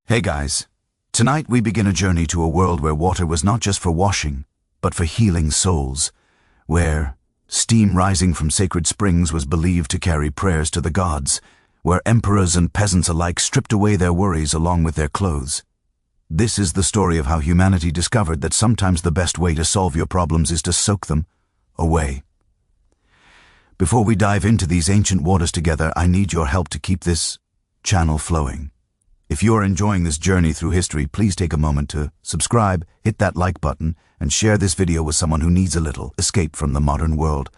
Hey guys, tonight we begin a journey to a world where water was not just for washing, but for healing souls, where steam rising from sacred springs was believed to carry prayers to the gods, where emperors and peasants alike stripped away their worries along with their clothes. This is the story of how humanity discovered that sometimes the best way to solve your problems is to soak them away. Before we dive into these ancient waters together, I need your help to keep this channel flowing. If you are enjoying this journey through history, please take a moment to subscribe, hit that like button, and share this video with someone who needs a little escape from the modern world.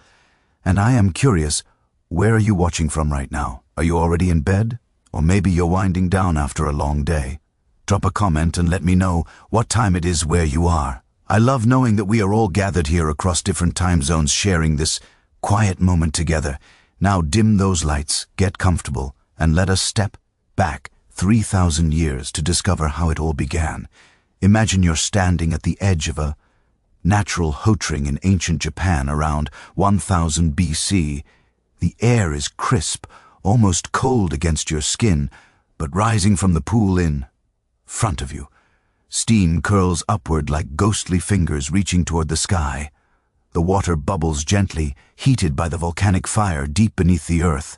And I am curious, where are you watching from right now? Are you already in bed? Or maybe you're winding down after a long day? Drop a comment and let me know what time it is where you are. I love knowing that we are all gathered here across different time zones sharing this quiet moment together. Now dim those lights, get comfortable, and let us step back 3,000 years to discover how it all began. Imagine you're standing at the edge of a natural hotring in ancient Japan around 1000 BC. The air is crisp, almost cold against your skin, but rising from the pool in front of you, steam curls upward like ghostly fingers reaching toward the sky. The water bubbles gently, heated by the volcanic fire deep beneath the earth.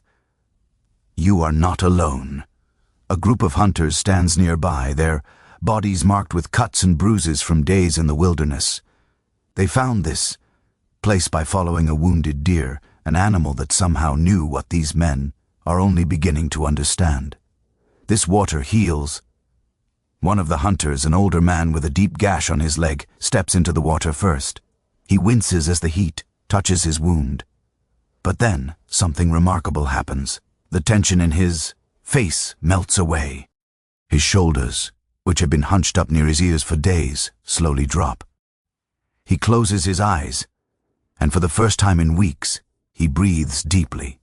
You are not alone. A group of hunters stands nearby, their bodies marked with cuts and bruises from days in the wilderness. They found this place by following a wounded deer, an animal that somehow knew what these men are only beginning to understand. This water heals. One of the hunters, an older man with a deep gash on his leg, steps into the water first. He winces as the heat touches his wound. But then something remarkable happens. The tension in his face melts away. His shoulders, which had been hunched up near his ears for days, slowly drop. He closes his eyes, and for the first time in weeks, he breathes deeply.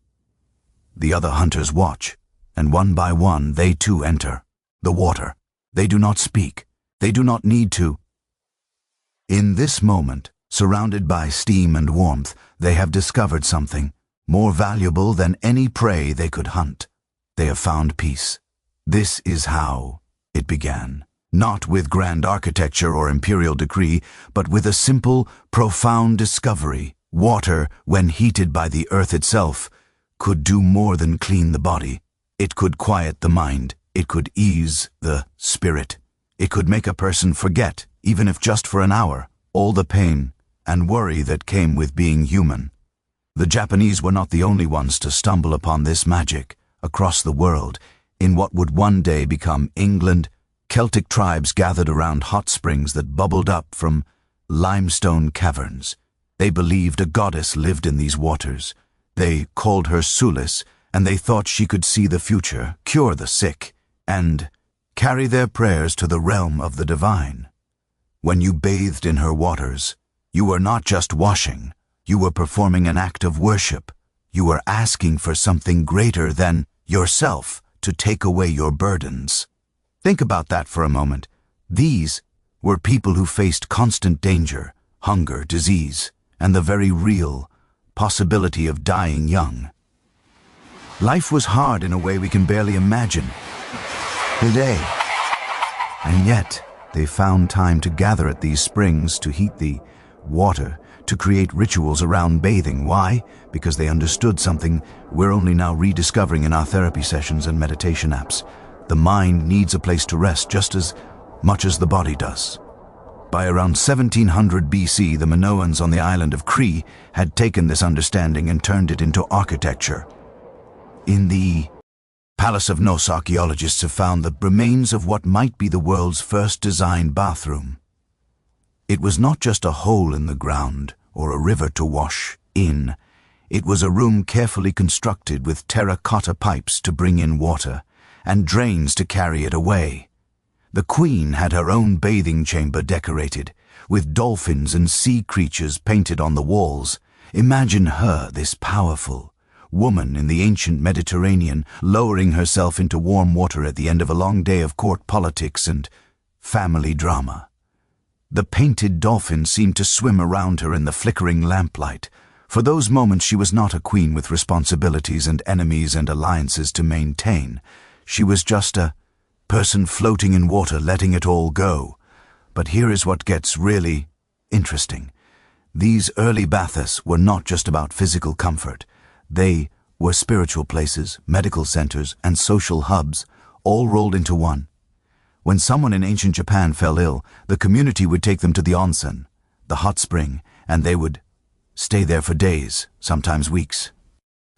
The other hunters watch, and one by one they too enter the water. They do not speak. They do not need to. In this moment, surrounded by steam and warmth, they have discovered something more valuable than any prey they could hunt. They have found peace. This is how it began. Not with grand architecture or imperial decree, but with a simple, profound discovery. Water, when heated by the earth itself, could do more than clean the body. It could quiet the mind. It could ease the spirit. It could make a person forget, even if just for an hour, all the pain and worry that came with being human. The Japanese were not the only ones to stumble upon this magic. Across the world, in what would one day become England, Celtic tribes gathered around hot springs that bubbled up from limestone caverns. They believed a goddess lived in these waters. They called her Sulis, and they thought she could see the future, cure the sick, and carry their prayers to the realm of the divine. When you bathed in her waters, you were not just washing, you were performing an act of worship. You were asking for something greater than yourself to take away your burdens. Think about that for a moment. These were people who faced constant danger, hunger, disease, and the very real possibility of dying young. Life was hard in a way we can barely imagine today. And yet, they found time to gather at these springs to heat the water, to create rituals around bathing. Why? Because they understood something we're only now rediscovering in our therapy sessions and meditation apps. The mind needs a place to rest just as much as the body does. By around 1700 BC, the Minoans on the island of Crete had taken this understanding and turned it into architecture. In the Palace of Nos, archaeologists have found the remains of what might be the world's first designed bathroom. It was not just a hole in the ground or a river to wash in. It was a room carefully constructed with terracotta pipes to bring in water and drains to carry it away. The queen had her own bathing chamber decorated, with dolphins and sea creatures painted on the walls. Imagine her, this powerful woman in the ancient Mediterranean, lowering herself into warm water at the end of a long day of court politics and family drama. The painted dolphin seemed to swim around her in the flickering lamplight. For those moments she was not a queen with responsibilities and enemies and alliances to maintain. She was just a person floating in water, letting it all go. But here is what gets really interesting. These early baths were not just about physical comfort. They were spiritual places, medical centers, and social hubs, all rolled into one. When someone in ancient Japan fell ill, the community would take them to the onsen, the hot spring, and they would stay there for days, sometimes weeks.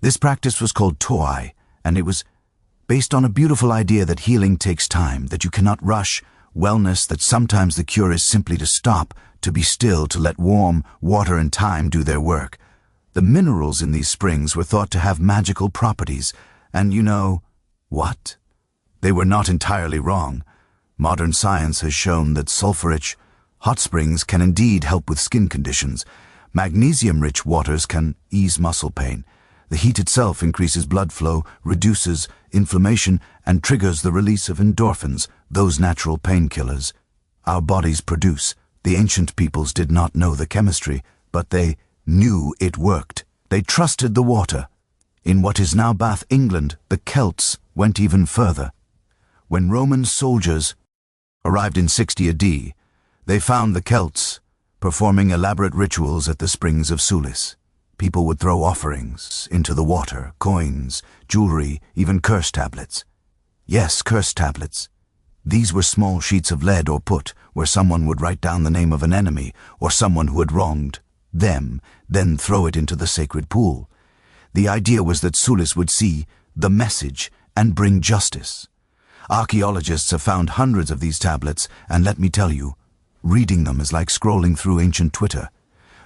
This practice was called toai, and it was based on a beautiful idea that healing takes time, that you cannot rush wellness, that sometimes the cure is simply to stop, to be still, to let warm water and time do their work. The minerals in these springs were thought to have magical properties, and you know what? They were not entirely wrong. Modern science has shown that sulfur-rich hot springs can indeed help with skin conditions. Magnesium-rich waters can ease muscle pain. The heat itself increases blood flow, reduces inflammation, and triggers the release of endorphins, those natural painkillers our bodies produce. The ancient peoples did not know the chemistry, but they knew it worked. They trusted the water. In what is now Bath, England, the Celts went even further. When Roman soldiers arrived in 60 AD, they found the Celts performing elaborate rituals at the springs of Sulis. People would throw offerings into the water, coins, jewelry, even curse tablets. Yes, curse tablets. These were small sheets of lead or put, where someone would write down the name of an enemy or someone who had wronged them, then throw it into the sacred pool. The idea was that Sulis would see the message and bring justice. Archaeologists have found hundreds of these tablets, and let me tell you, reading them is like scrolling through ancient Twitter.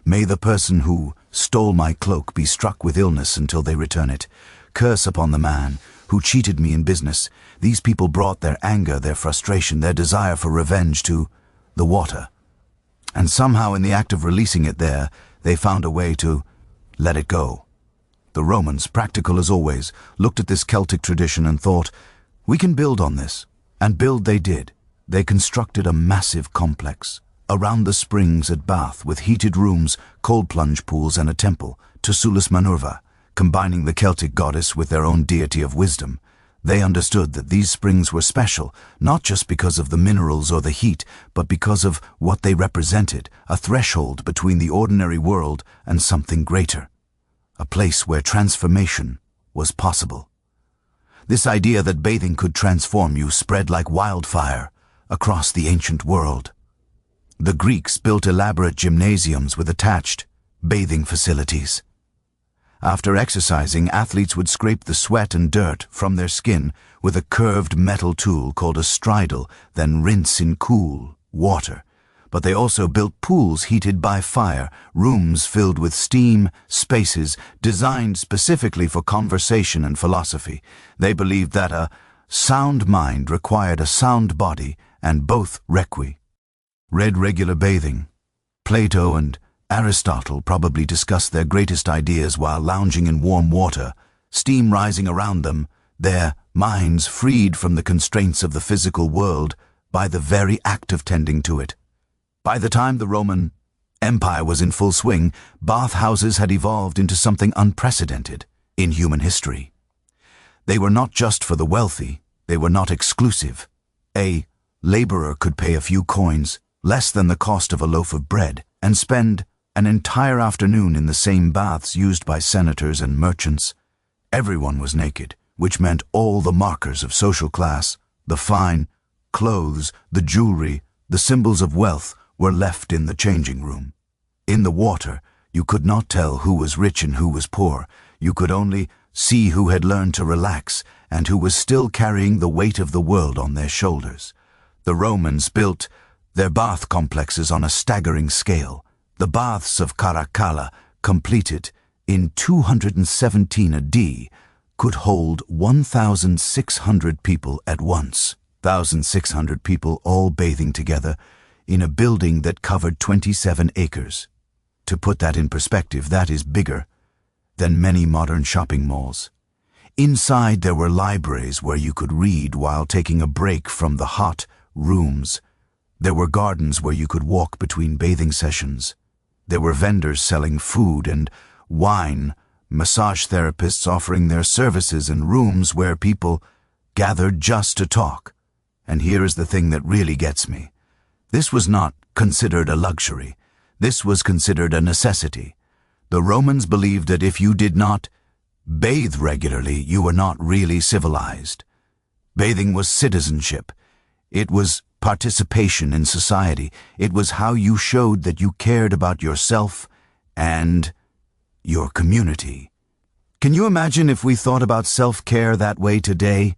May the person who stole my cloak be struck with illness until they return it. Curse upon the man who cheated me in business. These people brought their anger, their frustration, their desire for revenge to the water. And somehow in the act of releasing it there, they found a way to let it go. The Romans, practical as always, looked at this Celtic tradition and thought, we can build on this. And build they did. They constructed a massive complex around the springs at Bath with heated rooms, cold plunge pools, and a temple to Sulis Minerva, combining the Celtic goddess with their own deity of wisdom. They understood that these springs were special, not just because of the minerals or the heat, but because of what they represented, a threshold between the ordinary world and something greater, a place where transformation was possible. This idea that bathing could transform you spread like wildfire across the ancient world. The Greeks built elaborate gymnasiums with attached bathing facilities. After exercising, athletes would scrape the sweat and dirt from their skin with a curved metal tool called a stridle, then rinse in cool water. But they also built pools heated by fire, rooms filled with steam, spaces designed specifically for conversation and philosophy. They believed that a sound mind required a sound body, and both read regular bathing. Plato and Aristotle probably discussed their greatest ideas while lounging in warm water, steam rising around them, their minds freed from the constraints of the physical world by the very act of tending to it. By the time the Roman Empire was in full swing, bathhouses had evolved into something unprecedented in human history. They were not just for the wealthy, they were not exclusive. A laborer could pay a few coins, less than the cost of a loaf of bread, and spend an entire afternoon in the same baths used by senators and merchants. Everyone was naked, which meant all the markers of social class, the fine clothes, the jewelry, the symbols of wealth were left in the changing room. In the water, you could not tell who was rich and who was poor. You could only see who had learned to relax and who was still carrying the weight of the world on their shoulders. The Romans built their bath complexes on a staggering scale. The baths of Caracalla, completed in 217 AD, could hold 1,600 people at once. 1,600 people all bathing together in a building that covered 27 acres. To put that in perspective, that is bigger than many modern shopping malls. Inside there were libraries where you could read while taking a break from the hot rooms. There were gardens where you could walk between bathing sessions. There were vendors selling food and wine, massage therapists offering their services, and rooms where people gathered just to talk. And here is the thing that really gets me. This was not considered a luxury. This was considered a necessity. The Romans believed that if you did not bathe regularly, you were not really civilized. Bathing was citizenship. It was participation in society. It was how you showed that you cared about yourself and your community. Can you imagine if we thought about self-care that way today?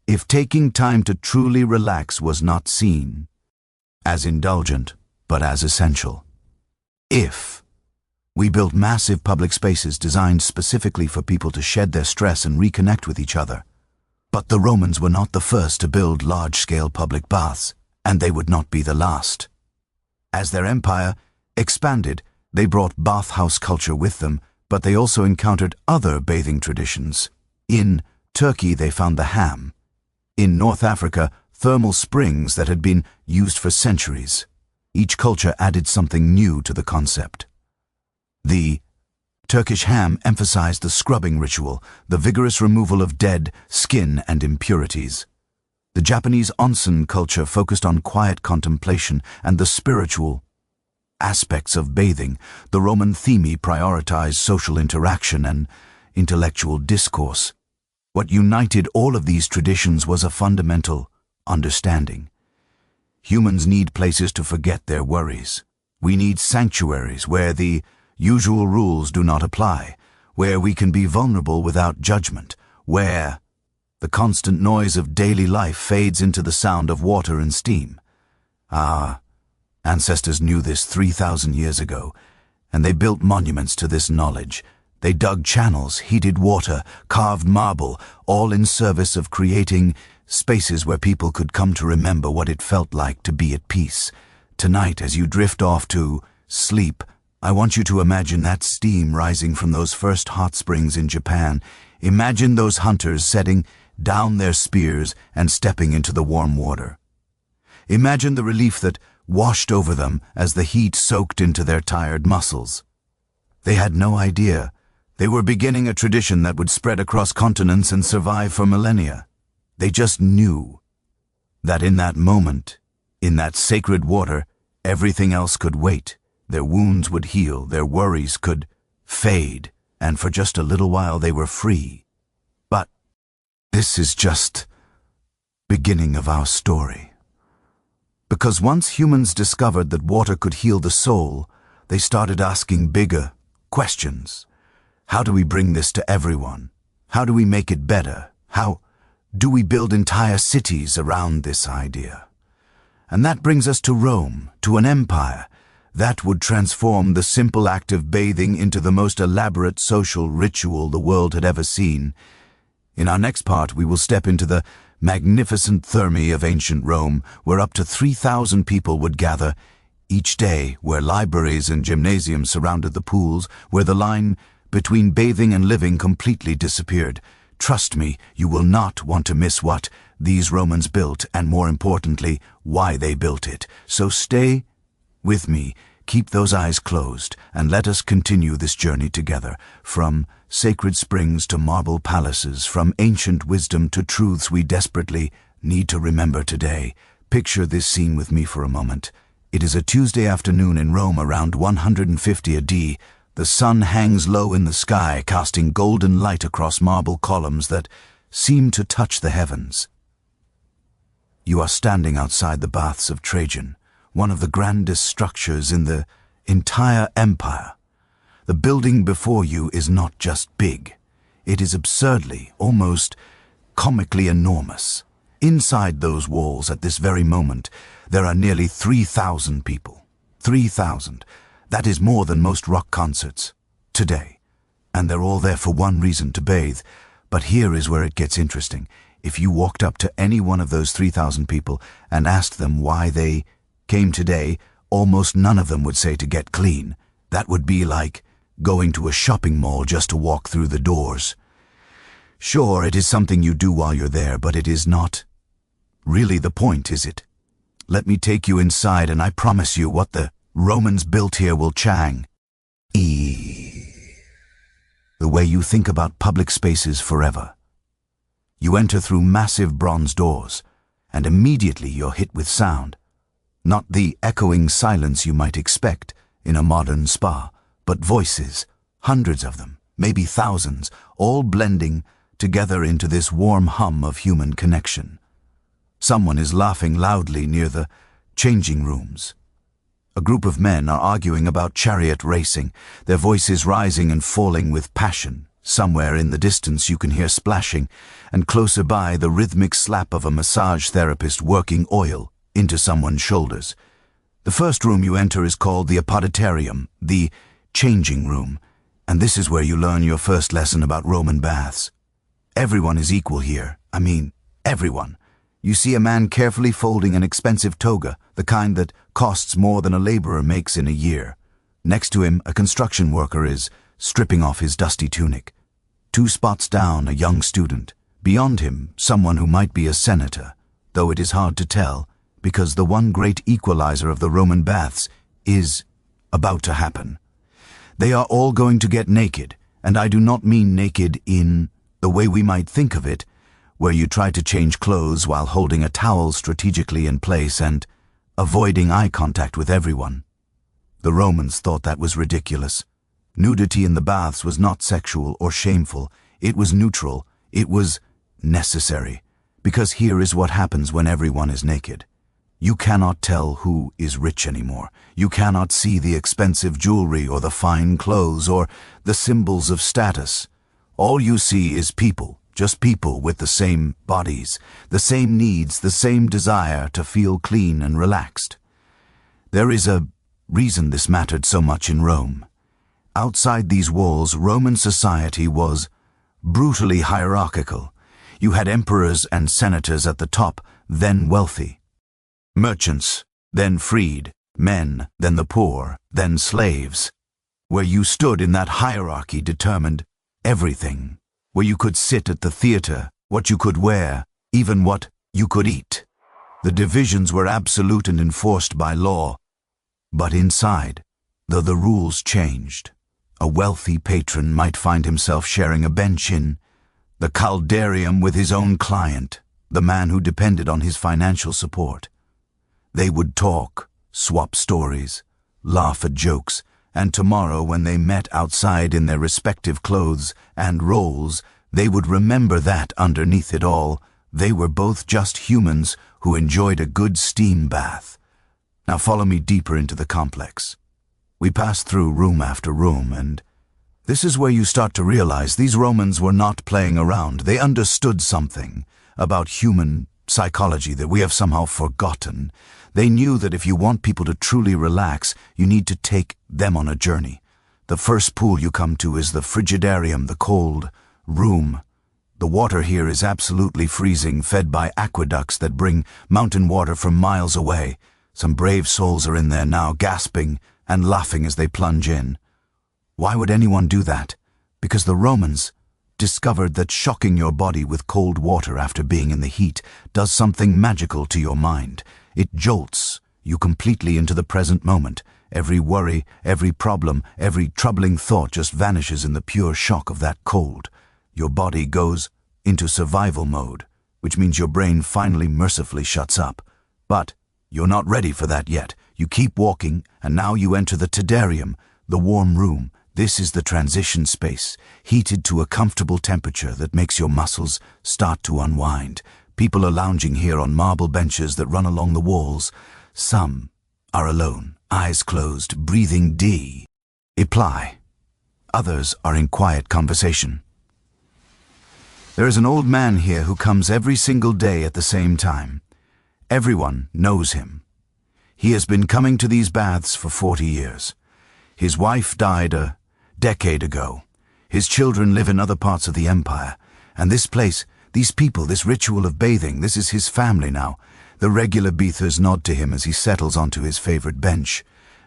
If taking time to truly relax was not seen as indulgent, but as essential. If we built massive public spaces designed specifically for people to shed their stress and reconnect with each other. But the Romans were not the first to build large-scale public baths, and they would not be the last. As their empire expanded, they brought bathhouse culture with them, but they also encountered other bathing traditions. In Turkey, they found the hammam. In North Africa, thermal springs that had been used for centuries. Each culture added something new to the concept. The Turkish hammam emphasized the scrubbing ritual, the vigorous removal of dead skin and impurities. The Japanese Onsen culture focused on quiet contemplation and the spiritual aspects of bathing. The Roman themi prioritized social interaction and intellectual discourse. What united all of these traditions was a fundamental understanding. Humans need places to forget their worries. We need sanctuaries where the usual rules do not apply, where we can be vulnerable without judgment, where the constant noise of daily life fades into the sound of water and steam. Our ancestors knew this 3,000 years ago, and they built monuments to this knowledge. They dug channels, heated water, carved marble, all in service of creating spaces where people could come to remember what it felt like to be at peace. Tonight, as you drift off to sleep, I want you to imagine that steam rising from those first hot springs in Japan. Imagine those hunters setting down their spears and stepping into the warm water. Imagine the relief that washed over them as the heat soaked into their tired muscles. They had no idea. They were beginning a tradition that would spread across continents and survive for millennia. They just knew that in that moment, in that sacred water, everything else could wait. Their wounds would heal, their worries could fade, and for just a little while they were free. But this is just the beginning of our story. Because once humans discovered that water could heal the soul, they started asking bigger questions. How do we bring this to everyone? How do we make it better? How do we build entire cities around this idea? And that brings us to Rome, to an empire that would transform the simple act of bathing into the most elaborate social ritual the world had ever seen. In our next part, we will step into the magnificent thermae of ancient Rome, where up to 3,000 people would gather each day, where libraries and gymnasiums surrounded the pools, where the line between bathing and living completely disappeared. Trust me, you will not want to miss what these Romans built, and more importantly, why they built it. So stay with me, keep those eyes closed, and let us continue this journey together, from sacred springs to marble palaces, from ancient wisdom to truths we desperately need to remember today. Picture this scene with me for a moment. It is a Tuesday afternoon in Rome around 150 AD. The sun hangs low in the sky, casting golden light across marble columns that seem to touch the heavens. You are standing outside the Baths of Trajan, one of the grandest structures in the entire empire. The building before you is not just big. It is absurdly, almost comically enormous. Inside those walls at this very moment, there are nearly 3,000 people. 3,000. That is more than most rock concerts today. And they're all there for one reason, to bathe. But here is where it gets interesting. If you walked up to any one of those 3,000 people and asked them why they came today, almost none of them would say to get clean. That would be like going to a shopping mall just to walk through the doors. Sure, it is something you do while you're there, but it is not really the point, is it? Let me take you inside, and I promise you what the Romans built here will change the way you think about public spaces forever. You enter through massive bronze doors, and immediately you're hit with sound. Not the echoing silence you might expect in a modern spa, but voices, hundreds of them, maybe thousands, all blending together into this warm hum of human connection. Someone is laughing loudly near the changing rooms. A group of men are arguing about chariot racing, their voices rising and falling with passion. Somewhere in the distance you can hear splashing, and closer by the rhythmic slap of a massage therapist working oil into someone's shoulders. The first room you enter is called the apoditarium, the changing room, and this is where you learn your first lesson about Roman baths. Everyone is equal here. I mean, everyone. You see a man carefully folding an expensive toga, the kind that costs more than a laborer makes in a year. Next to him, a construction worker is stripping off his dusty tunic. 2 spots down, a young student. Beyond him, someone who might be a senator, though it is hard to tell, because the one great equalizer of the Roman baths is about to happen. They are all going to get naked, and I do not mean naked in the way we might think of it, where you try to change clothes while holding a towel strategically in place and avoiding eye contact with everyone. The Romans thought that was ridiculous. Nudity in the baths was not sexual or shameful. It was neutral. It was necessary. Because here is what happens when everyone is naked. You cannot tell who is rich anymore. You cannot see the expensive jewelry or the fine clothes or the symbols of status. All you see is people, just people with the same bodies, the same needs, the same desire to feel clean and relaxed. There is a reason this mattered so much in Rome. Outside these walls, Roman society was brutally hierarchical. You had emperors and senators at the top, then wealthy. Merchants, then freed, men, then the poor, then slaves. Where you stood in that hierarchy determined everything. Where you could sit at the theater, what you could wear, even what you could eat. The divisions were absolute and enforced by law. But inside, though the rules changed, a wealthy patron might find himself sharing a bench in the caldarium with his own client, the man who depended on his financial support. They would talk, swap stories, laugh at jokes, and tomorrow when they met outside in their respective clothes and roles, they would remember that underneath it all, they were both just humans who enjoyed a good steam bath. Now follow me deeper into the complex. We passed through room after room, and this is where you start to realize these Romans were not playing around. They understood something about human psychology that we have somehow forgotten. They knew that if you want people to truly relax, you need to take them on a journey. The first pool you come to is the frigidarium, the cold room. The water here is absolutely freezing, fed by aqueducts that bring mountain water from miles away. Some brave souls are in there now, gasping and laughing as they plunge in. Why would anyone do that? Because the Romans discovered that shocking your body with cold water after being in the heat does something magical to your mind. It jolts you completely into the present moment. Every worry, every problem, every troubling thought just vanishes in the pure shock of that cold. Your body goes into survival mode, which means your brain finally mercifully shuts up. But you're not ready for that yet. You keep walking, and now you enter the tedarium, the warm room. This is the transition space, heated to a comfortable temperature that makes your muscles start to unwind. People are lounging here on marble benches that run along the walls. Some are alone, eyes closed, breathing deep. Others are in quiet conversation. There is an old man here who comes every single day at the same time. Everyone knows him. He has been coming to these baths for 40 years. His wife died a decade ago. His children live in other parts of the empire. And this place, these people, this ritual of bathing, this is his family now. The regular bathers nod to him as he settles onto his favorite bench.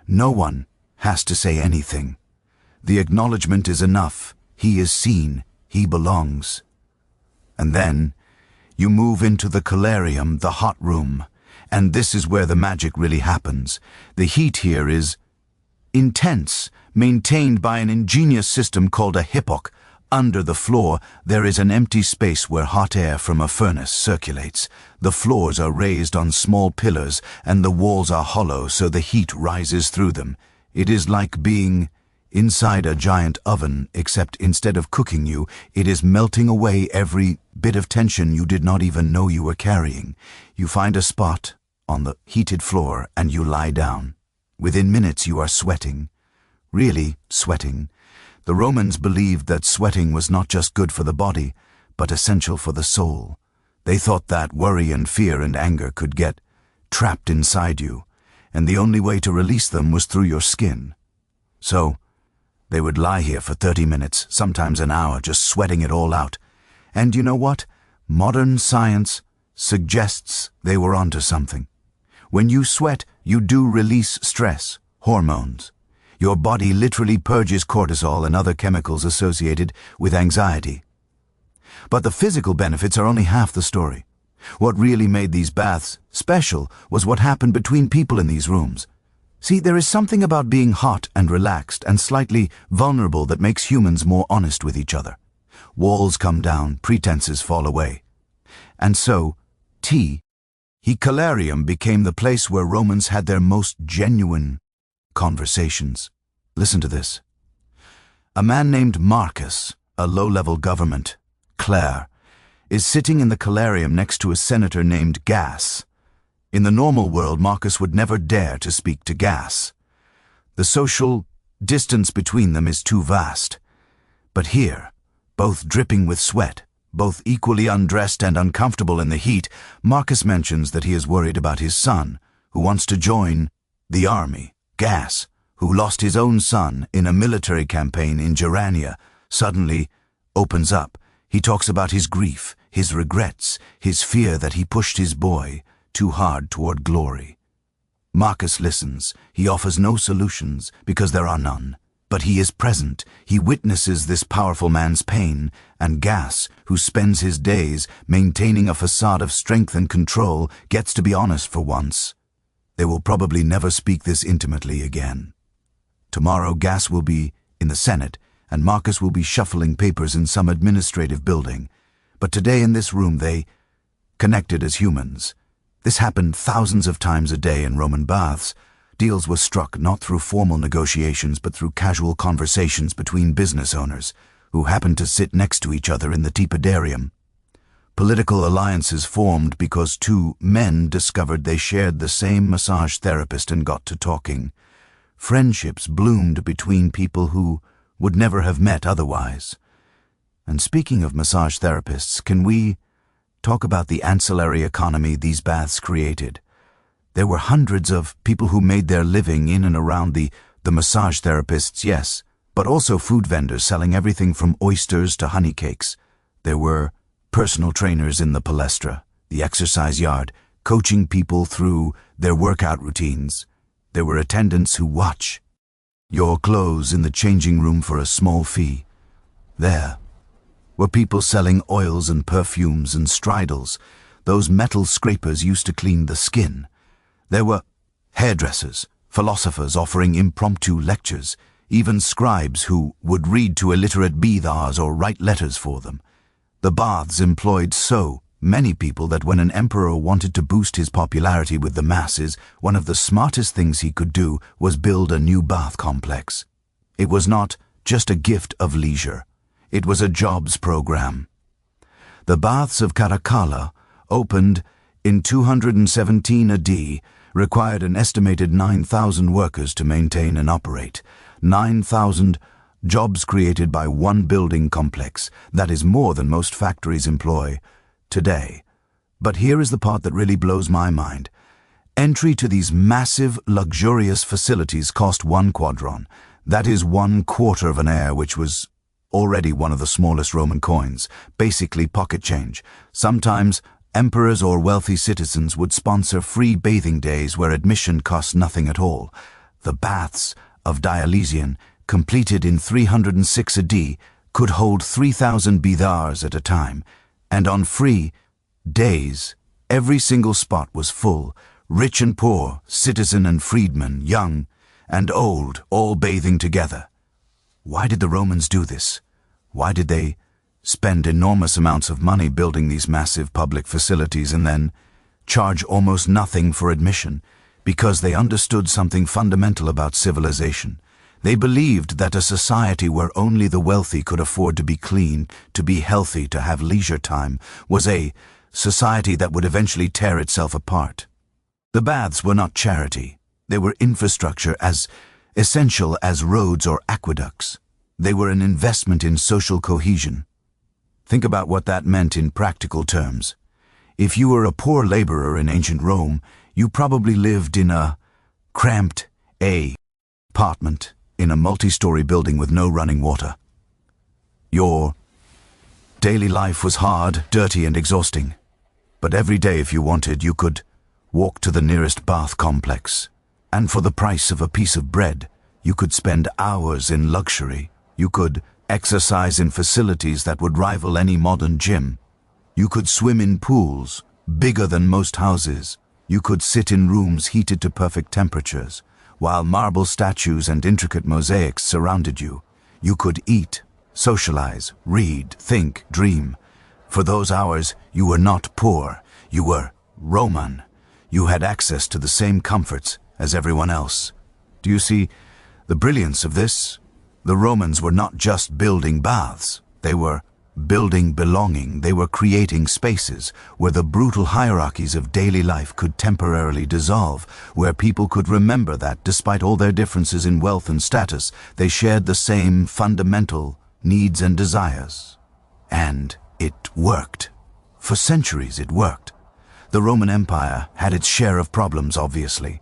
No one has to say anything. The acknowledgement is enough. He is seen. He belongs. And then you move into the colarium, the hot room. And this is where the magic really happens. The heat here is intense, maintained by an ingenious system called a hypoc, Under the floor, there is an empty space where hot air from a furnace circulates. The floors are raised on small pillars, and the walls are hollow so the heat rises through them. It is like being inside a giant oven, except instead of cooking you, it is melting away every bit of tension you did not even know you were carrying. You find a spot on the heated floor and you lie down. Within minutes you are sweating. Really sweating. The Romans believed that sweating was not just good for the body, but essential for the soul. They thought that worry and fear and anger could get trapped inside you, and the only way to release them was through your skin. So, they would lie here for 30 minutes, sometimes an hour, just sweating it all out. And you know what? Modern science suggests they were onto something. When you sweat, you do release stress, hormones. Your body literally purges cortisol and other chemicals associated with anxiety. But the physical benefits are only half the story. What really made these baths special was what happened between people in these rooms. See, there is something about being hot and relaxed and slightly vulnerable that makes humans more honest with each other. Walls come down, pretenses fall away. And so, Calarium became the place where Romans had their most genuine conversations. Listen to this. A man named Marcus, a low-level government, Clare, is sitting in the Calarium next to a senator named Gas. In the normal world, Marcus would never dare to speak to Gas. The social distance between them is too vast. But here, both dripping with sweat, both equally undressed and uncomfortable in the heat, Marcus mentions that he is worried about his son, who wants to join the army. Gas, who lost his own son in a military campaign in Germania, suddenly opens up. He talks about his grief, his regrets, his fear that he pushed his boy too hard toward glory. Marcus listens. He offers no solutions because there are none. But he is present. He witnesses this powerful man's pain, and Gas, who spends his days maintaining a facade of strength and control, gets to be honest for once. They will probably never speak this intimately again. Tomorrow, Gas will be in the Senate, and Marcus will be shuffling papers in some administrative building. But today in this room, they connected as humans. This happened thousands of times a day in Roman baths. Deals were struck not through formal negotiations, but through casual conversations between business owners who happened to sit next to each other in the tepidarium. Political alliances formed because two men discovered they shared the same massage therapist and got to talking. Friendships bloomed between people who would never have met otherwise. And speaking of massage therapists, can we talk about the ancillary economy these baths created? There were hundreds of people who made their living in and around the massage therapists, yes, but also food vendors selling everything from oysters to honey cakes. There were personal trainers in the palestra, the exercise yard, coaching people through their workout routines. There were attendants who watch your clothes in the changing room for a small fee. There were people selling oils and perfumes and stridals, those metal scrapers used to clean the skin. There were hairdressers, philosophers offering impromptu lectures, even scribes who would read to illiterate Bathhouses or write letters for them. The baths employed so many people that when an emperor wanted to boost his popularity with the masses, one of the smartest things he could do was build a new bath complex. It was not just a gift of leisure. It was a jobs program. The baths of Caracalla, opened in 217 AD, required an estimated 9,000 workers to maintain and operate. 9,000 jobs created by one building complex. That is more than most factories employ today. But here is the part that really blows my mind. Entry to these massive, luxurious facilities cost 1 quadron. That is 1/4 of an heir, which was already one of the smallest Roman coins, basically pocket change. Sometimes emperors or wealthy citizens would sponsor free bathing days where admission cost nothing at all. The baths of Diocletian, completed in 306 AD, could hold 3,000 Bathhouses at a time, and on free days, every single spot was full, rich and poor, citizen and freedman, young and old, all bathing together. Why did the Romans do this? Why did they spend enormous amounts of money building these massive public facilities and then charge almost nothing for admission? Because they understood something fundamental about civilization. They believed that a society where only the wealthy could afford to be clean, to be healthy, to have leisure time, was a society that would eventually tear itself apart. The baths were not charity. They were infrastructure as essential as roads or aqueducts. They were an investment in social cohesion. Think about what that meant in practical terms. If you were a poor laborer in ancient Rome, you probably lived in a cramped apartment in a multi-story building with no running water. Your daily life was hard, dirty, and exhausting. But every day, if you wanted, you could walk to the nearest bath complex. And for the price of a piece of bread, you could spend hours in luxury. You could exercise in facilities that would rival any modern gym. You could swim in pools bigger than most houses. You could sit in rooms heated to perfect temperatures, while marble statues and intricate mosaics surrounded you. You could eat, socialize, read, think, dream. For those hours, you were not poor. You were Roman. You had access to the same comforts as everyone else. Do you see the brilliance of this? The Romans were not just building baths. They were building belonging. They were creating spaces where the brutal hierarchies of daily life could temporarily dissolve, where people could remember that, despite all their differences in wealth and status, they shared the same fundamental needs and desires. And it worked. For centuries it worked. The Roman Empire had its share of problems, obviously,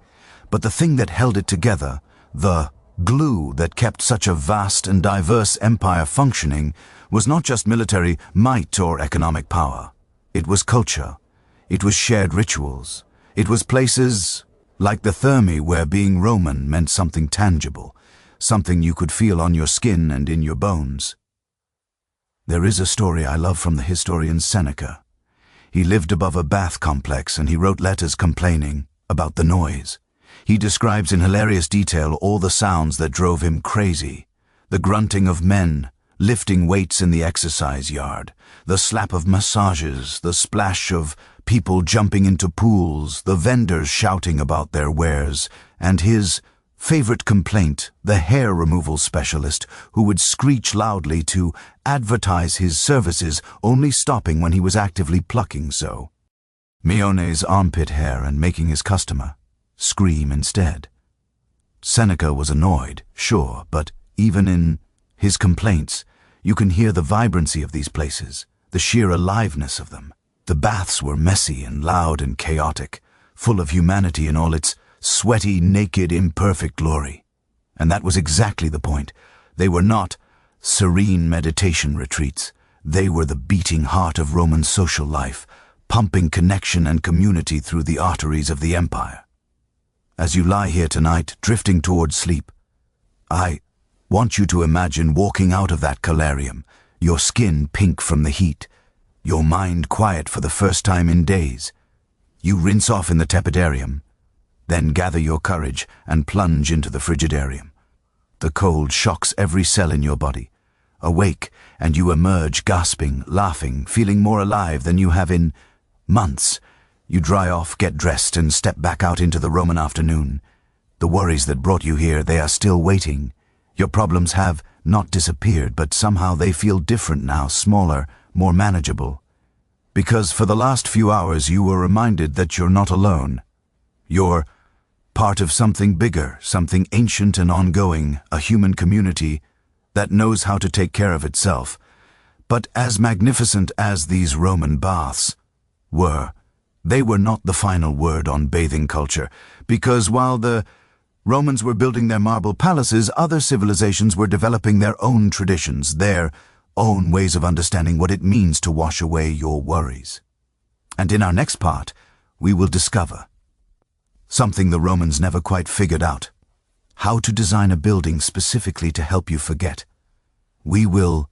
but the thing that held it together, the glue that kept such a vast and diverse empire functioning, was not just military might or economic power. It was culture. It was shared rituals. It was places like the Thermae where being Roman meant something tangible, something you could feel on your skin and in your bones. There is a story I love from the historian Seneca. He lived above a bath complex and he wrote letters complaining about the noise. He describes in hilarious detail all the sounds that drove him crazy. The grunting of men lifting weights in the exercise yard, the slap of massages, the splash of people jumping into pools, the vendors shouting about their wares, and his favorite complaint, the hair removal specialist who would screech loudly to advertise his services, only stopping when he was actively plucking so. Mione's armpit hair and making his customer scream instead. Seneca was annoyed, sure, but even in his complaints, you can hear the vibrancy of these places, the sheer aliveness of them. The baths were messy and loud and chaotic, full of humanity in all its sweaty, naked, imperfect glory. And that was exactly the point. They were not serene meditation retreats. They were the beating heart of Roman social life, pumping connection and community through the arteries of the empire. As you lie here tonight, drifting towards sleep, I want you to imagine walking out of that calarium, your skin pink from the heat, your mind quiet for the first time in days. You rinse off in the tepidarium, then gather your courage and plunge into the frigidarium. The cold shocks every cell in your body. Awake, and you emerge gasping, laughing, feeling more alive than you have in months. You dry off, get dressed, and step back out into the Roman afternoon. The worries that brought you here, they are still waiting. Your problems have not disappeared, but somehow they feel different now, smaller, more manageable. Because for the last few hours you were reminded that you're not alone. You're part of something bigger, something ancient and ongoing, a human community that knows how to take care of itself. But as magnificent as these Roman baths were, they were not the final word on bathing culture, because while the Romans were building their marble palaces, other civilizations were developing their own traditions, their own ways of understanding what it means to wash away your worries. And in our next part, we will discover something the Romans never quite figured out: how to design a building specifically to help you forget. We will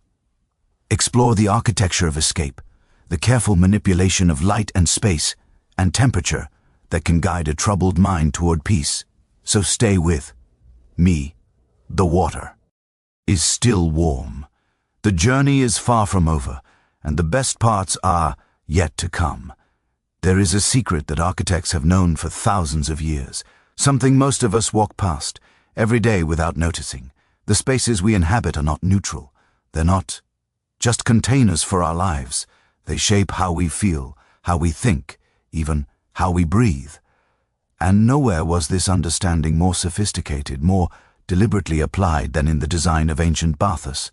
explore the architecture of escape, the careful manipulation of light and space and temperature that can guide a troubled mind toward peace. So stay with me. The water is still warm. The journey is far from over, and the best parts are yet to come. There is a secret that architects have known for thousands of years, something most of us walk past every day without noticing. The spaces we inhabit are not neutral. They're not just containers for our lives. They shape how we feel, how we think, even how we breathe. And nowhere was this understanding more sophisticated, more deliberately applied than in the design of ancient Bathhouses.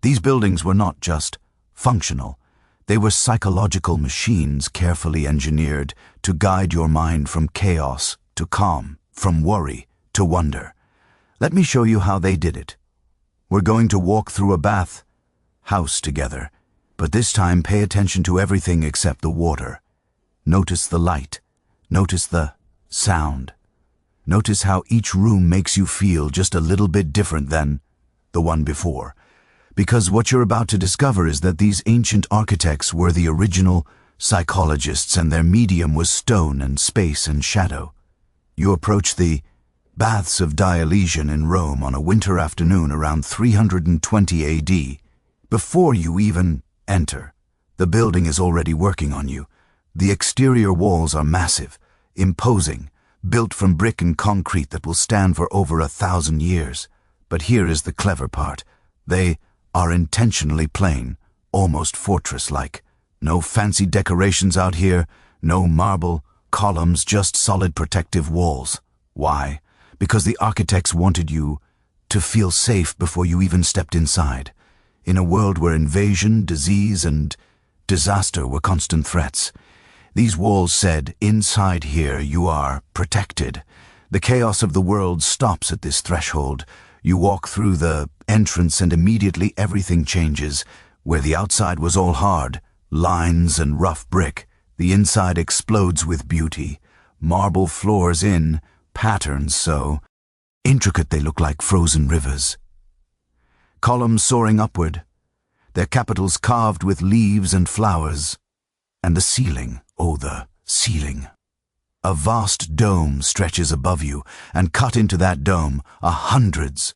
These buildings were not just functional. They were psychological machines carefully engineered to guide your mind from chaos to calm, from worry to wonder. Let me show you how they did it. We're going to walk through a bath house together, but this time pay attention to everything except the water. Notice the light. Notice the sound. Notice how each room makes you feel just a little bit different than the one before. Because what you're about to discover is that these ancient architects were the original psychologists, and their medium was stone and space and shadow. You approach the Baths of Dionysian in Rome on a winter afternoon around 320 AD. Before you even enter, the building is already working on you. The exterior walls are massive, imposing, built from brick and concrete that will stand for over 1,000 years. But here is the clever part. They are intentionally plain, almost fortress-like. No fancy decorations out here, no marble, columns, just solid protective walls. Why? Because the architects wanted you to feel safe before you even stepped inside. In a world where invasion, disease, and disaster were constant threats, these walls said, inside here you are protected. The chaos of the world stops at this threshold. You walk through the entrance and immediately everything changes. Where the outside was all hard, lines and rough brick, the inside explodes with beauty. Marble floors in, patterns so intricate they look like frozen rivers. Columns soaring upward, their capitals carved with leaves and flowers. And the ceiling, oh the ceiling. A vast dome stretches above you, and cut into that dome are hundreds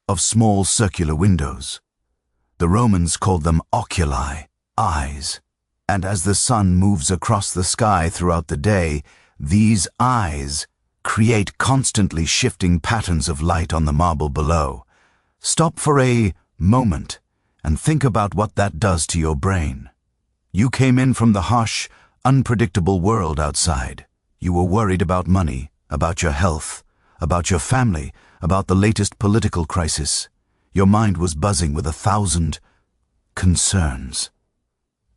of small circular windows. The Romans called them oculi, eyes. And as the sun moves across the sky throughout the day, these eyes create constantly shifting patterns of light on the marble below. Stop for a moment and think about what that does to your brain. You came in from the harsh, unpredictable world outside. You were worried about money, about your health, about your family, about the latest political crisis. Your mind was buzzing with 1,000 concerns.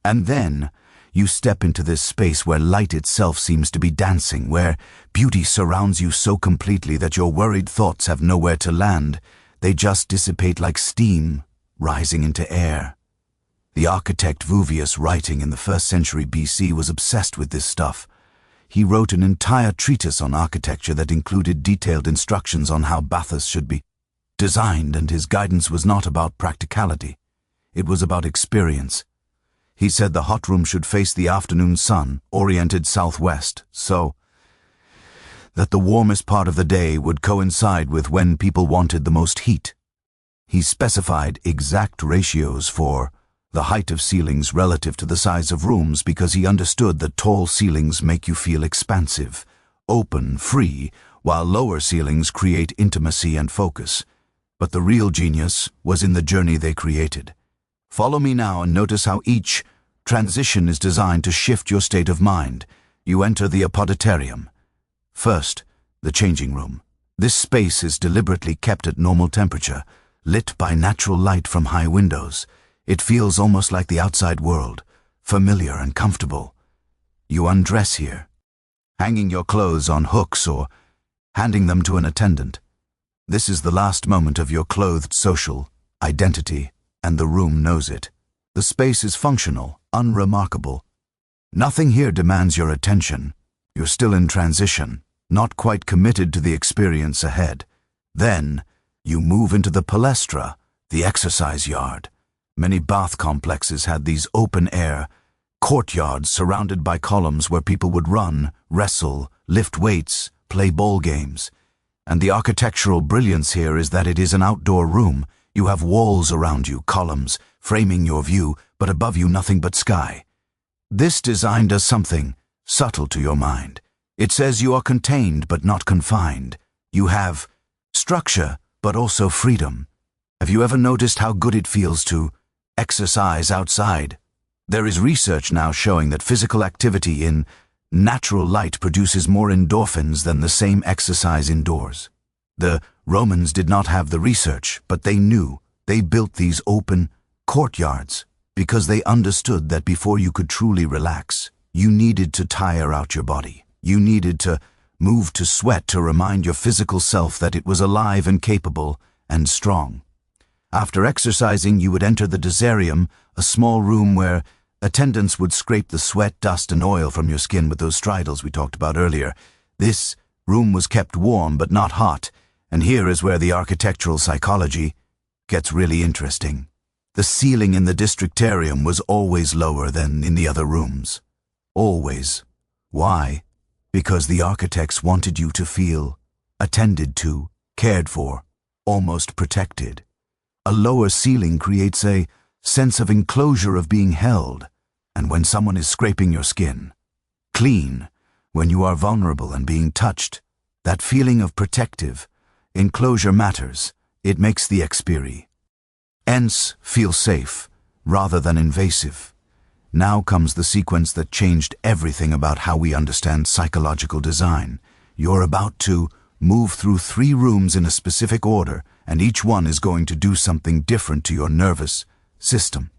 And then you step into this space where light itself seems to be dancing, where beauty surrounds you so completely that your worried thoughts have nowhere to land. They just dissipate like steam rising into air. The architect Vuvius, writing in the 1st century BC, was obsessed with this stuff. He wrote an entire treatise on architecture that included detailed instructions on how baths should be designed, and his guidance was not about practicality. It was about experience. He said the hot room should face the afternoon sun, oriented southwest, so that the warmest part of the day would coincide with when people wanted the most heat. He specified exact ratios for the height of ceilings relative to the size of rooms because he understood that tall ceilings make you feel expansive, open, free, while lower ceilings create intimacy and focus. But the real genius was in the journey they created. Follow me now and notice how each transition is designed to shift your state of mind. You enter the apoditarium. First, the changing room. This space is deliberately kept at normal temperature, lit by natural light from high windows. It feels almost like the outside world, familiar and comfortable. You undress here, hanging your clothes on hooks or handing them to an attendant. This is the last moment of your clothed social identity, and the room knows it. The space is functional, unremarkable. Nothing here demands your attention. You're still in transition, not quite committed to the experience ahead. Then, you move into the palestra, the exercise yard. Many bath complexes had these open-air courtyards surrounded by columns where people would run, wrestle, lift weights, play ball games. And the architectural brilliance here is that it is an outdoor room. You have walls around you, columns, framing your view, but above you nothing but sky. This design does something subtle to your mind. It says you are contained but not confined. You have structure but also freedom. Have you ever noticed how good it feels to exercise outside? There is research now showing that physical activity in natural light produces more endorphins than the same exercise indoors. The Romans did not have the research, but they knew. They built these open courtyards because they understood that before you could truly relax, you needed to tire out your body. You needed to move to sweat to remind your physical self that it was alive and capable and strong. After exercising, you would enter the dosarium, a small room where attendants would scrape the sweat, dust, and oil from your skin with those stridles we talked about earlier. This room was kept warm but not hot, and here is where the architectural psychology gets really interesting. The ceiling in the districtarium was always lower than in the other rooms. Always. Why? Because the architects wanted you to feel attended to, cared for, almost protected. A lower ceiling creates a sense of enclosure, of being held, and when someone is scraping your skin, clean, when you are vulnerable and being touched, that feeling of protective enclosure matters. It makes the experience feel safe rather than invasive. Now comes the sequence that changed everything about how we understand psychological design. You're about to move through 3 rooms in a specific order, and each one is going to do something different to your nervous system.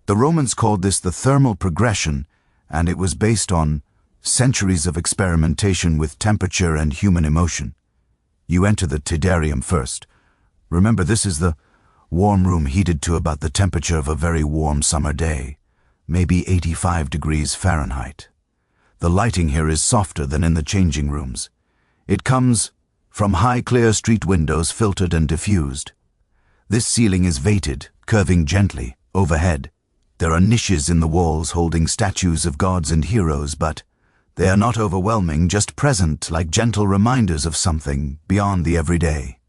The Romans called this the thermal progression, and it was based on centuries of experimentation with temperature and human emotion. You enter the tedarium first. Remember, this is the warm room heated to about the temperature of a very warm summer day, maybe 85 degrees Fahrenheit. The lighting here is softer than in the changing rooms. It comes from high clear street windows, filtered and diffused. This ceiling is vated, curving gently overhead. There are niches in the walls holding statues of gods and heroes, but they are not overwhelming, just present like gentle reminders of something beyond the everyday.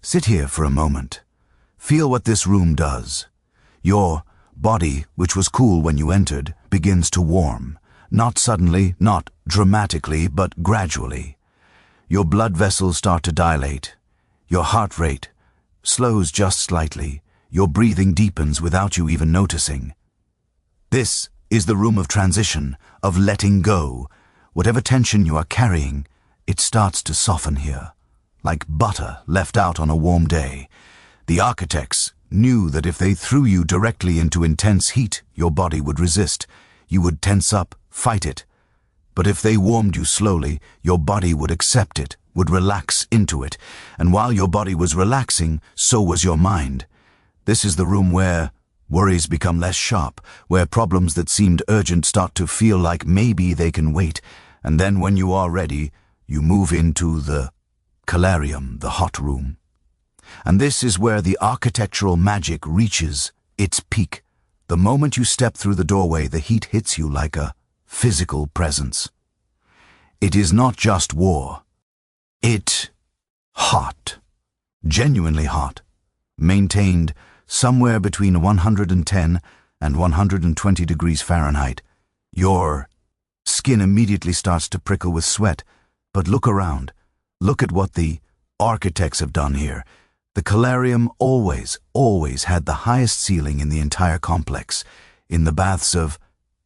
Sit here for a moment. Feel what this room does. Your body, which was cool when you entered, begins to warm. Not suddenly, not dramatically, but gradually. Your blood vessels start to dilate. Your heart rate slows just slightly. Your breathing deepens without you even noticing. This is the room of transition, of letting go. Whatever tension you are carrying, it starts to soften here, like butter left out on a warm day. The architects knew that if they threw you directly into intense heat, your body would resist. You would tense up, fight it. But if they warmed you slowly, your body would accept it, would relax into it. And while your body was relaxing, so was your mind. This is the room where worries become less sharp, where problems that seemed urgent start to feel like maybe they can wait. And then when you are ready, you move into the calarium, the hot room. And this is where the architectural magic reaches its peak. The moment you step through the doorway, the heat hits you like a physical presence. It is not just war. It's hot, genuinely hot, maintained somewhere between 110 and 120 degrees Fahrenheit. Your skin immediately starts to prickle with sweat, but look around. Look at what the architects have done here. The calarium always had the highest ceiling in the entire complex. In the baths of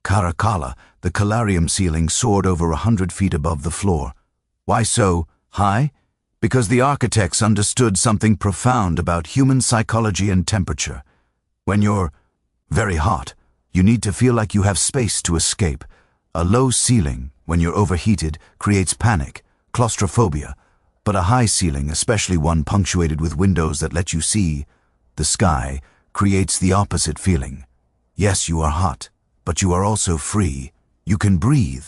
Caracalla, the calarium ceiling soared over 100 feet above the floor. Why so high? Because the architects understood something profound about human psychology and temperature. When you're very hot, you need to feel like you have space to escape. A low ceiling, when you're overheated, creates panic, claustrophobia. But a high ceiling, especially one punctuated with windows that let you see the sky, creates the opposite feeling. Yes, you are hot, but you are also free. You can breathe.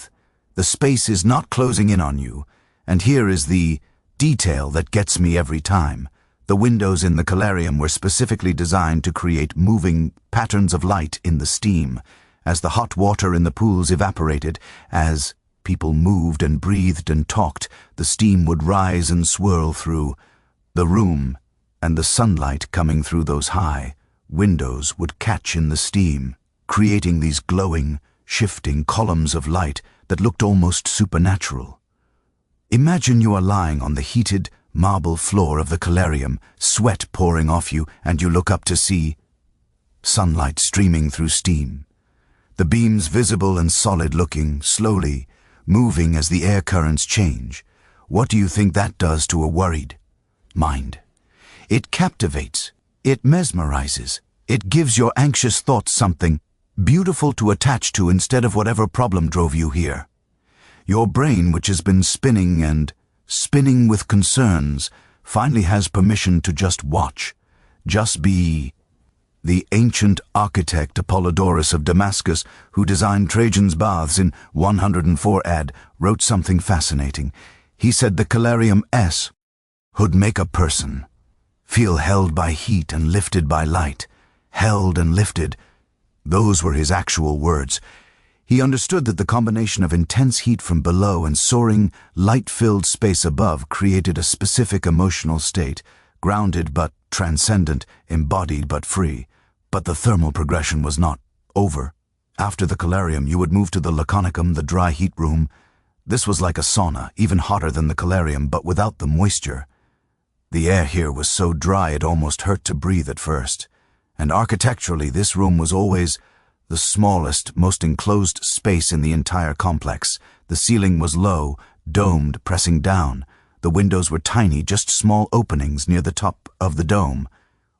The space is not closing in on you. And here is the detail that gets me every time. The windows in the calarium were specifically designed to create moving patterns of light in the steam. As the hot water in the pools evaporated, as people moved and breathed and talked, the steam would rise and swirl through the room. and the sunlight coming through those high windows would catch in the steam, creating these glowing, shifting columns of light that looked almost supernatural. Imagine you are lying on the heated marble floor of the colarium, sweat pouring off you, and you look up to see sunlight streaming through steam. The beams visible and solid-looking, slowly moving as the air currents change. What do you think that does to a worried mind? It captivates, it mesmerizes, it gives your anxious thoughts something beautiful to attach to instead of whatever problem drove you here. Your brain, which has been spinning and spinning with concerns, finally has permission to just watch, just be. The ancient architect Apollodorus of Damascus, who designed Trajan's baths in 104 AD, wrote something fascinating. He said the colarium S would make a person feel held by heat and lifted by light. Held and lifted. Those were his actual words. He understood that the combination of intense heat from below and soaring, light-filled space above created a specific emotional state, grounded but transcendent, embodied but free. But the thermal progression was not over. After the colarium, you would move to the laconicum, the dry heat room. This was like a sauna, even hotter than the colarium, but without the moisture. The air here was so dry it almost hurt to breathe at first. And architecturally, this room was always the smallest, most enclosed space in the entire complex. The ceiling was low, domed, pressing down. The windows were tiny, just small openings near the top of the dome.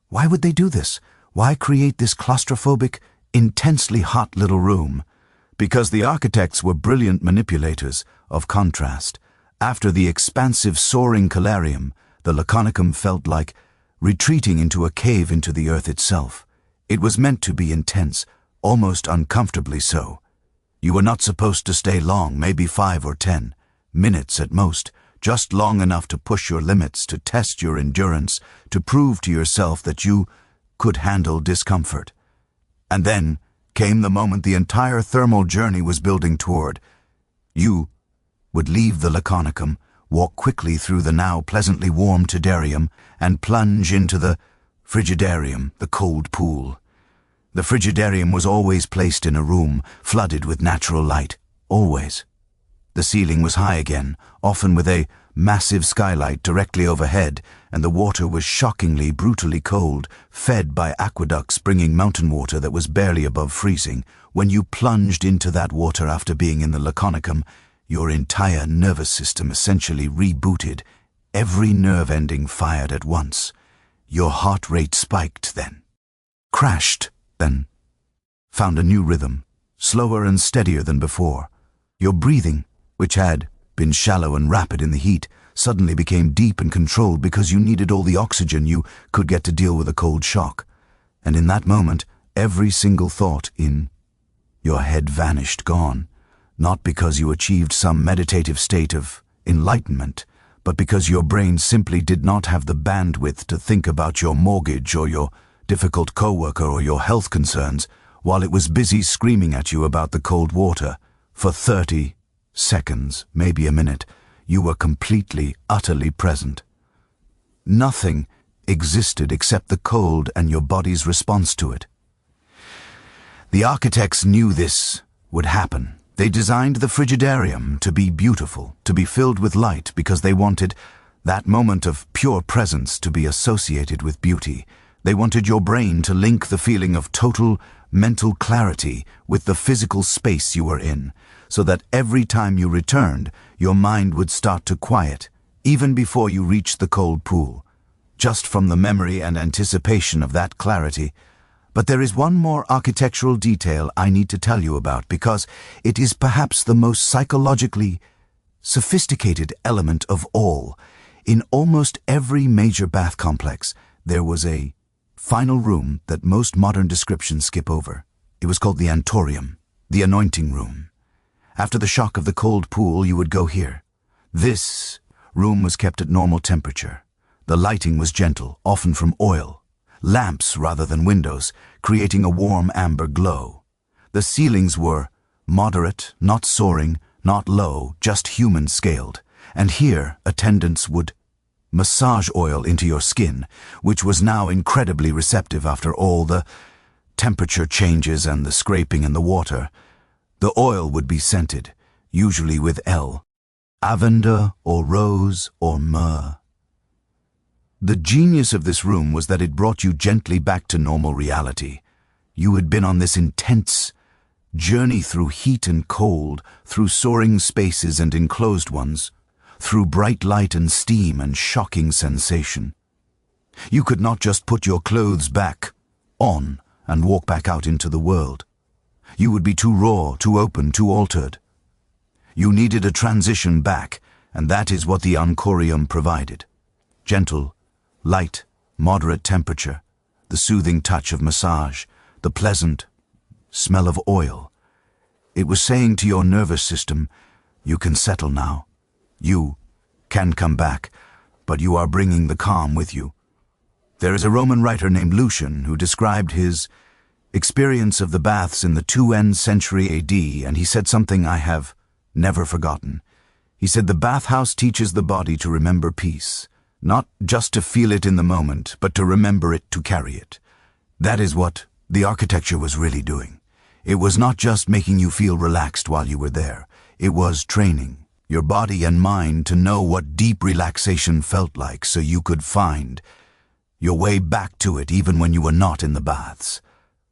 Why would they do this? Why create this claustrophobic, intensely hot little room? Because the architects were brilliant manipulators of contrast. After the expansive, soaring colarium, the laconicum felt like retreating into a cave into the earth itself. It was meant to be intense, almost uncomfortably so. You were not supposed to stay long, maybe 5 or 10 minutes at most, just long enough to push your limits, to test your endurance, to prove to yourself that you could handle discomfort. And then came the moment the entire thermal journey was building toward. You would leave the laconicum, walk quickly through the now pleasantly warm terrarium, and plunge into the frigidarium, the cold pool. The frigidarium was always placed in a room, flooded with natural light, always. The ceiling was high again, often with a massive skylight directly overhead, and the water was shockingly, brutally cold, fed by aqueducts bringing mountain water that was barely above freezing. When you plunged into that water after being in the laconicum, your entire nervous system essentially rebooted. Every nerve ending fired at once. Your heart rate spiked then, crashed then, found a new rhythm, slower and steadier than before. Your breathing, which had been shallow and rapid in the heat, suddenly became deep and controlled because you needed all the oxygen you could get to deal with a cold shock. And in that moment, every single thought in your head vanished, gone, not because you achieved some meditative state of enlightenment, but because your brain simply did not have the bandwidth to think about your mortgage or your difficult coworker or your health concerns while it was busy screaming at you about the cold water. For 30 seconds, maybe a minute, you were completely, utterly present. Nothing existed except the cold and your body's response to it. The architects knew this would happen. They designed the frigidarium to be beautiful, to be filled with light, because they wanted that moment of pure presence to be associated with beauty. They wanted your brain to link the feeling of total mental clarity with the physical space you were in, so that every time you returned, your mind would start to quiet, even before you reached the cold pool, just from the memory and anticipation of that clarity. But there is one more architectural detail I need to tell you about, because it is perhaps the most psychologically sophisticated element of all. In almost every major bath complex, there was a final room that most modern descriptions skip over. It was called the antorium, the anointing room. After the shock of the cold pool, you would go here. This room was kept at normal temperature. The lighting was gentle, often from oil, lamps rather than windows, creating a warm amber glow. The ceilings were moderate, not soaring, not low, just human-scaled. And here, attendants would massage oil into your skin, which was now incredibly receptive after all the temperature changes and the scraping in the water. The oil would be scented, usually with lavender or rose or myrrh. The genius of this room was that it brought you gently back to normal reality. You had been on this intense journey through heat and cold, through soaring spaces and enclosed ones, through bright light and steam and shocking sensation. You could not just put your clothes back on and walk back out into the world. You would be too raw, too open, too altered. You needed a transition back, and that is what the Ankorium provided. Gentle, light, moderate temperature, the soothing touch of massage, the pleasant smell of oil. It was saying to your nervous system, you can settle now. You can come back, but you are bringing the calm with you. There is a Roman writer named Lucian who described his experience of the baths in the 2nd century AD, and he said something I have never forgotten. He said, the bathhouse teaches the body to remember peace, not just to feel it in the moment, but to remember it, to carry it. That is what the architecture was really doing. It was not just making you feel relaxed while you were there. It was training your body and mind to know what deep relaxation felt like, so you could find your way back to it even when you were not in the baths.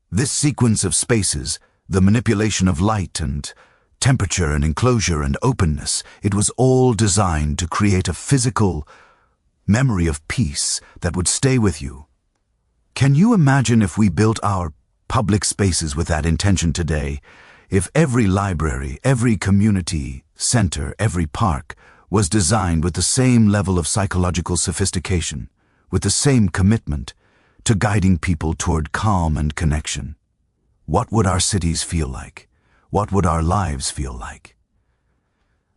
This sequence of spaces, the manipulation of light and temperature and enclosure and openness, it was all designed to create a physical memory of peace that would stay with you. Can you imagine if we built our public spaces with that intention today? If every library, every community center, every park was designed with the same level of psychological sophistication, with the same commitment to guiding people toward calm and connection, what would our cities feel like? What would our lives feel like?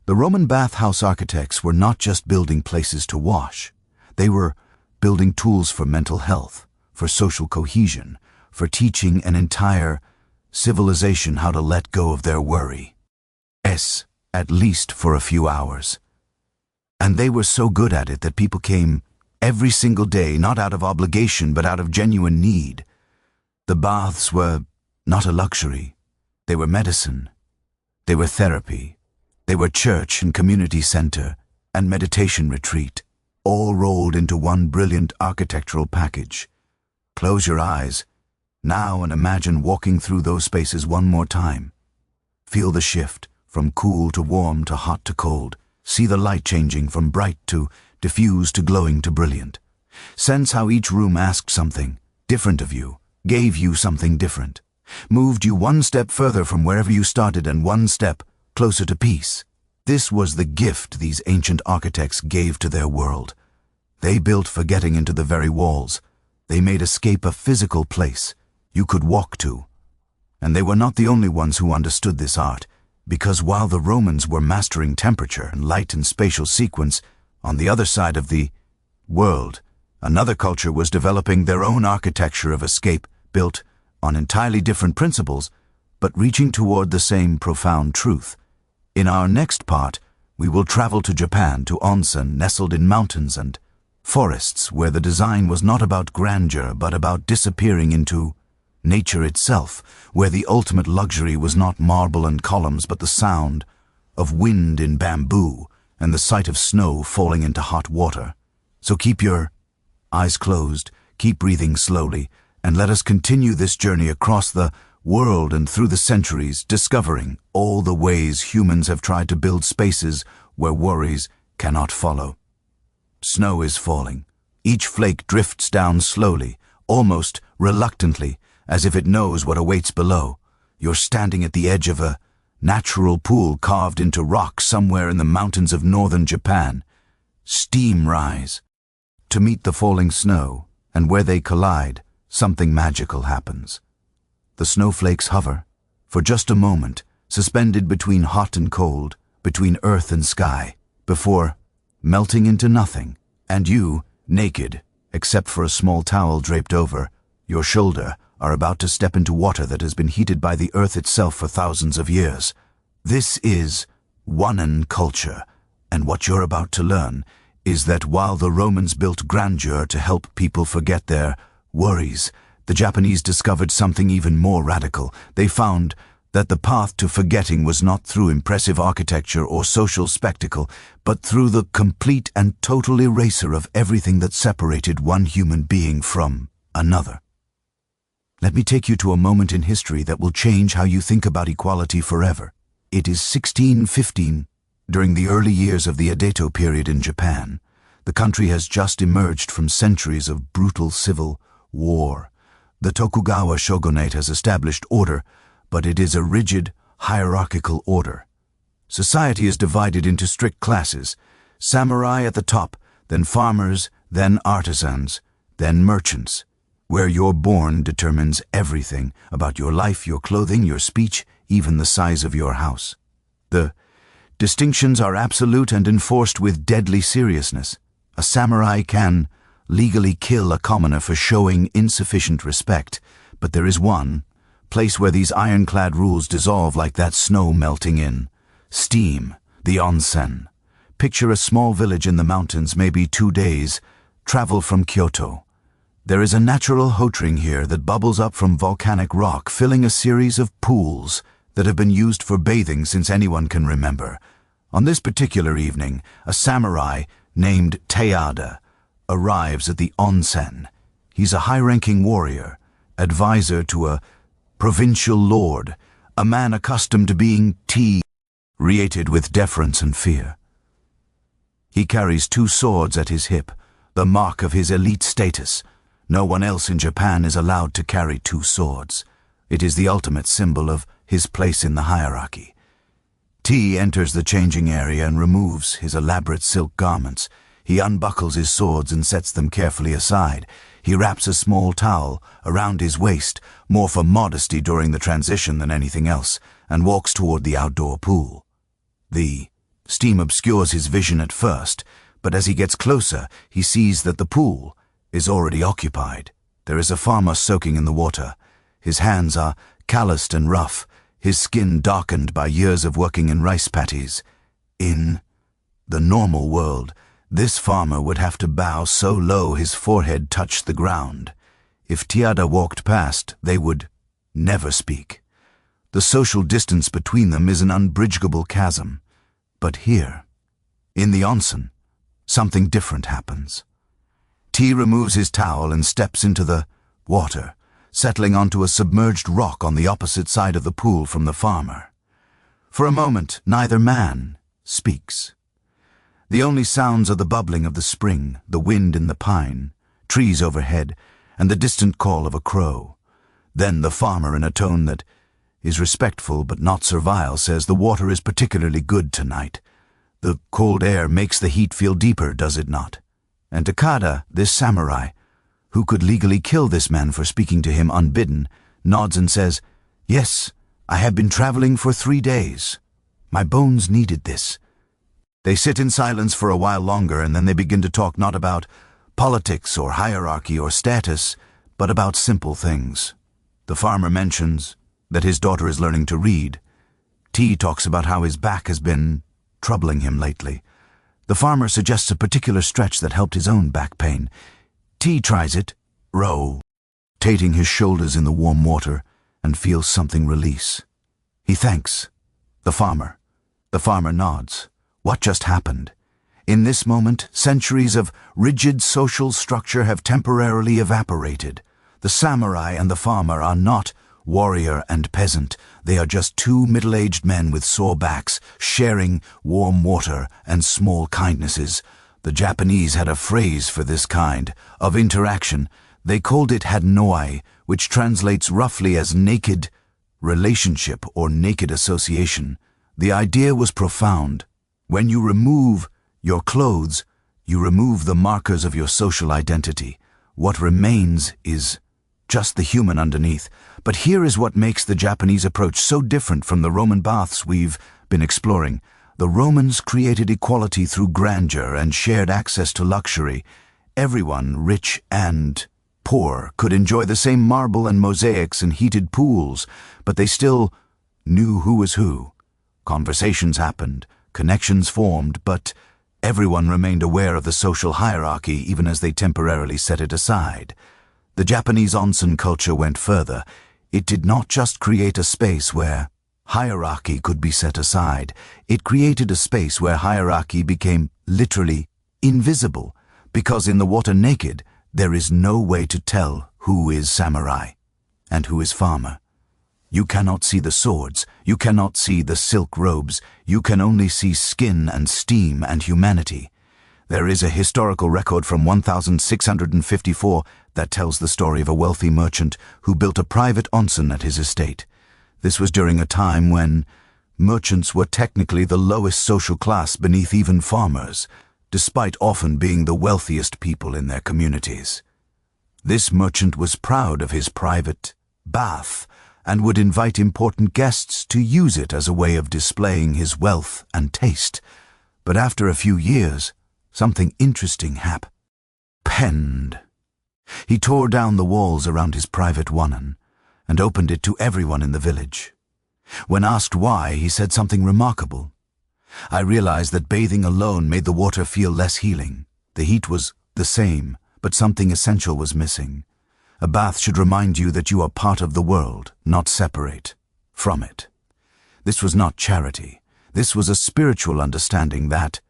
The Roman bathhouse architects were not just building places to wash. They were building tools for mental health, for social cohesion, for teaching an entire civilization how to let go of their worry. At least for a few hours. And they were so good at it that people came every single day, not out of obligation, but out of genuine need. The baths were not a luxury. They were medicine. They were therapy. They were church and community center and meditation retreat, all rolled into one brilliant architectural package. Close your eyes now and imagine walking through those spaces one more time. Feel the shift from cool to warm to hot to cold. See the light changing from bright to diffuse to glowing to brilliant. Sense how each room asked something different of you, gave you something different, moved you one step further from wherever you started and one step closer to peace. This was the gift these ancient architects gave to their world. They built for getting into the very walls. They made escape a physical place you could walk to. And they were not the only ones who understood this art, because while the Romans were mastering temperature and light and spatial sequence, on the other side of the world, another culture was developing their own architecture of escape, built on entirely different principles, but reaching toward the same profound truth. In our next part, we will travel to Japan, to Onsen, nestled in mountains and forests, where the design was not about grandeur, but about disappearing into nature itself, where the ultimate luxury was not marble and columns, but the sound of wind in bamboo and the sight of snow falling into hot water. So keep your eyes closed, keep breathing slowly, and let us continue this journey across the world and through the centuries, discovering all the ways humans have tried to build spaces where worries cannot follow. Snow is falling. Each flake drifts down slowly, almost reluctantly, as if it knows what awaits below. You're standing at the edge of a natural pool carved into rock somewhere in the mountains of northern Japan. Steam rise to meet the falling snow, and where they collide, something magical happens. The snowflakes hover, for just a moment, suspended between hot and cold, between earth and sky, before melting into nothing, and you, naked, except for a small towel draped over your shoulder, are about to step into water that has been heated by the earth itself for thousands of years. This is Onsen culture, and what you're about to learn is that while the Romans built grandeur to help people forget their worries, the Japanese discovered something even more radical. They found that the path to forgetting was not through impressive architecture or social spectacle, but through the complete and total eraser of everything that separated one human being from another. Let me take you to a moment in history that will change how you think about equality forever. It is 1615. During the early years of the Edo period in Japan, the country has just emerged from centuries of brutal civil war. The Tokugawa shogunate has established order, but it is a rigid, hierarchical order. Society is divided into strict classes: samurai at the top, then farmers, then artisans, then merchants. Where you're born determines everything about your life, your clothing, your speech, even the size of your house. The distinctions are absolute and enforced with deadly seriousness. A samurai can legally kill a commoner for showing insufficient respect, but there is one place where these ironclad rules dissolve like that snow melting in steam, the Onsen. Picture a small village in the mountains, maybe 2 days, travel from Kyoto. There is a natural hot spring here that bubbles up from volcanic rock, filling a series of pools that have been used for bathing since anyone can remember. On this particular evening, a samurai named Taada arrives at the Onsen. He's a high-ranking warrior, advisor to a provincial lord, a man accustomed to being treated with deference and fear. He carries 2 swords at his hip, the mark of his elite status. No one else in Japan is allowed to carry 2 swords. It is the ultimate symbol of his place in the hierarchy. T enters the changing area and removes his elaborate silk garments. He unbuckles his swords and sets them carefully aside. He wraps a small towel around his waist, more for modesty during the transition than anything else, and walks toward the outdoor pool. The steam obscures his vision at first, but as he gets closer, he sees that the pool is already occupied. There is a farmer soaking in the water. His hands are calloused and rough, his skin darkened by years of working in rice paddies. In the normal world, this farmer would have to bow so low his forehead touched the ground. If Taada walked past, they would never speak. The social distance between them is an unbridgeable chasm. But here, in the onsen, something different happens. T removes his towel and steps into the water, settling onto a submerged rock on the opposite side of the pool from the farmer. For a moment, neither man speaks. The only sounds are the bubbling of the spring, the wind in the pine, trees overhead, and the distant call of a crow. Then the farmer, in a tone that is respectful but not servile, says, "The water is particularly good tonight. The cold air makes the heat feel deeper, does it not?" And Takada, this samurai, who could legally kill this man for speaking to him unbidden, nods and says, "Yes, I have been traveling for 3 days. My bones needed this." They sit in silence for a while longer, and then they begin to talk not about politics or hierarchy or status, but about simple things. The farmer mentions that his daughter is learning to read. T talks about how his back has been troubling him lately. The farmer suggests a particular stretch that helped his own back pain. T tries it, rotating his shoulders in the warm water, and feels something release. He thanks the farmer. The farmer nods. What just happened? In this moment, centuries of rigid social structure have temporarily evaporated. The samurai and the farmer are not warrior and peasant. They are just 2 middle-aged men with sore backs, sharing warm water and small kindnesses. The Japanese had a phrase for this kind of interaction. They called it hanoi, which translates roughly as naked relationship or naked association. The idea was profound. When you remove your clothes, you remove the markers of your social identity. What remains is just the human underneath. But here is what makes the Japanese approach so different from the Roman baths we've been exploring. The Romans created equality through grandeur and shared access to luxury. Everyone, rich and poor, could enjoy the same marble and mosaics and heated pools, but they still knew who was who. Conversations happened, connections formed, but Everyone remained aware of the social hierarchy even as they temporarily set it aside. The Japanese onsen culture went further. It did not just create a space where hierarchy could be set aside. It created a space where hierarchy became literally invisible, because in the water naked, there is no way to tell who is samurai and who is farmer. You cannot see the swords, you cannot see the silk robes, you can only see skin and steam and humanity. There is a historical record from 1654 that tells the story of a wealthy merchant who built a private onsen at his estate. This was during a time when merchants were technically the lowest social class beneath even farmers, despite often being the wealthiest people in their communities. This merchant was proud of his private bath and would invite important guests to use it as a way of displaying his wealth and taste. But after a few years, something interesting happened. He tore down the walls around his private wonnen and opened it to everyone in the village. When asked why, he said something remarkable. "I realized that bathing alone made the water feel less healing. The heat was the same, but something essential was missing. A bath should remind you that you are part of the world, not separate from it." This was not charity. This was a spiritual understanding that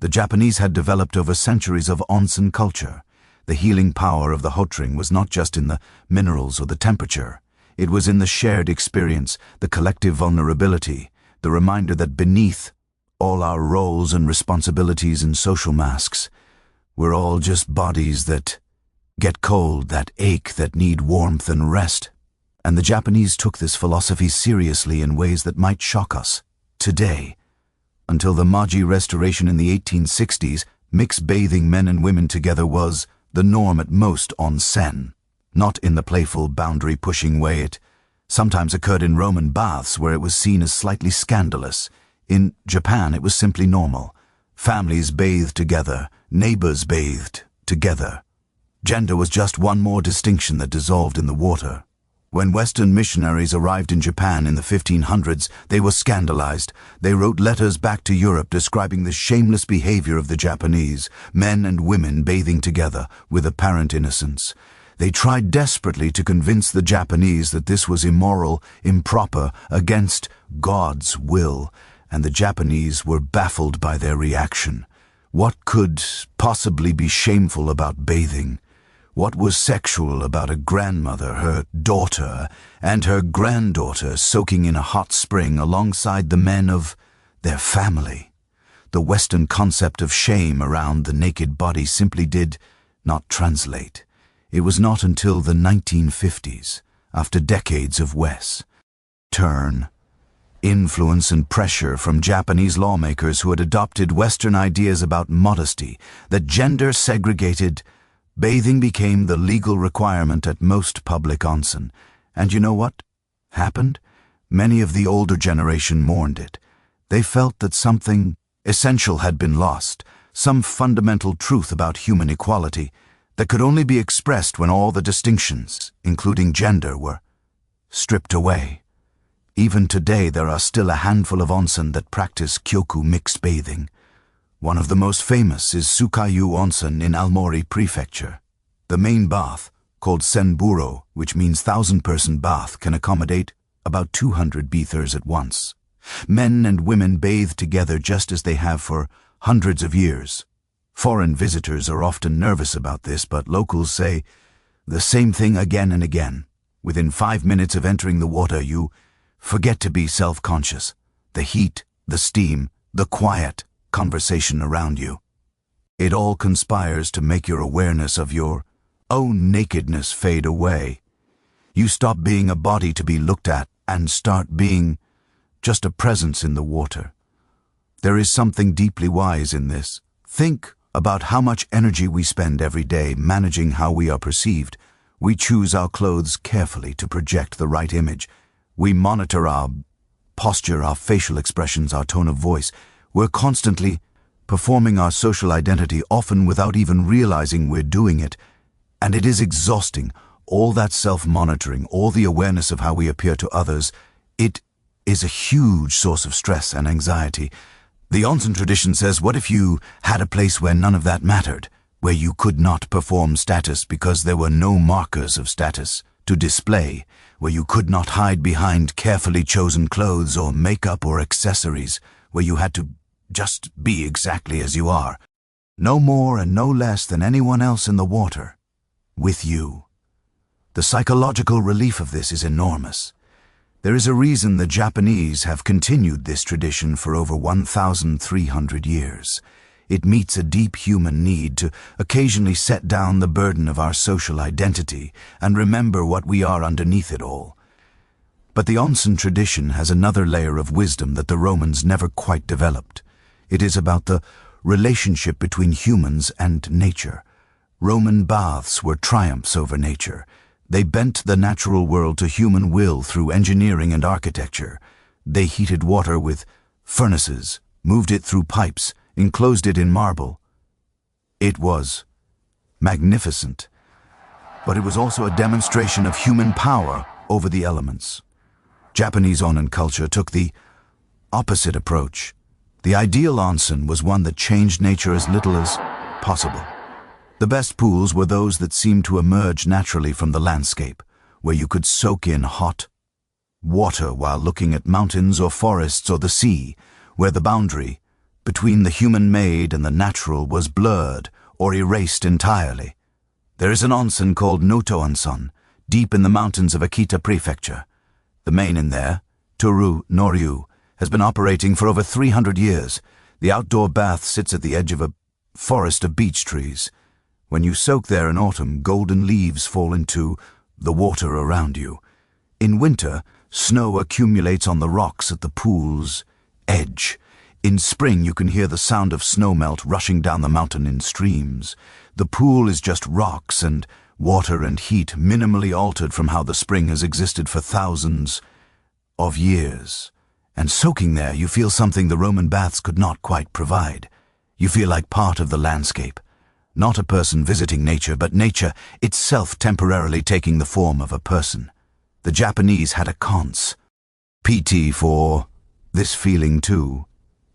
the Japanese had developed over centuries of onsen culture. The healing power of the hotring was not just in the minerals or the temperature. It was in the shared experience, the collective vulnerability, the reminder that beneath all our roles and responsibilities and social masks, we're all just bodies that get cold, that ache, that need warmth and rest. And the Japanese took this philosophy seriously in ways that might shock us today. Until the Meiji Restoration in the 1860s, mixed bathing men and women together was the norm at most onsen. Not in the playful, boundary-pushing way it sometimes occurred in Roman baths, where it was seen as slightly scandalous. In Japan, it was simply normal. Families bathed together, neighbors bathed together. Gender was just one more distinction that dissolved in the water. When Western missionaries arrived in Japan in the 1500s, they were scandalized. They wrote letters back to Europe describing the shameless behavior of the Japanese, men and women bathing together with apparent innocence. They tried desperately to convince the Japanese that this was immoral, improper, against God's will, and the Japanese were baffled by their reaction. What could possibly be shameful about bathing? What was sexual about a grandmother, her daughter, and her granddaughter soaking in a hot spring alongside the men of their family? The Western concept of shame around the naked body simply did not translate. It was not until the 1950s, after decades of Western influence and pressure from Japanese lawmakers who had adopted Western ideas about modesty, that gender-segregated bathing became the legal requirement at most public onsen. And you know what happened? Many of the older generation mourned it. They felt that something essential had been lost, some fundamental truth about human equality that could only be expressed when all the distinctions, including gender, were stripped away. Even today, there are still a handful of onsen that practice kyoku mixed bathing. One of the most famous is Sukayu Onsen in Aomori Prefecture. The main bath, called Senburo, which means 1,000-person bath, can accommodate about 200 bathers at once. Men and women bathe together just as they have for hundreds of years. Foreign visitors are often nervous about this, but locals say the same thing again and again. Within 5 minutes of entering the water, you forget to be self-conscious. The heat, the steam, the quiet conversation around you. It all conspires to make your awareness of your own nakedness fade away. You stop being a body to be looked at and start being just a presence in the water. There is something deeply wise in this. Think about how much energy we spend every day managing how we are perceived. We choose our clothes carefully to project the right image. We monitor our posture, our facial expressions, our tone of voice. We're constantly performing our social identity, often without even realizing we're doing it. And it is exhausting. All that self-monitoring, all the awareness of how we appear to others, it is a huge source of stress and anxiety. The Onsen tradition says, what if you had a place where none of that mattered, where you could not perform status because there were no markers of status to display, where you could not hide behind carefully chosen clothes or makeup or accessories, where you had to just be exactly as you are, no more and no less than anyone else in the water, with you. The psychological relief of this is enormous. There is a reason the Japanese have continued this tradition for over 1,300 years. It meets a deep human need to occasionally set down the burden of our social identity and remember what we are underneath it all. But the Onsen tradition has another layer of wisdom that the Romans never quite developed. It is about the relationship between humans and nature. Roman baths were triumphs over nature. They bent the natural world to human will through engineering and architecture. They heated water with furnaces, moved it through pipes, enclosed it in marble. It was magnificent, but it was also a demonstration of human power over the elements. Japanese Onin culture took the opposite approach. The ideal onsen was one that changed nature as little as possible. The best pools were those that seemed to emerge naturally from the landscape, where you could soak in hot water while looking at mountains or forests or the sea, where the boundary between the human-made and the natural was blurred or erased entirely. There is an onsen called Noto Onsen, deep in the mountains of Akita Prefecture. The main in there, Toru Noryu, has been operating for over 300 years. The outdoor bath sits at the edge of a forest of beech trees. When you soak there in autumn, golden leaves fall into the water around you. In winter, snow accumulates on the rocks at the pool's edge. In spring, you can hear the sound of snowmelt rushing down the mountain in streams. The pool is just rocks and water and heat, minimally altered from how the spring has existed for thousands of years. And soaking there, you feel something the Roman baths could not quite provide. You feel like part of the landscape. Not a person visiting nature, but nature itself temporarily taking the form of a person. The Japanese had a kons, PT, for this feeling too.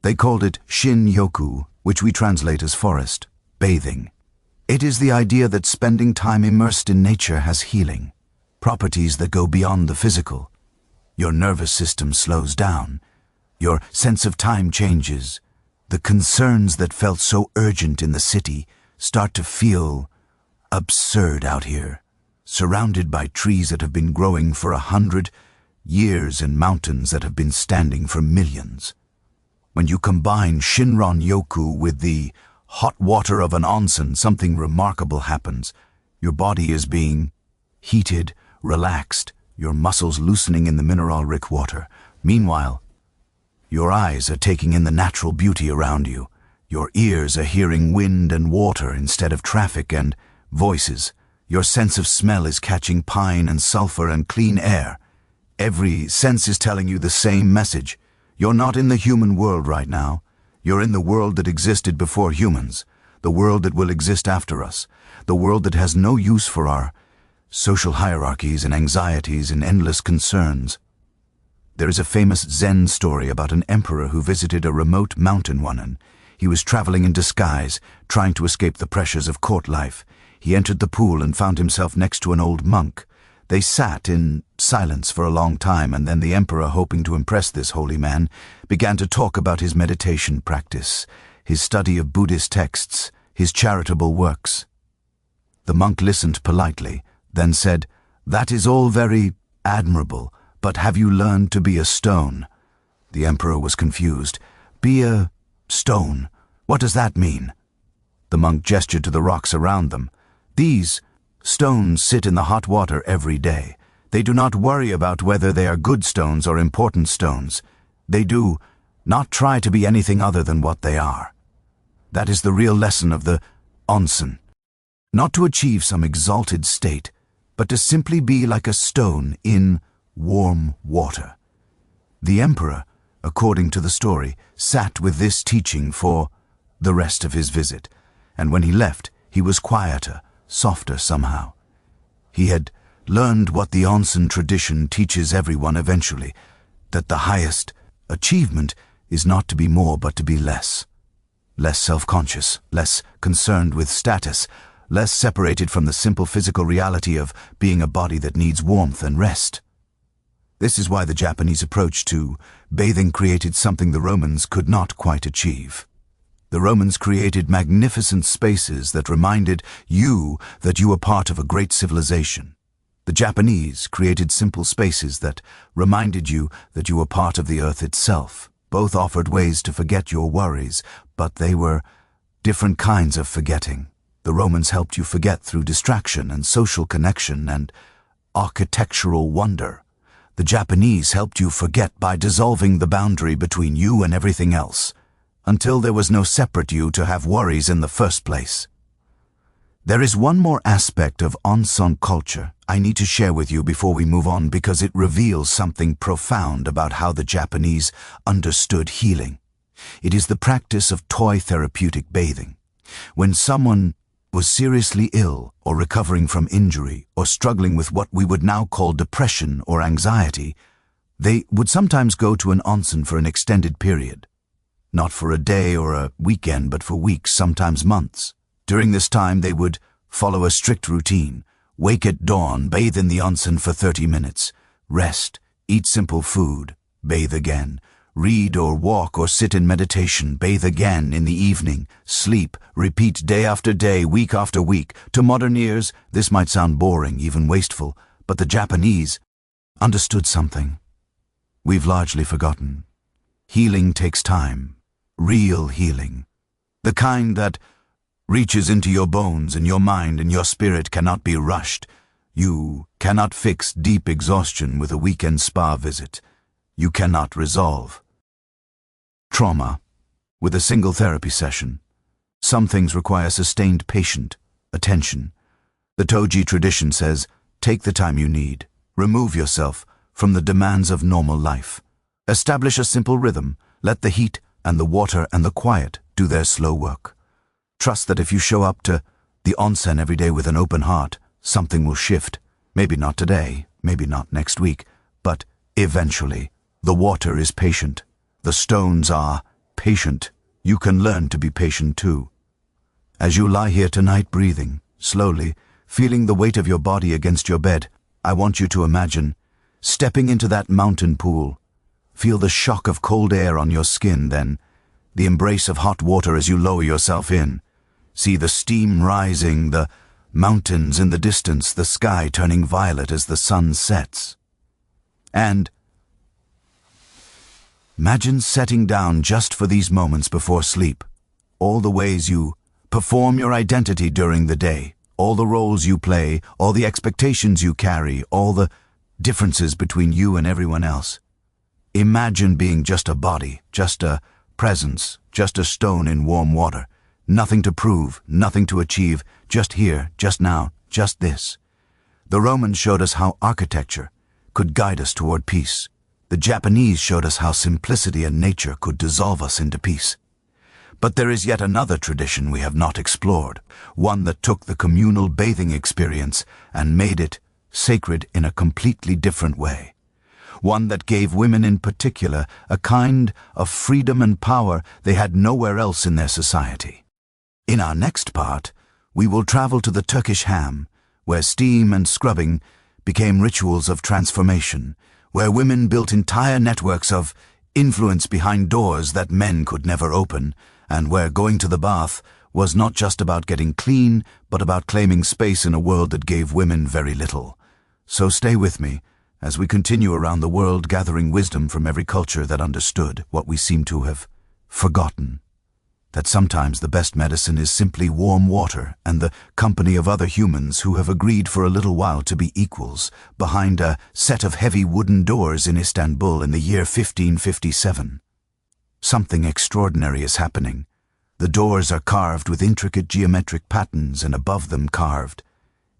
They called it shin-yoku, which we translate as forest, bathing. It is the idea that spending time immersed in nature has healing, properties that go beyond the physical. Your nervous system slows down. Your sense of time changes. The concerns that felt so urgent in the city start to feel absurd out here, surrounded by trees that have been growing for 100 years and mountains that have been standing for millions. When you combine Shinron-yoku with the hot water of an onsen, something remarkable happens. Your body is being heated, relaxed, your muscles loosening in the mineral-rich water. Meanwhile, your eyes are taking in the natural beauty around you. Your ears are hearing wind and water instead of traffic and voices. Your sense of smell is catching pine and sulfur and clean air. Every sense is telling you the same message. You're not in the human world right now. You're in the world that existed before humans, the world that will exist after us, the world that has no use for our social hierarchies and anxieties and endless concerns. There is a famous Zen story about an emperor who visited a remote mountain one. He was traveling in disguise, trying to escape the pressures of court life. He entered the pool and found himself next to an old monk. They sat in silence for a long time, and then the emperor, hoping to impress this holy man, began to talk about his meditation practice, his study of Buddhist texts, his charitable works. The monk listened politely, then said, "That is all very admirable, but have you learned to be a stone?" The emperor was confused. "Be a stone? What does that mean?" The monk gestured to the rocks around them. "These stones sit in the hot water every day. They do not worry about whether they are good stones or important stones. They do not try to be anything other than what they are." That is the real lesson of the onsen. Not to achieve some exalted state, but to simply be like a stone in warm water. The emperor, according to the story, sat with this teaching for the rest of his visit, and when he left, he was quieter, softer somehow. He had learned what the onsen tradition teaches everyone eventually, that the highest achievement is not to be more but to be less. Less self-conscious, less concerned with status, less separated from the simple physical reality of being a body that needs warmth and rest. This is why the Japanese approach to bathing created something the Romans could not quite achieve. The Romans created magnificent spaces that reminded you that you were part of a great civilization. The Japanese created simple spaces that reminded you that you were part of the earth itself. Both offered ways to forget your worries, but they were different kinds of forgetting. The Romans helped you forget through distraction and social connection and architectural wonder. The Japanese helped you forget by dissolving the boundary between you and everything else, until there was no separate you to have worries in the first place. There is one more aspect of Onsen culture I need to share with you before we move on, because it reveals something profound about how the Japanese understood healing. It is the practice of toy therapeutic bathing. When someone was seriously ill or recovering from injury or struggling with what we would now call depression or anxiety, they would sometimes go to an onsen for an extended period. Not for a day or a weekend, but for weeks, sometimes months. During this time, they would follow a strict routine, wake at dawn, bathe in the onsen for 30 minutes, rest, eat simple food, bathe again, read or walk or sit in meditation, bathe again in the evening, sleep, repeat day after day, week after week. To modern ears, this might sound boring, even wasteful, but the Japanese understood something we've largely forgotten. Healing takes time, real healing. The kind that reaches into your bones and your mind and your spirit cannot be rushed. You cannot fix deep exhaustion with a weekend spa visit. You cannot resolve trauma with a single therapy session. Some things require sustained patient attention. The Toji tradition says, take the time you need. Remove yourself from the demands of normal life. Establish a simple rhythm. Let the heat and the water and the quiet do their slow work. Trust that if you show up to the onsen every day with an open heart, something will shift. Maybe not today, maybe not next week, but eventually. The water is patient. The stones are patient. You can learn to be patient too. As you lie here tonight breathing, slowly, feeling the weight of your body against your bed, I want you to imagine stepping into that mountain pool. Feel the shock of cold air on your skin, then the embrace of hot water as you lower yourself in. See the steam rising, the mountains in the distance, the sky turning violet as the sun sets. And imagine setting down just for these moments before sleep. All the ways you perform your identity during the day, all the roles you play, all the expectations you carry, all the differences between you and everyone else. Imagine being just a body, just a presence, just a stone in warm water. Nothing to prove, nothing to achieve, just here, just now, just this. The Romans showed us how architecture could guide us toward peace. The Japanese showed us how simplicity and nature could dissolve us into peace. But there is yet another tradition we have not explored, one that took the communal bathing experience and made it sacred in a completely different way. One that gave women in particular a kind of freedom and power they had nowhere else in their society. In our next part, we will travel to the Turkish Hammam, where steam and scrubbing became rituals of transformation, where women built entire networks of influence behind doors that men could never open, and where going to the bath was not just about getting clean, but about claiming space in a world that gave women very little. So stay with me as we continue around the world, gathering wisdom from every culture that understood what we seem to have forgotten. That sometimes the best medicine is simply warm water and the company of other humans who have agreed for a little while to be equals behind a set of heavy wooden doors in Istanbul in the year 1557. Something extraordinary is happening. The doors are carved with intricate geometric patterns, and above them carved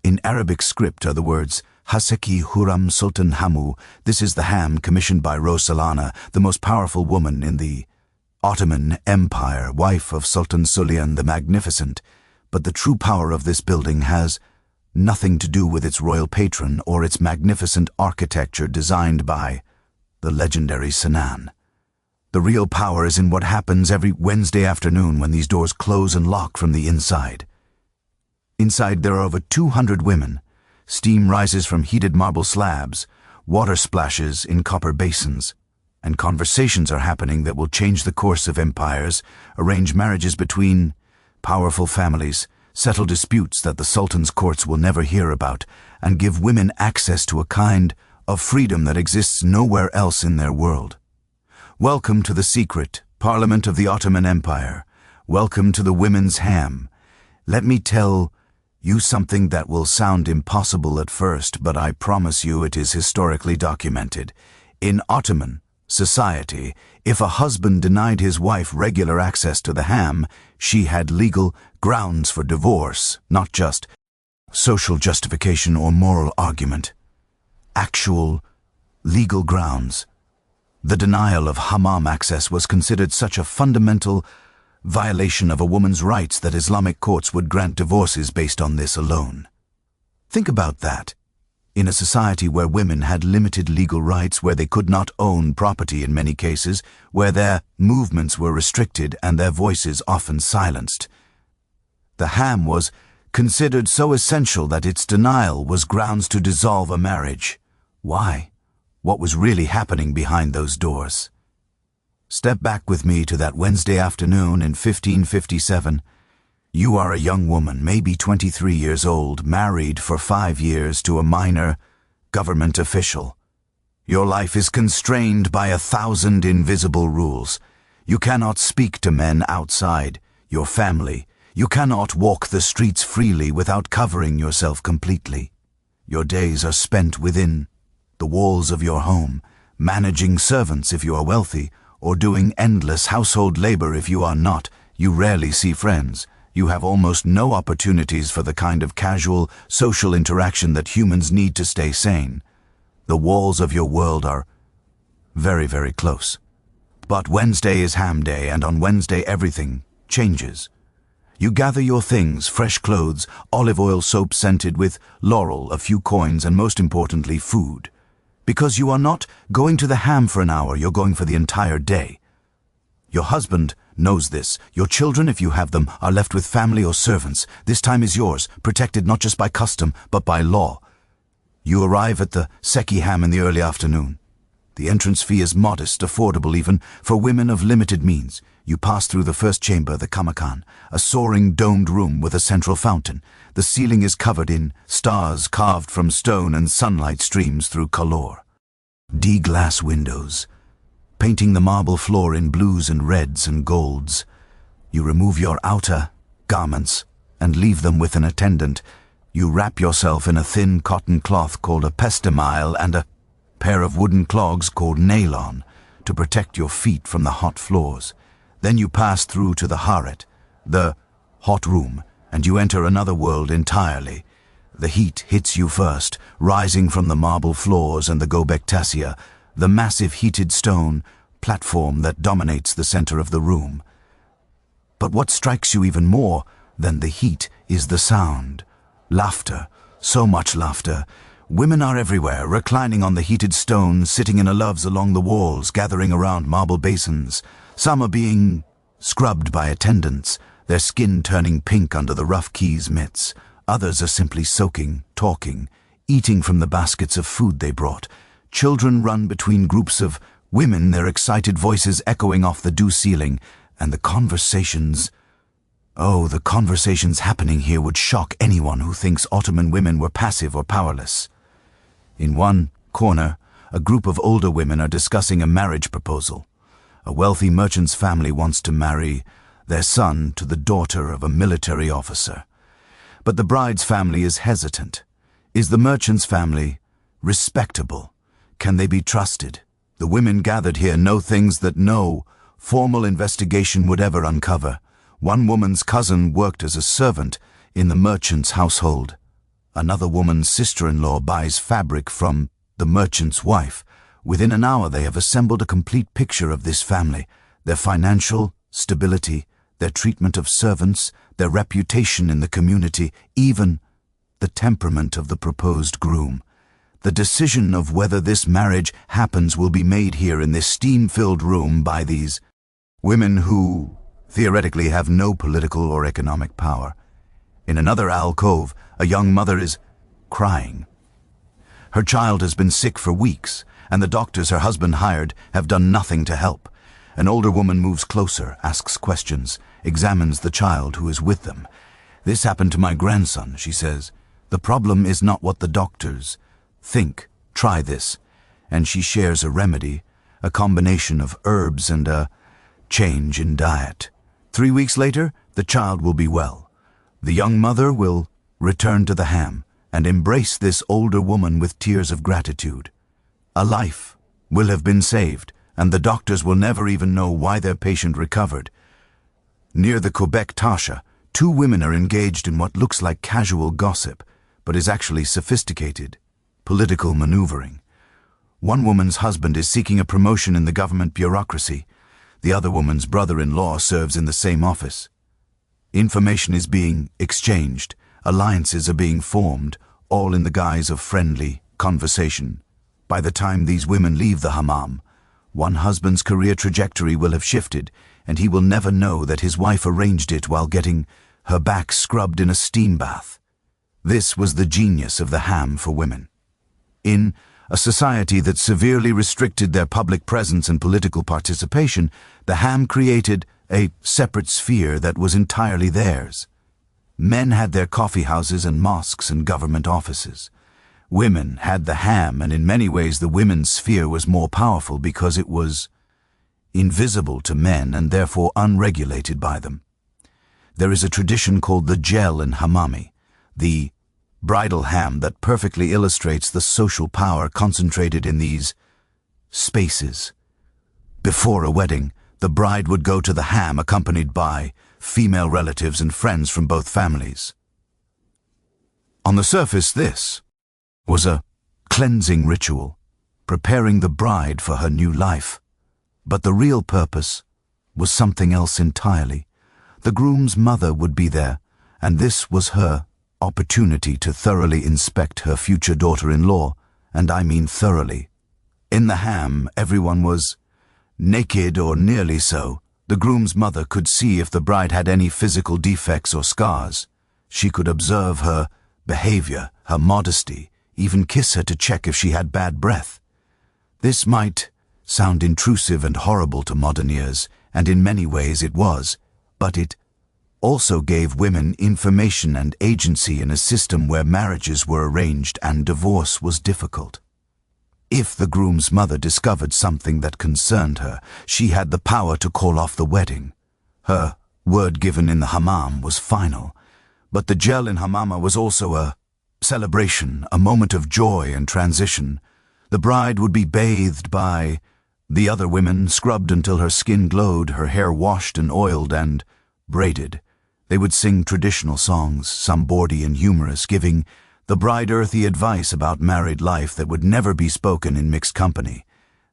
in Arabic script are the words Haseki Huram Sultan Hamu. This is the Hammam commissioned by Rosalana, the most powerful woman in the Ottoman Empire, wife of Sultan Suleiman the Magnificent. But the true power of this building has nothing to do with its royal patron or its magnificent architecture designed by the legendary Sinan. The real power is in what happens every Wednesday afternoon when these doors close and lock from the inside. Inside there are over 200 women. Steam rises from heated marble slabs, water splashes in copper basins, and conversations are happening that will change the course of empires, arrange marriages between powerful families, settle disputes that the Sultan's courts will never hear about, and give women access to a kind of freedom that exists nowhere else in their world. Welcome to the secret Parliament of the Ottoman Empire. Welcome to the women's Hammam. Let me tell you something that will sound impossible at first, but I promise you it is historically documented. In Ottoman society, if a husband denied his wife regular access to the Hammam, she had legal grounds for divorce, not just social justification or moral argument. Actual legal grounds. The denial of Hammam access was considered such a fundamental violation of a woman's rights that Islamic courts would grant divorces based on this alone. Think about that. In a society where women had limited legal rights, where they could not own property in many cases, where their movements were restricted and their voices often silenced, the Hammam was considered so essential that its denial was grounds to dissolve a marriage. Why? What was really happening behind those doors? Step back with me to that Wednesday afternoon in 1557. You are a young woman, maybe 23 years old, married for 5 years to a minor government official. Your life is constrained by 1,000 invisible rules. You cannot speak to men outside your family. You cannot walk the streets freely without covering yourself completely. Your days are spent within the walls of your home, managing servants if you are wealthy, or doing endless household labor if you are not. You rarely see friends. You have almost no opportunities for the kind of casual, social interaction that humans need to stay sane. The walls of your world are very, very close. But Wednesday is Hammam Day, and on Wednesday everything changes. You gather your things, fresh clothes, olive oil soap scented with laurel, a few coins, and most importantly, food. Because you are not going to the Hammam for an hour, you're going for the entire day. Your husband knows this. Your children, if you have them, are left with family or servants. This time is yours, protected not just by custom, but by law. You arrive at the Seki Hammam in the early afternoon. The entrance fee is modest, affordable even for women of limited means. You pass through the first chamber, the Kamakan, a soaring domed room with a central fountain. The ceiling is covered in stars carved from stone, and sunlight streams through color. D-glass windows, painting the marble floor in blues and reds and golds. You remove your outer garments and leave them with an attendant. You wrap yourself in a thin cotton cloth called a pestamile and a pair of wooden clogs called nailon to protect your feet from the hot floors. Then you pass through to the haret, the hot room, and you enter another world entirely. The heat hits you first, rising from the marble floors and the gobektasia, the massive heated stone platform that dominates the center of the room. But what strikes you even more than the heat is the sound. Laughter, so much laughter. Women are everywhere, reclining on the heated stone, sitting in loves along the walls, gathering around marble basins. Some are being scrubbed by attendants, their skin turning pink under the rough keys mitts. Others are simply soaking, talking, eating from the baskets of food they brought. Children run between groups of women, their excited voices echoing off the dew ceiling, and the conversations happening here would shock anyone who thinks Ottoman women were passive or powerless. In one corner, a group of older women are discussing a marriage proposal. A wealthy merchant's family wants to marry their son to the daughter of a military officer. But the bride's family is hesitant. Is the merchant's family respectable? Can they be trusted? The women gathered here know things that no formal investigation would ever uncover. One woman's cousin worked as a servant in the merchant's household. Another woman's sister-in-law buys fabric from the merchant's wife. Within an hour they have assembled a complete picture of this family, their financial stability, their treatment of servants, their reputation in the community, even the temperament of the proposed groom. The decision of whether this marriage happens will be made here in this steam-filled room by these women who, theoretically, have no political or economic power. In another alcove, a young mother is crying. Her child has been sick for weeks, and the doctors her husband hired have done nothing to help. An older woman moves closer, asks questions, examines the child who is with them. "This happened to my grandson," she says. "The problem is not what the doctors think. Try this." And she shares a remedy, a combination of herbs and a change in diet. 3 weeks later, the child will be well. The young mother will return to the Hammam and embrace this older woman with tears of gratitude. A life will have been saved, and the doctors will never even know why their patient recovered. Near the Quebec Tasha, 2 women are engaged in what looks like casual gossip, but is actually sophisticated political maneuvering. One woman's husband is seeking a promotion in the government bureaucracy. The other woman's brother-in-law serves in the same office. Information is being exchanged, alliances are being formed, all in the guise of friendly conversation. By the time these women leave the Hammam, one husband's career trajectory will have shifted, and he will never know that his wife arranged it while getting her back scrubbed in a steam bath. This was the genius of the Hammam for women. In a society that severely restricted their public presence and political participation, the Hammam created a separate sphere that was entirely theirs. Men had their coffee houses and mosques and government offices. Women had the Hammam, and in many ways the women's sphere was more powerful because it was invisible to men and therefore unregulated by them. There is a tradition called the Gel in Hammami, the bridal Hammam, that perfectly illustrates the social power concentrated in these spaces. Before a wedding, the bride would go to the Hammam accompanied by female relatives and friends from both families. On the surface, this was a cleansing ritual, preparing the bride for her new life. But the real purpose was something else entirely. The groom's mother would be there, and this was her opportunity to thoroughly inspect her future daughter-in-law, and I mean thoroughly. In the Hammam, everyone was naked or nearly so. The groom's mother could see if the bride had any physical defects or scars. She could observe her behavior, her modesty, even kiss her to check if she had bad breath. This might sound intrusive and horrible to modern ears, and in many ways it was, but it also gave women information and agency in a system where marriages were arranged and divorce was difficult. If the groom's mother discovered something that concerned her, she had the power to call off the wedding. Her word given in the Hammam was final, but the Gel in Hammama was also a celebration, a moment of joy and transition. The bride would be bathed by the other women, scrubbed until her skin glowed, her hair washed and oiled and braided. They would sing traditional songs, some bawdy and humorous, giving the bride earthy advice about married life that would never be spoken in mixed company.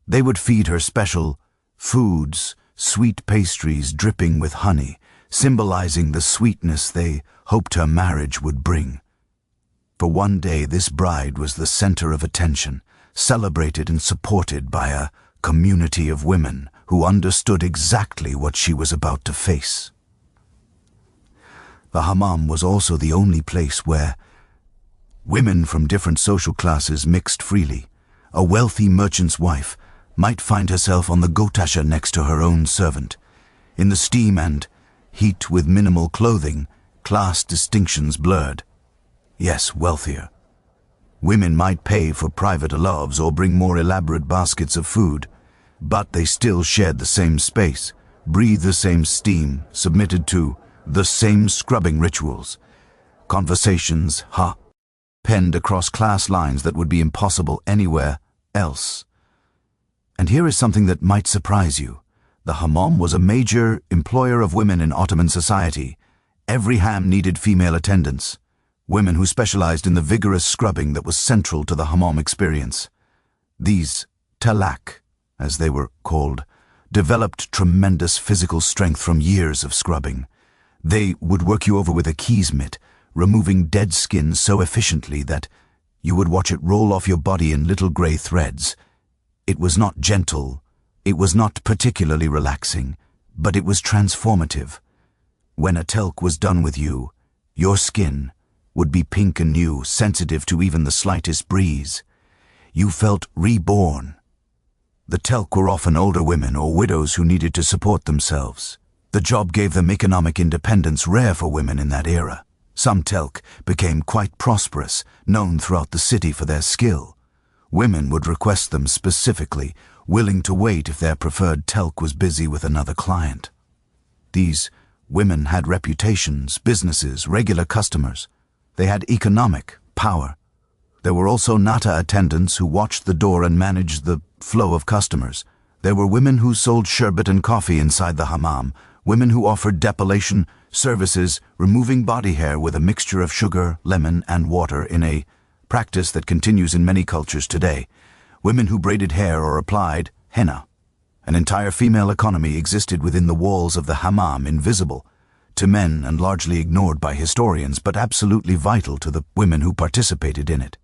They would feed her special foods, sweet pastries dripping with honey, symbolizing the sweetness they hoped her marriage would bring. For one day, this bride was the center of attention, celebrated and supported by a community of women who understood exactly what she was about to face. The Hammam was also the only place where women from different social classes mixed freely. A wealthy merchant's wife might find herself on the gotasha next to her own servant. In the steam and heat with minimal clothing, class distinctions blurred. Yes, wealthier. Women might pay for private loves or bring more elaborate baskets of food, but they still shared the same space, breathed the same steam, submitted to the same scrubbing rituals. Conversations, penned across class lines that would be impossible anywhere else. And here is something that might surprise you. The Hammam was a major employer of women in Ottoman society. Every Hammam needed female attendants, women who specialized in the vigorous scrubbing that was central to the Hammam experience. These talak, as they were called, developed tremendous physical strength from years of scrubbing. They would work you over with a keys mitt, removing dead skin so efficiently that You would watch it roll off your body in little gray threads. It was not gentle, it was not particularly relaxing, but it was transformative. When a telk was done with you, your skin would be pink and new, sensitive to even the slightest breeze. You felt reborn. The telk were often older women or widows who needed to support themselves. The job gave them economic independence rare for women in that era. Some telk became quite prosperous, known throughout the city for their skill. Women would request them specifically, willing to wait if their preferred telk was busy with another client. These women had reputations, businesses, regular customers. They had economic power. There were also nata attendants who watched the door and managed the flow of customers. There were women who sold sherbet and coffee inside the hammam, women who offered depilation services, removing body hair with a mixture of sugar, lemon, and water in a practice that continues in many cultures today. Women who braided hair or applied henna. An entire female economy existed within the walls of the hammam, invisible to men and largely ignored by historians, but absolutely vital to the women who participated in it.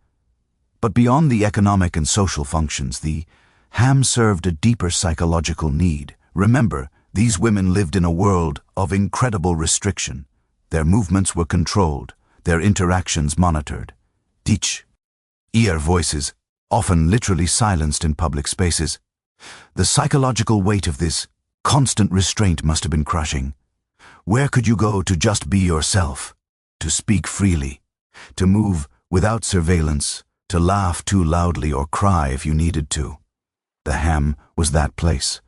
But beyond the economic and social functions, the hammam served a deeper psychological need. Remember, these women lived in a world of incredible restriction. Their movements were controlled, their interactions monitored. Teach, ear voices, often literally silenced in public spaces. The psychological weight of this constant restraint must have been crushing. Where could you go to just be yourself, to speak freely, to move without surveillance, to laugh too loudly or cry if you needed to? The hammam was that place.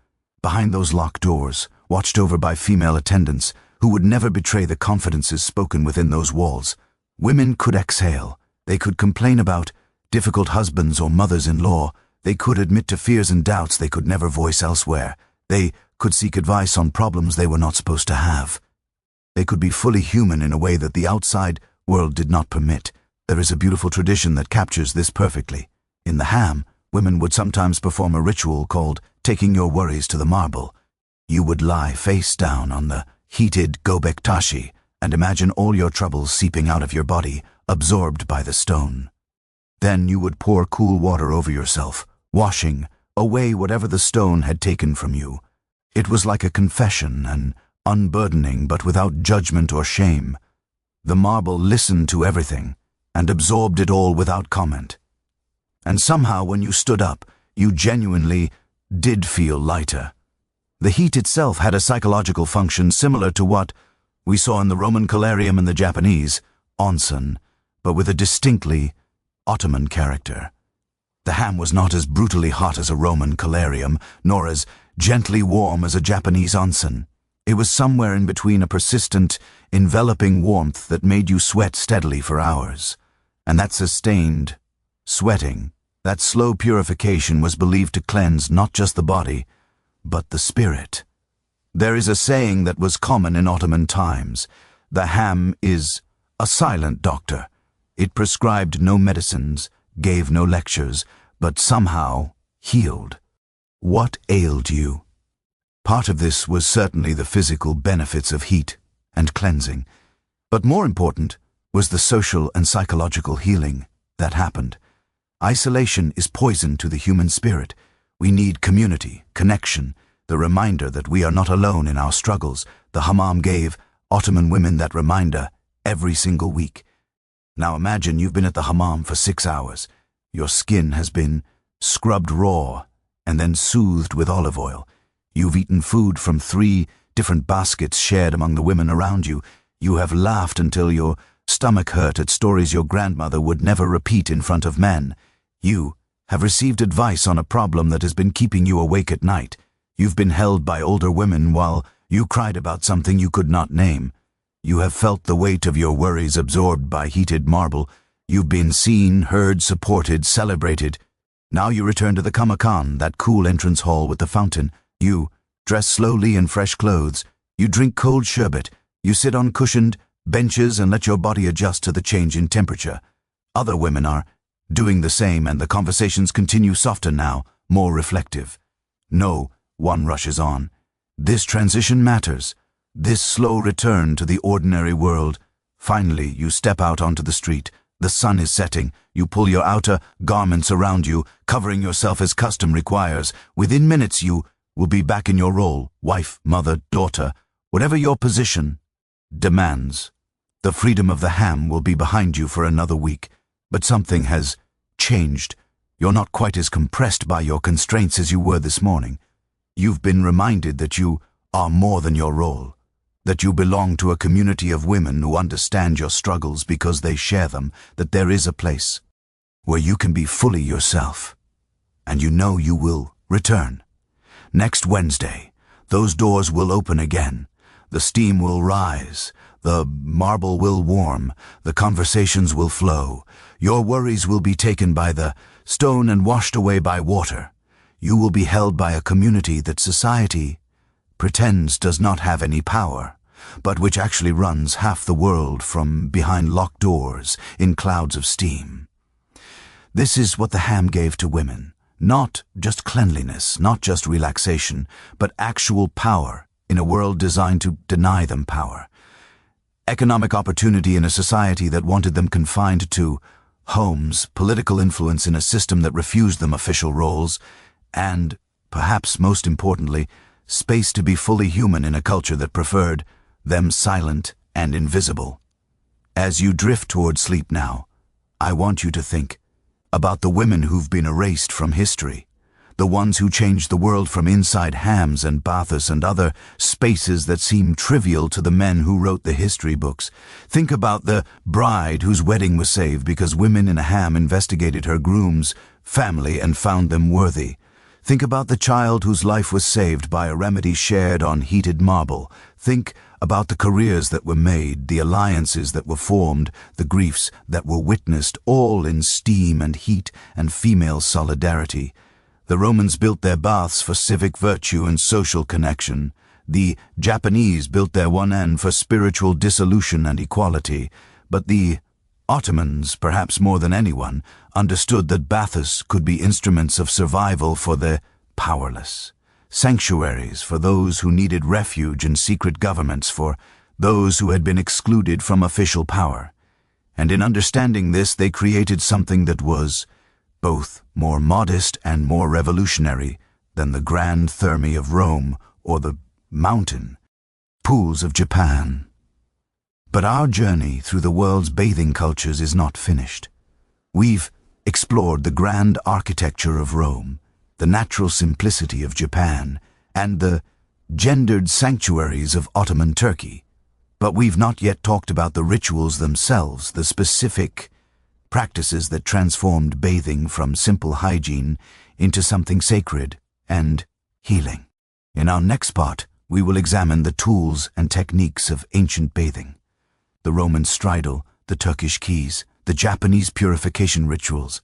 Behind those locked doors, watched over by female attendants who would never betray the confidences spoken within those walls, women could exhale. They could complain about difficult husbands or mothers-in-law. They could admit to fears and doubts they could never voice elsewhere. They could seek advice on problems they were not supposed to have. They could be fully human in a way that the outside world did not permit. There is a beautiful tradition that captures this perfectly. In the hammam, women would sometimes perform a ritual called taking your worries to the marble. You would lie face down on the heated gobek tashi and imagine all your troubles seeping out of your body, absorbed by the stone. Then you would pour cool water over yourself, washing away whatever the stone had taken from you. It was like a confession, an unburdening but without judgment or shame. The marble listened to everything and absorbed it all without comment. And somehow when you stood up, you genuinely did feel lighter. The heat itself had a psychological function similar to what we saw in the Roman colarium and the Japanese onsen, but with a distinctly Ottoman character. The hammam was not as brutally hot as a Roman colarium, nor as gently warm as a Japanese onsen. It was somewhere in between, a persistent, enveloping warmth that made you sweat steadily for hours. And that sustained sweating, that slow purification, was believed to cleanse not just the body, but the spirit. There is a saying that was common in Ottoman times: the hammam is a silent doctor. It prescribed no medicines, gave no lectures, but somehow healed. What ailed you? Part of this was certainly the physical benefits of heat and cleansing, but more important was the social and psychological healing that happened. Isolation is poison to the human spirit. We need community, connection, the reminder that we are not alone in our struggles. The hammam gave Ottoman women that reminder every single week. Now imagine you've been at the hammam for 6 hours. Your skin has been scrubbed raw and then soothed with olive oil. You've eaten food from 3 different baskets shared among the women around you. You have laughed until your stomach hurt at stories your grandmother would never repeat in front of men. You have received advice on a problem that has been keeping you awake at night. You've been held by older women while you cried about something you could not name. You have felt the weight of your worries absorbed by heated marble. You've been seen, heard, supported, celebrated. Now you return to the kamakan, that cool entrance hall with the fountain. You dress slowly in fresh clothes. You drink cold sherbet. You sit on cushioned benches and let your body adjust to the change in temperature. Other women are doing the same, and the conversations continue softer now, more reflective. No one rushes on. This transition matters. This slow return to the ordinary world. Finally, you step out onto the street, The sun is setting. You pull your outer garments around you, covering yourself as custom requires. Within minutes you will be back in your role, wife, mother, daughter, whatever your position demands. The freedom of the Hamm will be behind you for another week, but something has changed. You're not quite as compressed by your constraints as you were this morning. You've been reminded that you are more than your role, that you belong to a community of women who understand your struggles because they share them, that there is a place where you can be fully yourself, and you know you will return. Next Wednesday, those doors will open again. The steam will rise. The marble will warm. The conversations will flow. Your worries will be taken by the stone and washed away by water. You will be held by a community that society pretends does not have any power, but which actually runs half the world from behind locked doors in clouds of steam. This is what the Hamm gave to women. Not just cleanliness, not just relaxation, but actual power in a world designed to deny them power. Economic opportunity in a society that wanted them confined to homes, political influence in a system that refused them official roles, and, perhaps most importantly, space to be fully human in a culture that preferred them silent and invisible. As you drift toward sleep now, I want you to think about the women who've been erased from history, the ones who changed the world from inside Hammams and Bathhouses and other spaces that seem trivial to the men who wrote the history books. Think about the bride whose wedding was saved because women in a Hamm investigated her groom's family and found them worthy. Think about the child whose life was saved by a remedy shared on heated marble. Think about the careers that were made, the alliances that were formed, the griefs that were witnessed, all in steam and heat and female solidarity. The Romans built their baths for civic virtue and social connection. The Japanese built their one end for spiritual dissolution and equality. But the Ottomans, perhaps more than anyone, understood that baths could be instruments of survival for the powerless, sanctuaries for those who needed refuge in secret governments, for those who had been excluded from official power. And in understanding this, they created something that was both more modest and more revolutionary than the grand thermae of Rome or the mountain pools of Japan. But our journey through the world's bathing cultures is not finished. We've explored the grand architecture of Rome, the natural simplicity of Japan, and the gendered sanctuaries of Ottoman Turkey. But we've not yet talked about the rituals themselves, the specific practices that transformed bathing from simple hygiene into something sacred and healing. In our next part, we will examine the tools and techniques of ancient bathing, the Roman stridal, the Turkish keys, the Japanese purification rituals.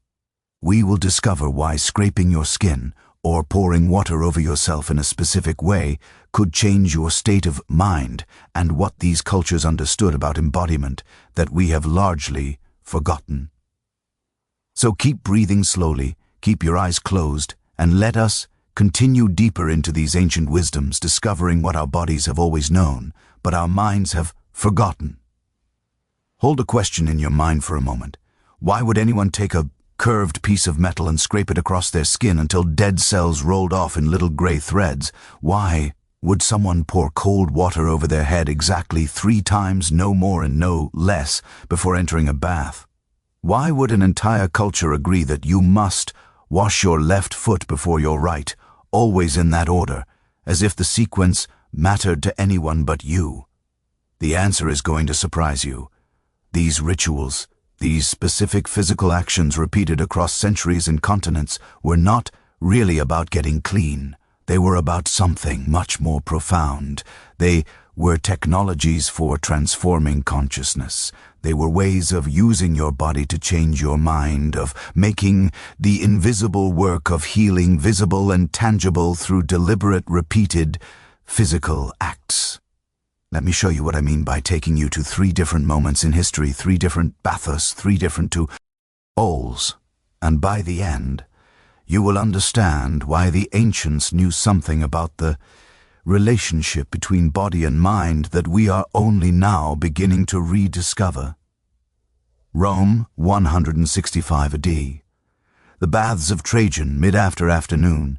We will discover why scraping your skin or pouring water over yourself in a specific way could change your state of mind, and what these cultures understood about embodiment that we have largely forgotten. So keep breathing slowly, keep your eyes closed, and let us continue deeper into these ancient wisdoms, discovering what our bodies have always known, but our minds have forgotten. Hold a question in your mind for a moment. Why would anyone take a curved piece of metal and scrape it across their skin until dead cells rolled off in little gray threads? Why would someone pour cold water over their head exactly 3 times, no more and no less, before entering a bath? Why would an entire culture agree that you must wash your left foot before your right, always in that order, as if the sequence mattered to anyone but you? The answer is going to surprise you. These rituals, these specific physical actions repeated across centuries and continents, were not really about getting clean. They were about something much more profound. They were technologies for transforming consciousness. They were ways of using your body to change your mind, of making the invisible work of healing visible and tangible through deliberate, repeated physical acts. Let me show you what I mean by taking you to 3 different moments in history, 3 different baths, 3 different holes. And by the end, you will understand why the ancients knew something about the relationship between body and mind that we are only now beginning to rediscover. Rome, 165 AD. The baths of Trajan, mid-after afternoon.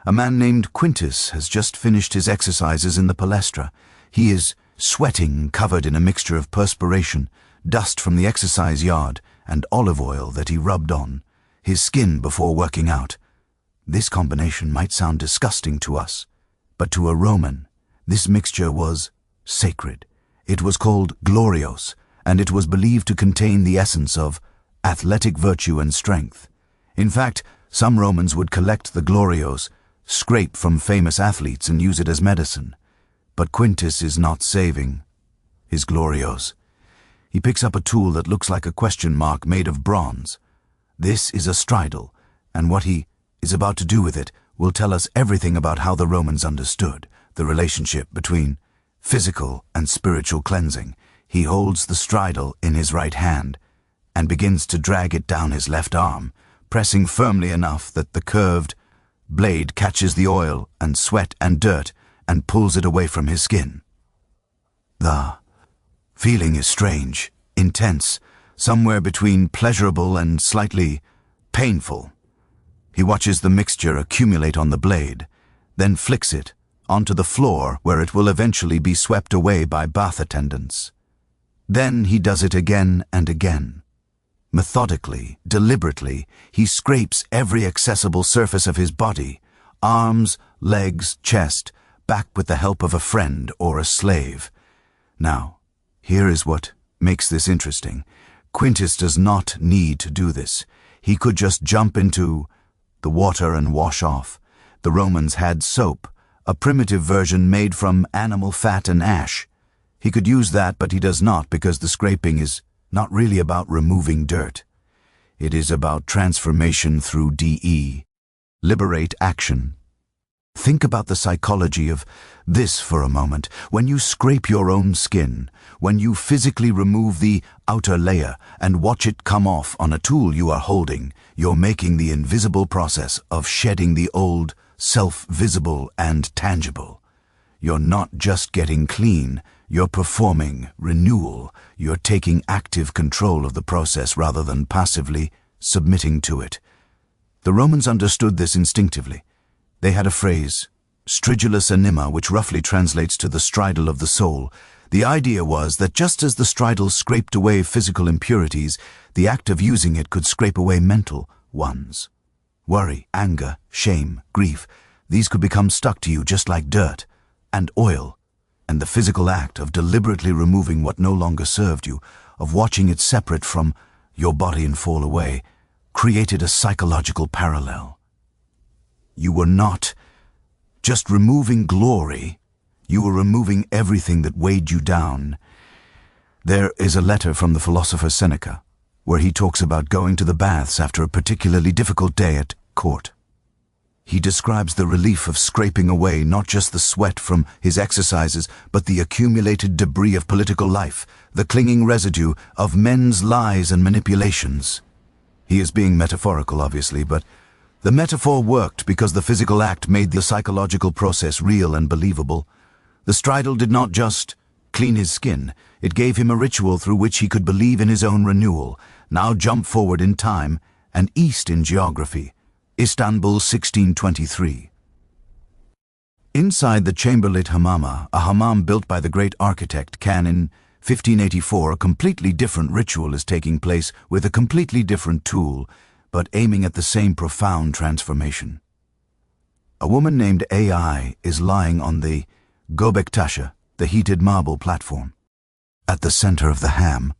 A man named Quintus has just finished his exercises in the palestra. He is sweating, covered in a mixture of perspiration, dust from the exercise yard, and olive oil that he rubbed on his skin before working out. This combination might sound disgusting to us, but to a Roman, this mixture was sacred. It was called glorios, and it was believed to contain the essence of athletic virtue and strength. In fact, some Romans would collect the glorios, scrape from famous athletes, and use it as medicine. But Quintus is not saving his glorios. He picks up a tool that looks like a question mark made of bronze. This is a stridle, and what he is about to do with it will tell us everything about how the Romans understood the relationship between physical and spiritual cleansing. He holds the stridle in his right hand and begins to drag it down his left arm, pressing firmly enough that the curved blade catches the oil and sweat and dirt and pulls it away from his skin. The feeling is strange, intense, somewhere between pleasurable and slightly painful. He watches the mixture accumulate on the blade, then flicks it onto the floor where it will eventually be swept away by bath attendants. Then he does it again and again. Methodically, deliberately, he scrapes every accessible surface of his body, arms, legs, chest, back with the help of a friend or a slave. Now, here is what makes this interesting. Quintus does not need to do this. He could just jump into the water and wash off. The Romans had soap, a primitive version made from animal fat and ash. He could use that, but he does not, because the scraping is not really about removing dirt. It is about transformation through liberate action. Think about the psychology of this for a moment. When you scrape your own skin, when you physically remove the outer layer and watch it come off on a tool you are holding, you're making the invisible process of shedding the old self visible and tangible. You're not just getting clean, you're performing renewal. You're taking active control of the process rather than passively submitting to it. The Romans understood this instinctively. They had a phrase, stridulus anima, which roughly translates to the stridle of the soul. The idea was that just as the stridle scraped away physical impurities, the act of using it could scrape away mental ones. Worry, anger, shame, grief, these could become stuck to you just like dirt and oil. And the physical act of deliberately removing what no longer served you, of watching it separate from your body and fall away, created a psychological parallel. You were not just removing glory, you were removing everything that weighed you down. There is a letter from the philosopher Seneca, where he talks about going to the baths after a particularly difficult day at court. He describes the relief of scraping away not just the sweat from his exercises, but the accumulated debris of political life, the clinging residue of men's lies and manipulations. He is being metaphorical, obviously, but the metaphor worked because the physical act made the psychological process real and believable. The stridle did not just clean his skin, it gave him a ritual through which he could believe in his own renewal, now jump forward in time and east in geography. Istanbul, 1623. Inside the chamber-lit hammam, a hammam built by the great architect Can in 1584, a completely different ritual is taking place with a completely different tool, but aiming at the same profound transformation. A woman named AI is lying on the Göbektaşı, the heated marble platform, at the center of the hammam.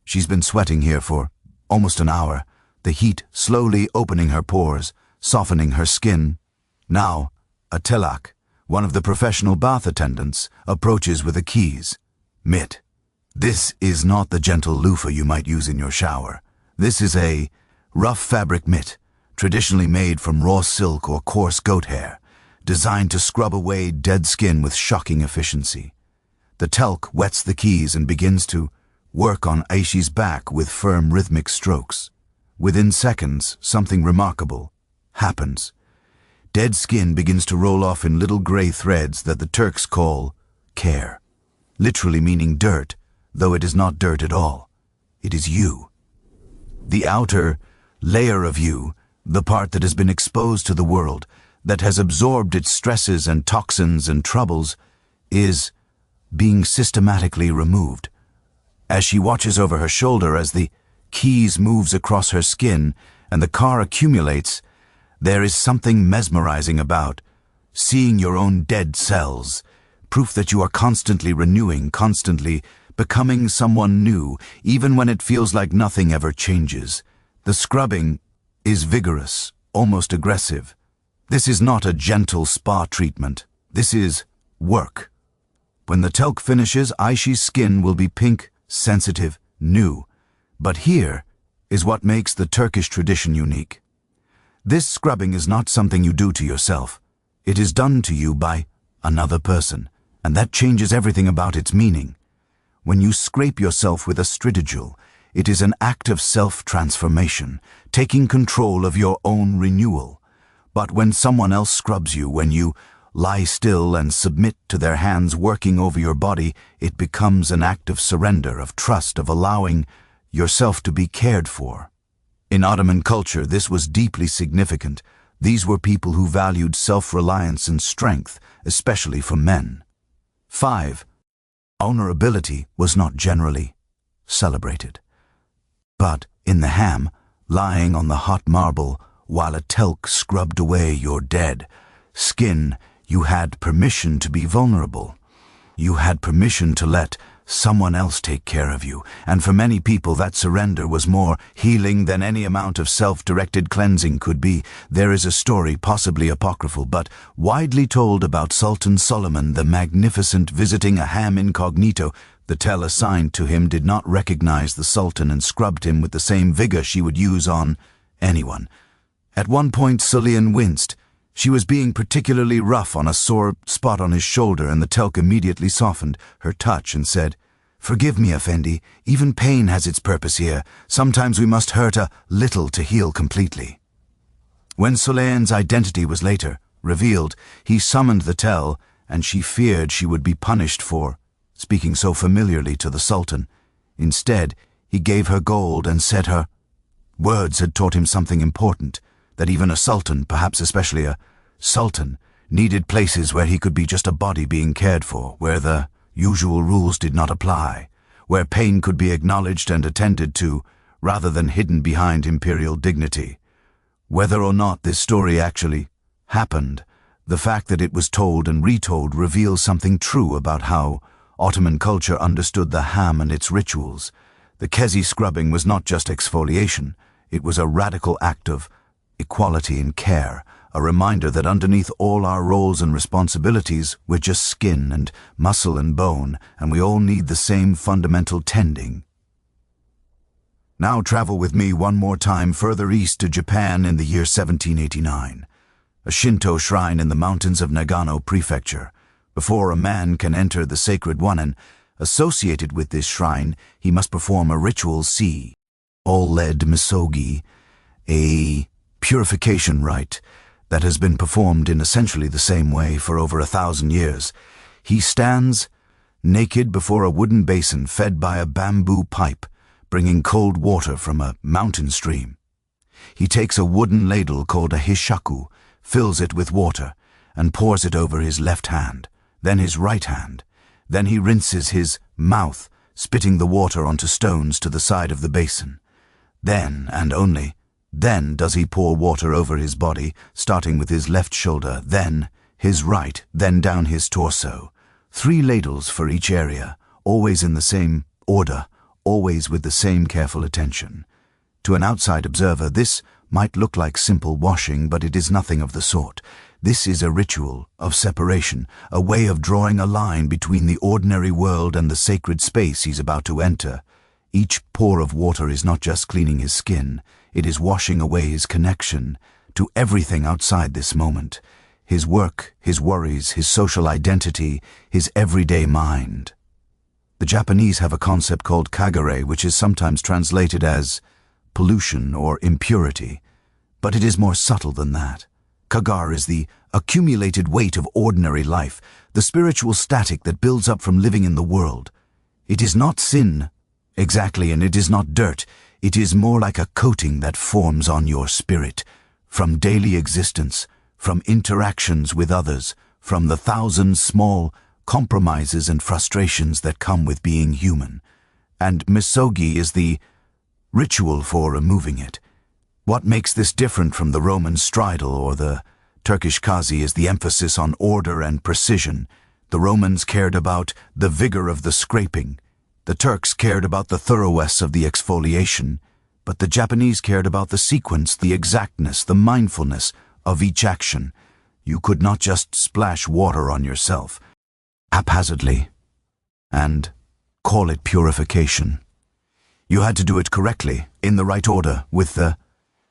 She's been sweating here for almost an hour, the heat slowly opening her pores, softening her skin. Now, a telak, one of the professional bath attendants, approaches with the keys. Mitt. This is not the gentle loofah you might use in your shower. This is a rough fabric mitt, traditionally made from raw silk or coarse goat hair, designed to scrub away dead skin with shocking efficiency. The telk wets the keys and begins to work on Aishi's back with firm rhythmic strokes. Within seconds, something remarkable happens. Dead skin begins to roll off in little gray threads that the Turks call care, literally meaning dirt, though it is not dirt at all. It is you. The outer layer of you, the part that has been exposed to the world, that has absorbed its stresses and toxins and troubles, is being systematically removed. As she watches over her shoulder as the keys moves across her skin and the car accumulates, there is something mesmerizing about seeing your own dead cells, proof that you are constantly renewing, constantly becoming someone new, even when it feels like nothing ever changes. The scrubbing is vigorous, almost aggressive. This is not a gentle spa treatment. This is work. When the talc finishes, Aishi's skin will be pink, sensitive, new. But here is what makes the Turkish tradition unique. This scrubbing is not something you do to yourself. It is done to you by another person, and that changes everything about its meaning. When you scrape yourself with a stridugel, it is an act of self-transformation, taking control of your own renewal. But when someone else scrubs you, when you lie still and submit to their hands working over your body, it becomes an act of surrender, of trust, of allowing yourself to be cared for. In Ottoman culture, this was deeply significant. These were people who valued self-reliance and strength, especially for men. 5. Vulnerability was not generally celebrated. But in the Hammam, lying on the hot marble while a talc scrubbed away your dead skin, you had permission to be vulnerable. You had permission to let someone else take care of you, and for many people that surrender was more healing than any amount of self-directed cleansing could be. There is a story, possibly apocryphal, but widely told about Sultan Solomon the Magnificent visiting a Hammam incognito. The tell assigned to him did not recognize the Sultan and scrubbed him with the same vigor she would use on anyone. At one point Sulian winced. She was being particularly rough on a sore spot on his shoulder, and the talc immediately softened her touch and said, "Forgive me, Effendi, even pain has its purpose here. Sometimes we must hurt a little to heal completely." When Sulian's identity was later revealed, he summoned the tell, and she feared she would be punished for speaking so familiarly to the Sultan. Instead, he gave her gold and said her words had taught him something important, that even a sultan, perhaps especially a sultan, needed places where he could be just a body being cared for, where the usual rules did not apply, where pain could be acknowledged and attended to, rather than hidden behind imperial dignity. Whether or not this story actually happened, the fact that it was told and retold reveals something true about how Ottoman culture understood the Hammam and its rituals. The kezi scrubbing was not just exfoliation, it was a radical act of equality and care, a reminder that underneath all our roles and responsibilities, we're just skin and muscle and bone, and we all need the same fundamental tending. Now travel with me one more time further east to Japan in the year 1789. A Shinto shrine in the mountains of Nagano Prefecture. Before a man can enter the sacred Onsen, associated with this shrine, he must perform a ritual all-lead misogi, a purification rite that has been performed in essentially the same way for over 1,000 years. He stands naked before a wooden basin fed by a bamboo pipe, bringing cold water from a mountain stream. He takes a wooden ladle called a hishaku, fills it with water, and pours it over his left hand, then his right hand. Then he rinses his mouth, spitting the water onto stones to the side of the basin. Then, and only then, does he pour water over his body, starting with his left shoulder, then his right, then down his torso. 3 ladles for each area, always in the same order, always with the same careful attention. To an outside observer, this might look like simple washing, but it is nothing of the sort. This is a ritual of separation, a way of drawing a line between the ordinary world and the sacred space he's about to enter. Each pour of water is not just cleaning his skin, it is washing away his connection to everything outside this moment. His work, his worries, his social identity, his everyday mind. The Japanese have a concept called kagare, which is sometimes translated as pollution or impurity, but it is more subtle than that. Kagar is the accumulated weight of ordinary life, the spiritual static that builds up from living in the world. It is not sin, Exactly, and it is not dirt. It is more like a coating that forms on your spirit, from daily existence, from interactions with others, from the thousand small compromises and frustrations that come with being human. And misogi is the ritual for removing it. What makes this different from the Roman stridal or the Turkish kazi is the emphasis on order and precision. The Romans cared about the vigor of the scraping. The Turks cared about the thoroughness of the exfoliation. But the Japanese cared about the sequence, the exactness, the mindfulness of each action. You could not just splash water on yourself haphazardly and call it purification. You had to do it correctly, in the right order, with the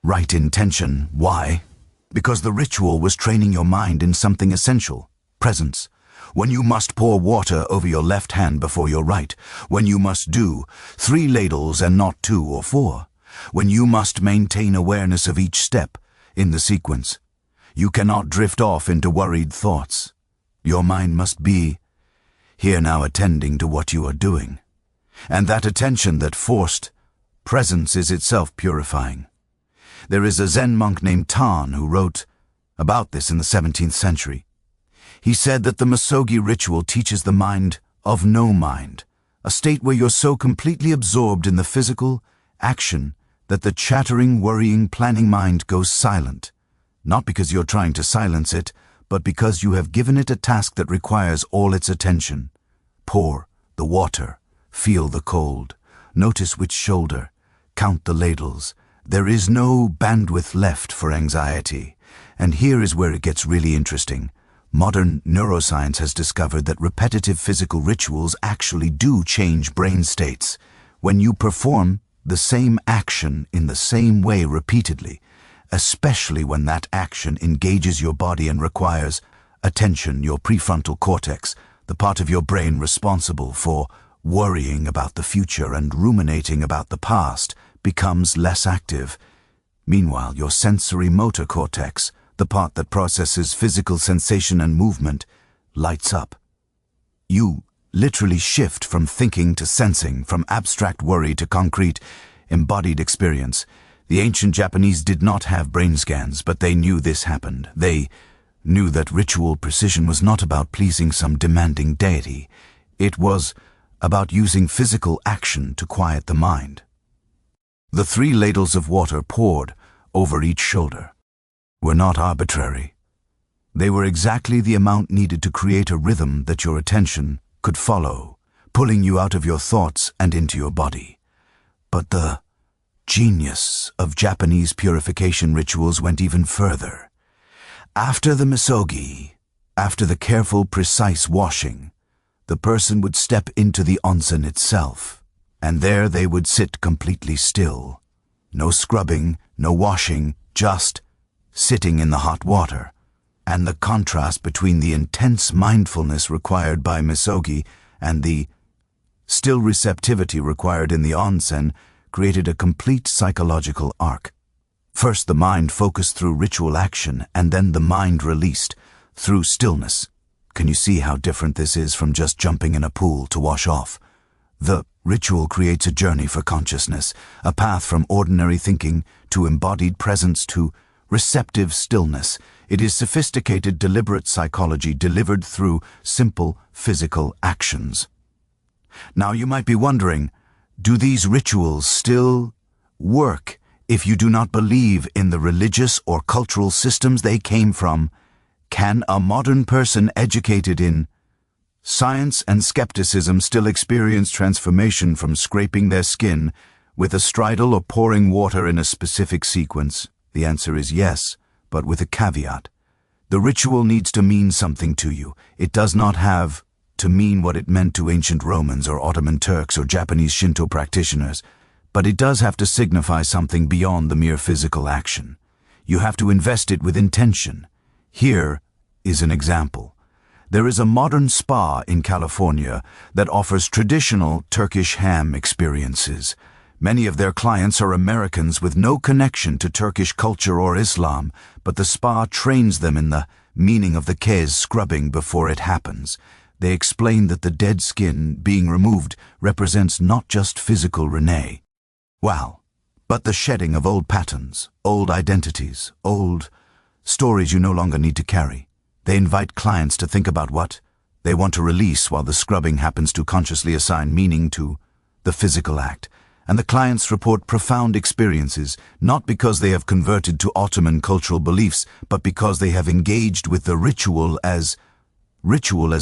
right intention. Why? Because the ritual was training your mind in something essential: presence. When you must pour water over your left hand before your right. When you must do 3 ladles and not 2 or 4. When you must maintain awareness of each step in the sequence. You cannot drift off into worried thoughts. Your mind must be here now, attending to what you are doing. And that attention, that forced presence, is itself purifying. There is a Zen monk named Tan who wrote about this in the 17th century. He said that the misogi ritual teaches the mind of no mind, a state where you're so completely absorbed in the physical action that the chattering, worrying, planning mind goes silent, not because you're trying to silence it, but because you have given it a task that requires all its attention. Pour the water, feel the cold, notice which shoulder, count the ladles. There is no bandwidth left for anxiety. And here is where it gets really interesting. Modern neuroscience has discovered that repetitive physical rituals actually do change brain states. When you perform the same action in the same way repeatedly, especially when that action engages your body and requires attention, your prefrontal cortex, the part of your brain responsible for worrying about the future and ruminating about the past, becomes less active. Meanwhile, your sensory motor cortex, the part that processes physical sensation and movement, lights up. You literally shift from thinking to sensing, from abstract worry to concrete, embodied experience. The ancient Japanese did not have brain scans, but they knew this happened. They knew that ritual precision was not about pleasing some demanding deity. It was about using physical action to quiet the mind. The 3 ladles of water poured over each shoulder were not arbitrary. They were exactly the amount needed to create a rhythm that your attention could follow, pulling you out of your thoughts and into your body. But the genius of Japanese purification rituals went even further. After the misogi, after the careful, precise washing, the person would step into the onsen itself, and there they would sit completely still. No scrubbing, no washing, just sitting in the hot water. And the contrast between the intense mindfulness required by misogi and the still receptivity required in the onsen created a complete psychological arc. First the mind focused through ritual action, and then the mind released through stillness. Can you see how different this is from just jumping in a pool to wash off? The ritual creates a journey for consciousness, a path from ordinary thinking to embodied presence to receptive stillness. It is sophisticated, deliberate psychology delivered through simple physical actions. Now you might be wondering, do these rituals still work if you do not believe in the religious or cultural systems they came from? Can a modern person educated in science and skepticism still experience transformation from scraping their skin with a stridal or pouring water in a specific sequence? The answer is yes, but with a caveat. The ritual needs to mean something to you. It does not have to mean what it meant to ancient Romans or Ottoman Turks or Japanese Shinto practitioners, but it does have to signify something beyond the mere physical action. You have to invest it with intention. Here is an example. There is a modern spa in California that offers traditional Turkish ham experiences. Many of their clients are Americans with no connection to Turkish culture or Islam, but the spa trains them in the meaning of the kez scrubbing before it happens. They explain that the dead skin being removed represents not just physical renewal, but the shedding of old patterns, old identities, old stories you no longer need to carry. They invite clients to think about what they want to release while the scrubbing happens to consciously assign meaning to the physical act. And the clients report profound experiences, not because they have converted to Ottoman cultural beliefs, but because they have engaged with the ritual as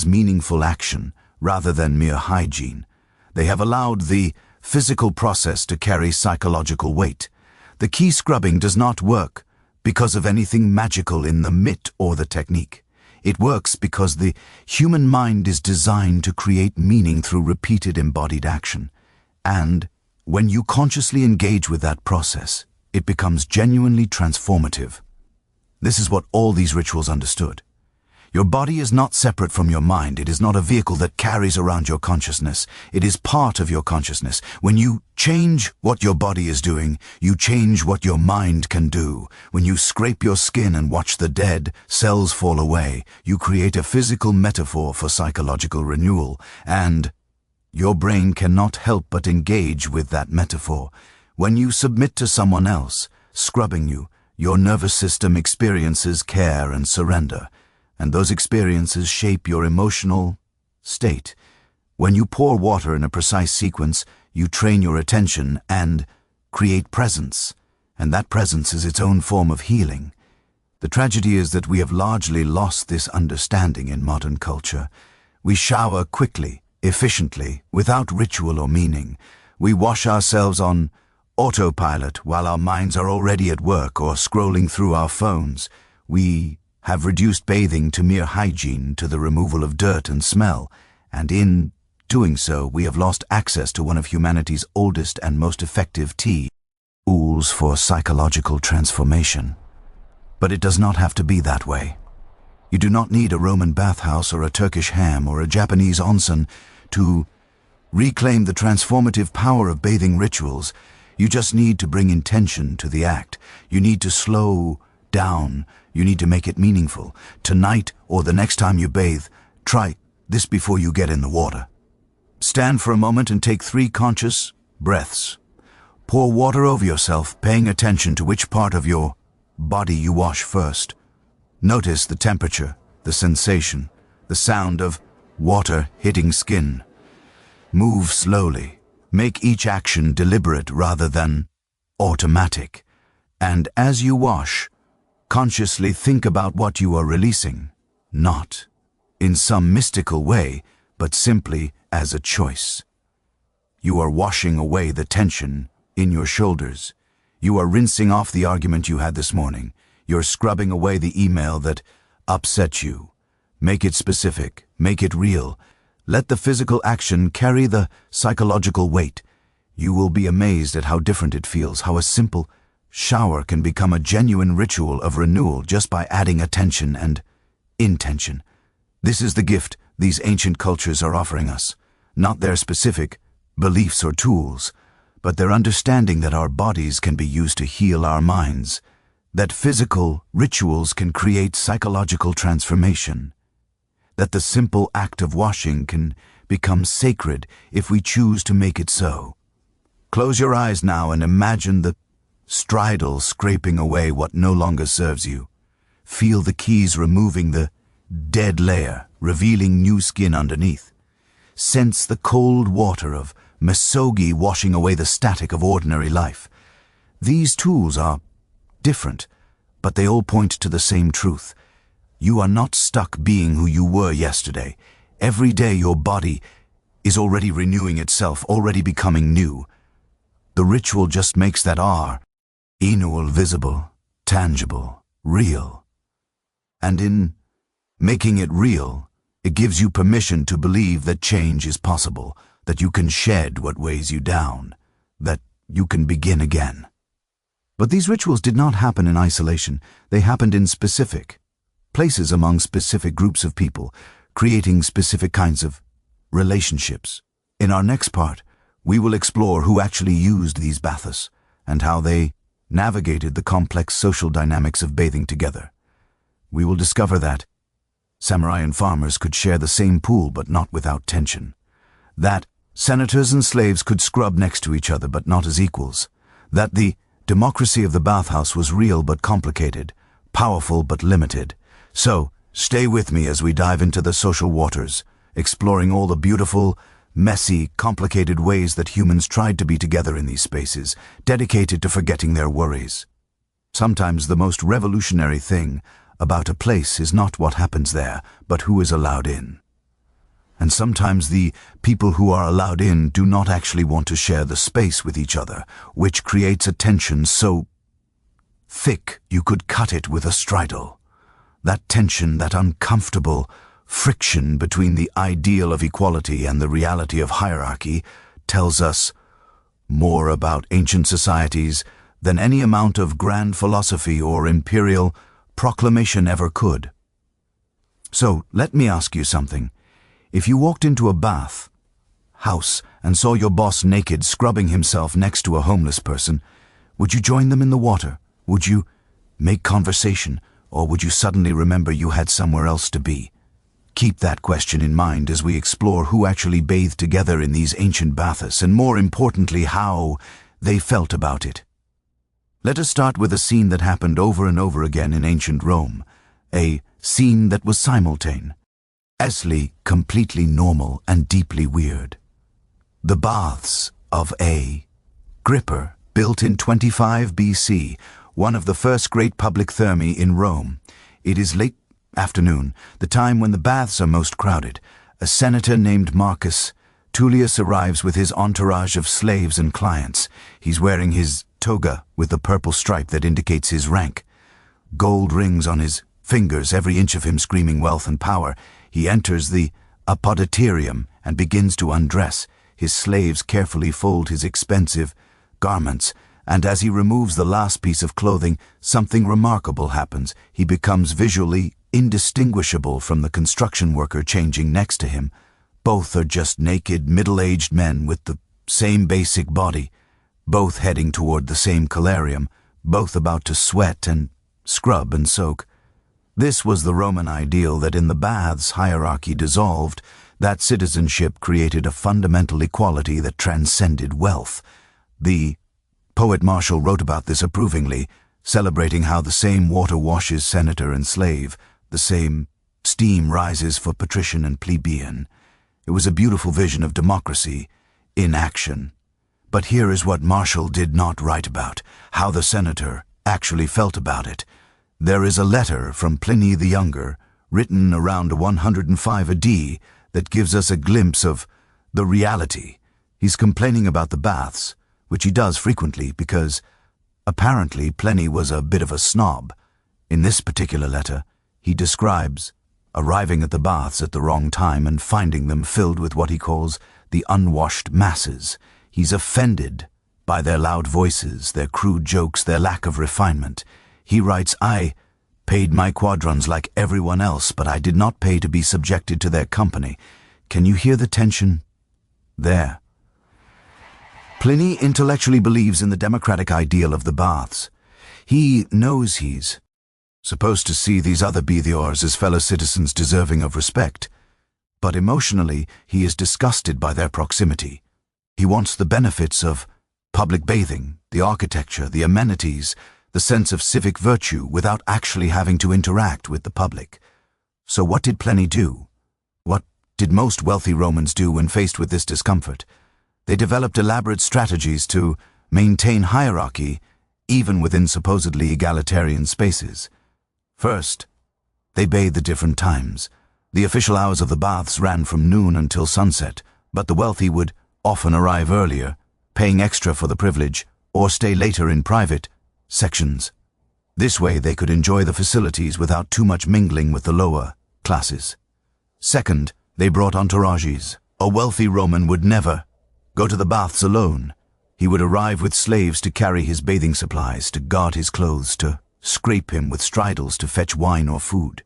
meaningful action rather than mere hygiene. They have allowed the physical process to carry psychological weight. The key scrubbing does not work because of anything magical in the mitt or the technique. It works because the human mind is designed to create meaning through repeated embodied action. And when you consciously engage with that process, it becomes genuinely transformative. This is what all these rituals understood. Your body is not separate from your mind. It is not a vehicle that carries around your consciousness. It is part of your consciousness. When you change what your body is doing, you change what your mind can do. When you scrape your skin and watch the dead cells fall away, you create a physical metaphor for psychological renewal, and your brain cannot help but engage with that metaphor. When you submit to someone else scrubbing you, your nervous system experiences care and surrender. And those experiences shape your emotional state. When you pour water in a precise sequence, you train your attention and create presence, and that presence is its own form of healing. The tragedy is that we have largely lost this understanding in modern culture. We shower quickly, efficiently, without ritual or meaning. We wash ourselves on autopilot while our minds are already at work or scrolling through our phones. We have reduced bathing to mere hygiene, to the removal of dirt and smell, and in doing so we have lost access to one of humanity's oldest and most effective tools for psychological transformation. But it does not have to be that way. You do not need a Roman bathhouse or a Turkish hammam or a Japanese onsen to reclaim the transformative power of bathing rituals. You just need to bring intention to the act. You need to slow down. You need to make it meaningful. Tonight or the next time you bathe, try this before you get in the water. Stand for a moment and take 3 conscious breaths. Pour water over yourself, paying attention to which part of your body you wash first. Notice the temperature, the sensation, the sound of water hitting skin. Move slowly. Make each action deliberate rather than automatic. And as you wash, consciously think about what you are releasing, not in some mystical way, but simply as a choice. You are washing away the tension in your shoulders. You are rinsing off the argument you had this morning. You're scrubbing away the email that upset you. Make it specific, make it real. Let the physical action carry the psychological weight. You will be amazed at how different it feels, how a simple shower can become a genuine ritual of renewal just by adding attention and intention. This is the gift these ancient cultures are offering us, not their specific beliefs or tools, but their understanding that our bodies can be used to heal our minds, that physical rituals can create psychological transformation, that the simple act of washing can become sacred if we choose to make it so. Close your eyes now and imagine the stridle scraping away what no longer serves you. Feel the keys removing the dead layer, revealing new skin underneath. Sense the cold water of misogi washing away the static of ordinary life. These tools are different, but they all point to the same truth. You are not stuck being who you were yesterday. Every day your body is already renewing itself, already becoming new. The ritual just makes that renewal visible, tangible, real. And in making it real, it gives you permission to believe that change is possible, that you can shed what weighs you down, that you can begin again. But these rituals did not happen in isolation. They happened in specific places among specific groups of people, creating specific kinds of relationships. In our next part, we will explore who actually used these baths and how they navigated the complex social dynamics of bathing together. We will discover that Samurai and farmers could share the same pool but not without tension. That senators and slaves could scrub next to each other but not as equals. That the democracy of the bathhouse was real but complicated, powerful but limited. So, stay with me as we dive into the social waters, exploring all the beautiful, messy, complicated ways that humans tried to be together in these spaces, dedicated to forgetting their worries. Sometimes the most revolutionary thing about a place is not what happens there, but who is allowed in. And sometimes the people who are allowed in do not actually want to share the space with each other, which creates a tension so thick you could cut it with a stridle. That tension, that uncomfortable friction between the ideal of equality and the reality of hierarchy, tells us more about ancient societies than any amount of grand philosophy or imperial proclamation ever could. So, let me ask you something. If you walked into a bath house and saw your boss naked scrubbing himself next to a homeless person, would you join them in the water? Would you make conversation? Or would you suddenly remember you had somewhere else to be? Keep that question in mind as we explore who actually bathed together in these ancient baths, and more importantly, how they felt about it. Let us start with a scene that happened over and over again in ancient Rome, a scene that was simultaneously completely normal and deeply weird. The baths of a Gripper, built in 25 BC, one of the first great public thermae in Rome. It is late afternoon, the time when the baths are most crowded. A senator named Marcus Tullius arrives with his entourage of slaves and clients. He's wearing his toga with the purple stripe that indicates his rank. Gold rings on his fingers, every inch of him screaming wealth and power. He enters the apoditerium and begins to undress. His slaves carefully fold his expensive garments, and as he removes the last piece of clothing, something remarkable happens. He becomes visually indistinguishable from the construction worker changing next to him. Both are just naked, middle-aged men with the same basic body, both heading toward the same colarium, both about to sweat and scrub and soak. This was the Roman ideal that in the baths hierarchy dissolved, that citizenship created a fundamental equality that transcended wealth. The poet Martial wrote about this approvingly, celebrating how the same water washes senator and slave, the same steam rises for patrician and plebeian. It was a beautiful vision of democracy in action. But here is what Martial did not write about, how the senator actually felt about it. There is a letter from Pliny the Younger, written around 105 AD, that gives us a glimpse of the reality. He's complaining about the baths, which he does frequently because apparently Pliny was a bit of a snob. In this particular letter, he describes arriving at the baths at the wrong time and finding them filled with what he calls the unwashed masses. He's offended by their loud voices, their crude jokes, their lack of refinement. He writes, "I paid my quadrons like everyone else, but I did not pay to be subjected to their company." Can you hear the tension there? Pliny intellectually believes in the democratic ideal of the baths. He knows he's supposed to see these other bathiers as fellow citizens deserving of respect, but emotionally he is disgusted by their proximity. He wants the benefits of public bathing, the architecture, the amenities, the sense of civic virtue without actually having to interact with the public. So what did Pliny do? What did most wealthy Romans do when faced with this discomfort? They developed elaborate strategies to maintain hierarchy even within supposedly egalitarian spaces. First, they bathed at different times. The official hours of the baths ran from noon until sunset, but the wealthy would often arrive earlier, paying extra for the privilege, or stay later in private sections. This way they could enjoy the facilities without too much mingling with the lower classes. Second, they brought entourages. A wealthy Roman would never go to the baths alone. He would arrive with slaves to carry his bathing supplies, to guard his clothes, to scrape him with stridles to fetch wine or food.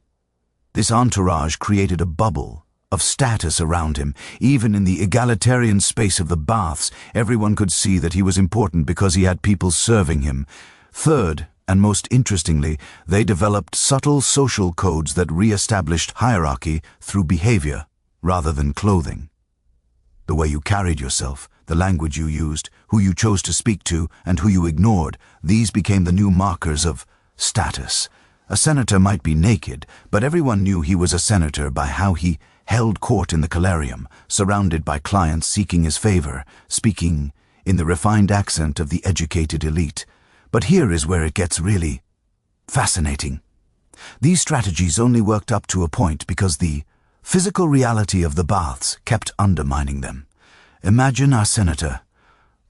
This entourage created a bubble of status around him. Even in the egalitarian space of the baths, everyone could see that he was important because he had people serving him. Third, And most interestingly, they developed subtle social codes that re-established hierarchy through behavior rather than clothing. The way you carried yourself, the language you used, who you chose to speak to, and who you ignored, these became the new markers of status. A senator might be naked, but everyone knew he was a senator by how he held court in the Calarium, surrounded by clients seeking his favor, speaking in the refined accent of the educated elite. But here is where it gets really fascinating. These strategies only worked up to a point because the physical reality of the baths kept undermining them. Imagine our senator.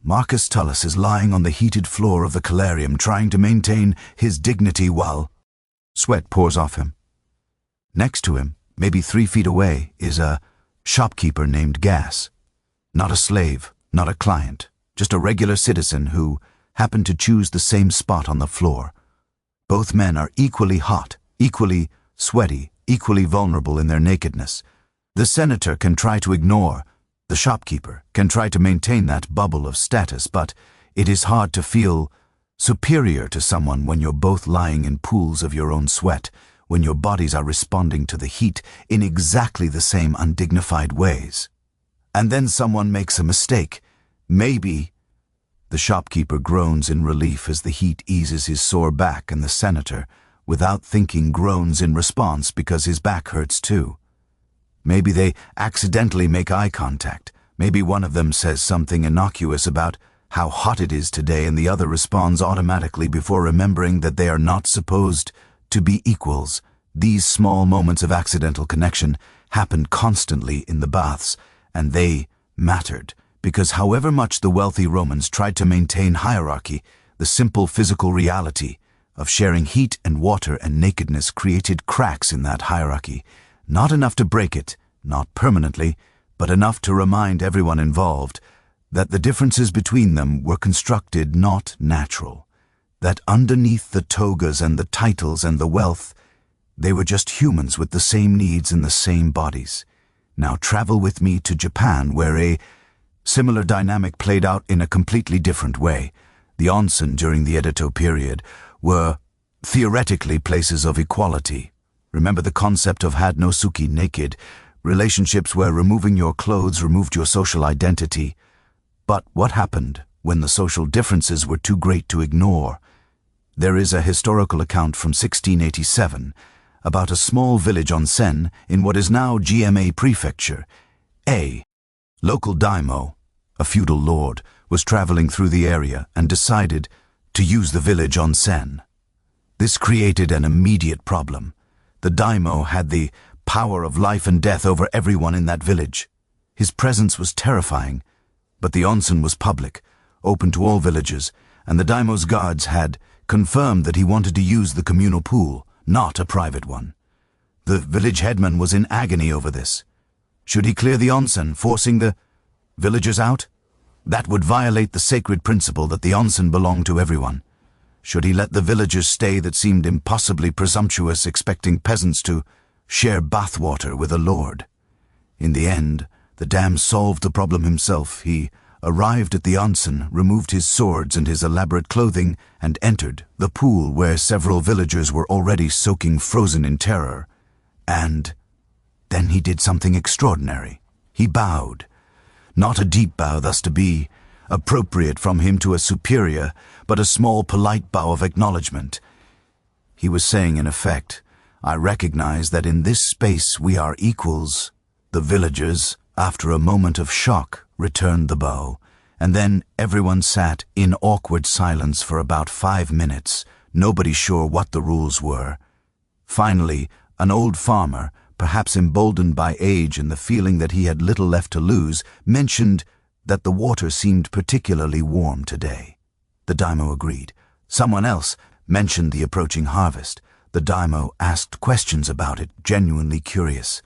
Marcus Tullus is lying on the heated floor of the Calarium trying to maintain his dignity while sweat pours off him. Next to him, maybe 3 feet away, is a shopkeeper named Gas. Not a slave, not a client, just a regular citizen who happened to choose the same spot on the floor. Both men are equally hot, equally sweaty, equally vulnerable in their nakedness. The senator can try to ignore, the shopkeeper can try to maintain that bubble of status, but it is hard to feel superior to someone when you're both lying in pools of your own sweat, when your bodies are responding to the heat in exactly the same undignified ways. And then someone makes a mistake. Maybe the shopkeeper groans in relief as the heat eases his sore back, and the senator, without thinking, groans in response because his back hurts too. Maybe they accidentally make eye contact. Maybe one of them says something innocuous about how hot it is today, and the other responds automatically before remembering that they are not supposed to be equals. These small moments of accidental connection happened constantly in the baths, and they mattered. Because however much the wealthy Romans tried to maintain hierarchy, the simple physical reality of sharing heat and water and nakedness created cracks in that hierarchy, not enough to break it, not permanently, but enough to remind everyone involved that the differences between them were constructed, not natural, that underneath the togas and the titles and the wealth, they were just humans with the same needs and the same bodies. Now travel with me to Japan, where a similar dynamic played out in a completely different way. The Onsen during the Edo period were theoretically places of equality. Remember the concept of had no suki, naked, relationships where removing your clothes removed your social identity. But what happened when the social differences were too great to ignore? There is a historical account from 1687 about a small village Onsen in what is now GMA Prefecture. A local daimyo, a feudal lord, was traveling through the area and decided to use the village Onsen. This created an immediate problem. The daimyo had the power of life and death over everyone in that village. His presence was terrifying, but the onsen was public, open to all villagers, and the daimyo's guards had confirmed that he wanted to use the communal pool, not a private one. The village headman was in agony over this. Should he clear the onsen, forcing the villagers out? That would violate the sacred principle that the onsen belonged to everyone. Should he let the villagers stay that seemed impossibly presumptuous, expecting peasants to share bathwater with a lord? In the end, the dam solved the problem himself. He arrived at the onsen, removed his swords and his elaborate clothing, and entered the pool where several villagers were already soaking frozen in terror. And then he did something extraordinary. He bowed. Not a deep bow thus to be appropriate from him to a superior, but a small polite bow of acknowledgement. He was saying, in effect, I recognize that in this space we are equals. The villagers, after a moment of shock, returned the bow, and then everyone sat in awkward silence for about 5 minutes, nobody sure what the rules were. Finally, an old farmer, perhaps emboldened by age and the feeling that he had little left to lose, mentioned that the water seemed particularly warm today. The daimyo agreed. Someone else mentioned the approaching harvest. The daimyo asked questions about it, genuinely curious.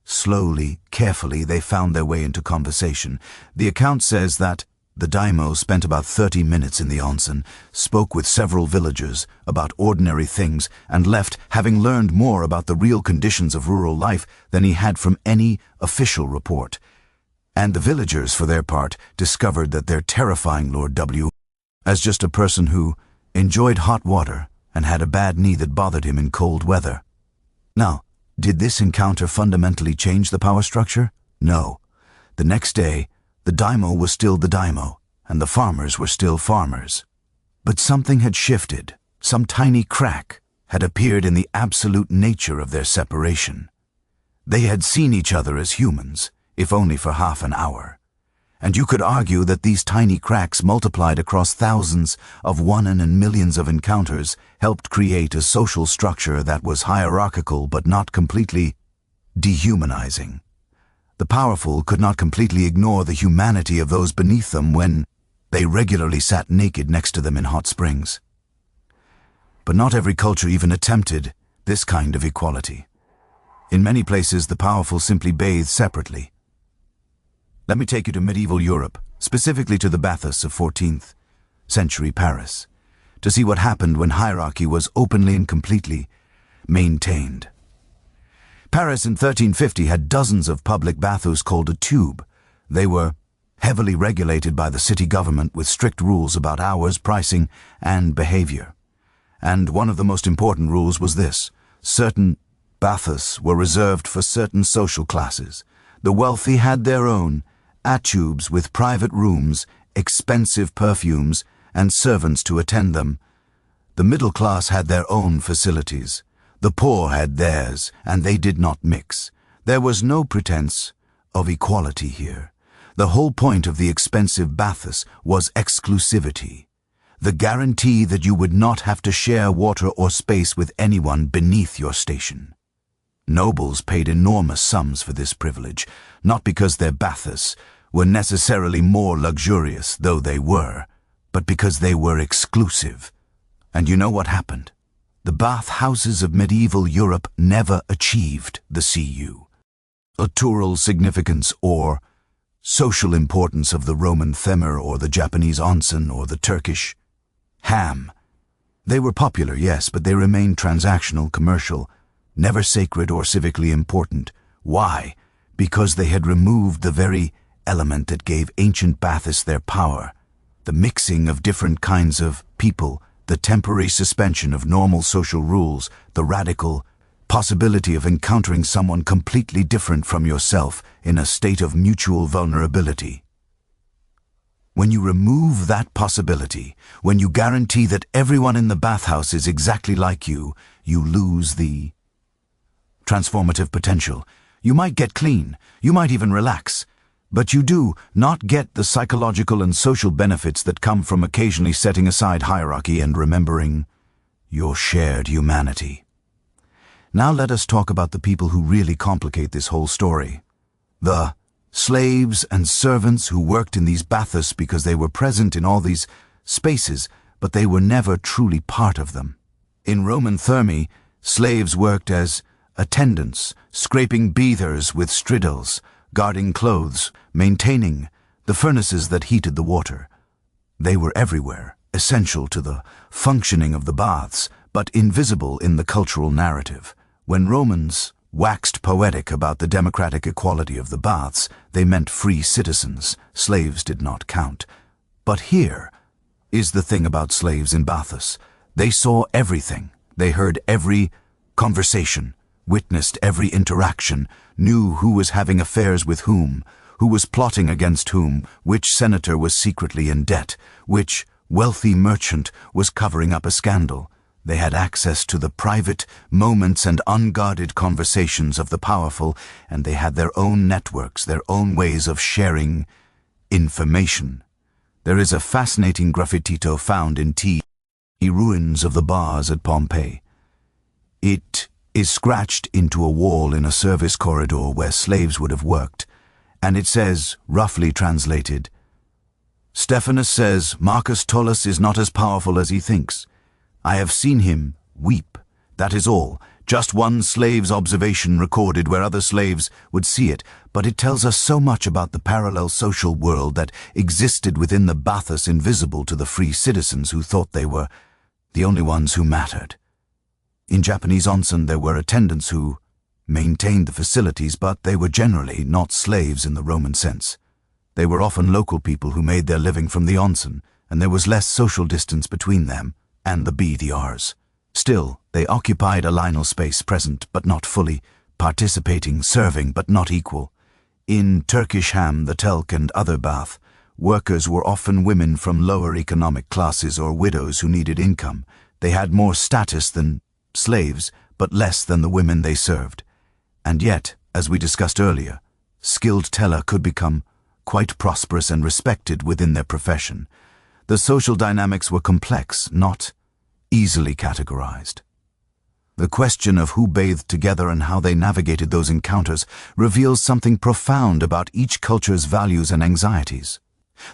Slowly, carefully, they found their way into conversation. The account says that the daimyo spent about 30 minutes in the onsen, spoke with several villagers about ordinary things, and left having learned more about the real conditions of rural life than he had from any official report. And the villagers, for their part, discovered that their terrifying Lord W. as just a person who enjoyed hot water, and had a bad knee that bothered him in cold weather. Now, did this encounter fundamentally change the power structure? No. The next day, the daimyo was still the daimyo, and the farmers were still farmers. But something had shifted. Some tiny crack had appeared in the absolute nature of their separation. They had seen each other as humans, if only for half an hour. And you could argue that these tiny cracks multiplied across thousands of one-in and millions of encounters helped create a social structure that was hierarchical but not completely dehumanizing. The powerful could not completely ignore the humanity of those beneath them when they regularly sat naked next to them in hot springs. But not every culture even attempted this kind of equality. In many places, the powerful simply bathed separately. Let me take you to medieval Europe, specifically to the Bathhouses of 14th century Paris, to see what happened when hierarchy was openly and completely maintained. Paris in 1350 had dozens of public bathhouses called a tube. They were heavily regulated by the city government with strict rules about hours, pricing, and behavior. And one of the most important rules was this: certain bathhouses were reserved for certain social classes. The wealthy had their own tubes with private rooms, expensive perfumes, and servants to attend them. The middle class had their own facilities. The poor had theirs, and they did not mix. There was no pretense of equality here. The whole point of the expensive bathhouse was exclusivity, the guarantee that you would not have to share water or space with anyone beneath your station. Nobles paid enormous sums for this privilege, not because their bathhouses were necessarily more luxurious, though they were, but because they were exclusive. And you know what happened? The bathhouses of medieval Europe never achieved the CU, cultural significance or social importance of the Roman Therme or the Japanese Onsen or the Turkish Hammam. They were popular, yes, but they remained transactional, commercial, never sacred or civically important. Why? Because they had removed the very element that gave ancient bathhouses their power, the mixing of different kinds of people, the temporary suspension of normal social rules, the radical possibility of encountering someone completely different from yourself in a state of mutual vulnerability. When you remove that possibility, when you guarantee that everyone in the bathhouse is exactly like you, you lose the transformative potential. You might get clean, you might even relax, but you do not get the psychological and social benefits that come from occasionally setting aside hierarchy and remembering your shared humanity. Now let us talk about the people who really complicate this whole story. The slaves and servants who worked in these bathhouses because they were present in all these spaces, but they were never truly part of them. In Roman Therme, slaves worked as attendants, scraping beaters with stridles, guarding clothes, maintaining the furnaces that heated the water. They were everywhere, essential to the functioning of the baths, but invisible in the cultural narrative. When Romans waxed poetic about the democratic equality of the baths, they meant free citizens. Slaves did not count. But here is the thing about slaves in bathhouses. They saw everything. They heard every conversation, witnessed every interaction, knew who was having affairs with whom, who was plotting against whom, which senator was secretly in debt, which wealthy merchant was covering up a scandal. They had access to the private moments and unguarded conversations of the powerful, and they had their own networks, their own ways of sharing information. There is a fascinating graffitito found in ruins of the bars at Pompeii. It is scratched into a wall in a service corridor where slaves would have worked, and it says, roughly translated, "Stephanus says Marcus Tullus is not as powerful as he thinks. I have seen him weep. That is all. Just one slave's observation recorded where other slaves would see it, but it tells us so much about the parallel social world that existed within the bathhouse, invisible to the free citizens who thought they were the only ones who mattered. In Japanese onsen there were attendants who maintained the facilities, but they were generally not slaves in the Roman sense. They were often local people who made their living from the onsen, and there was less social distance between them and the B the Rs. Still, they occupied a liminal space, present but not fully, participating, serving but not equal. In Turkish Hamm, the Telk and other bath, workers were often women from lower economic classes or widows who needed income. They had more status than slaves, but less than the women they served. And yet, as we discussed earlier, skilled teller could become quite prosperous and respected within their profession. The social dynamics were complex, not easily categorized. The question of who bathed together and how they navigated those encounters reveals something profound about each culture's values and anxieties.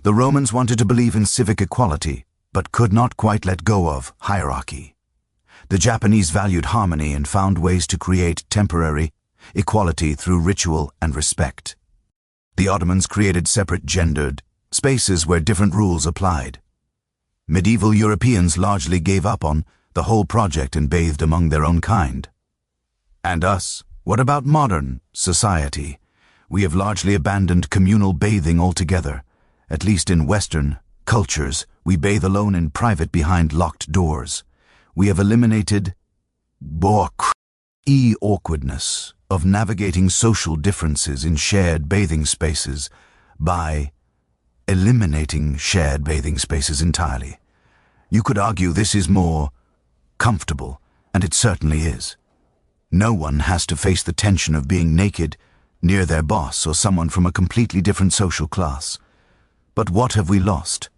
The Romans wanted to believe in civic equality, but could not quite let go of hierarchy. The Japanese valued harmony and found ways to create temporary equality through ritual and respect. The Ottomans created separate gendered spaces where different rules applied. Medieval Europeans largely gave up on the whole project and bathed among their own kind. And us? What about modern society? We have largely abandoned communal bathing altogether. At least in Western cultures, we bathe alone in private behind locked doors. We have eliminated awkwardness of navigating social differences in shared bathing spaces by eliminating shared bathing spaces entirely. You could argue this is more comfortable, and it certainly is. No one has to face the tension of being naked near their boss or someone from a completely different social class. But what have we lost?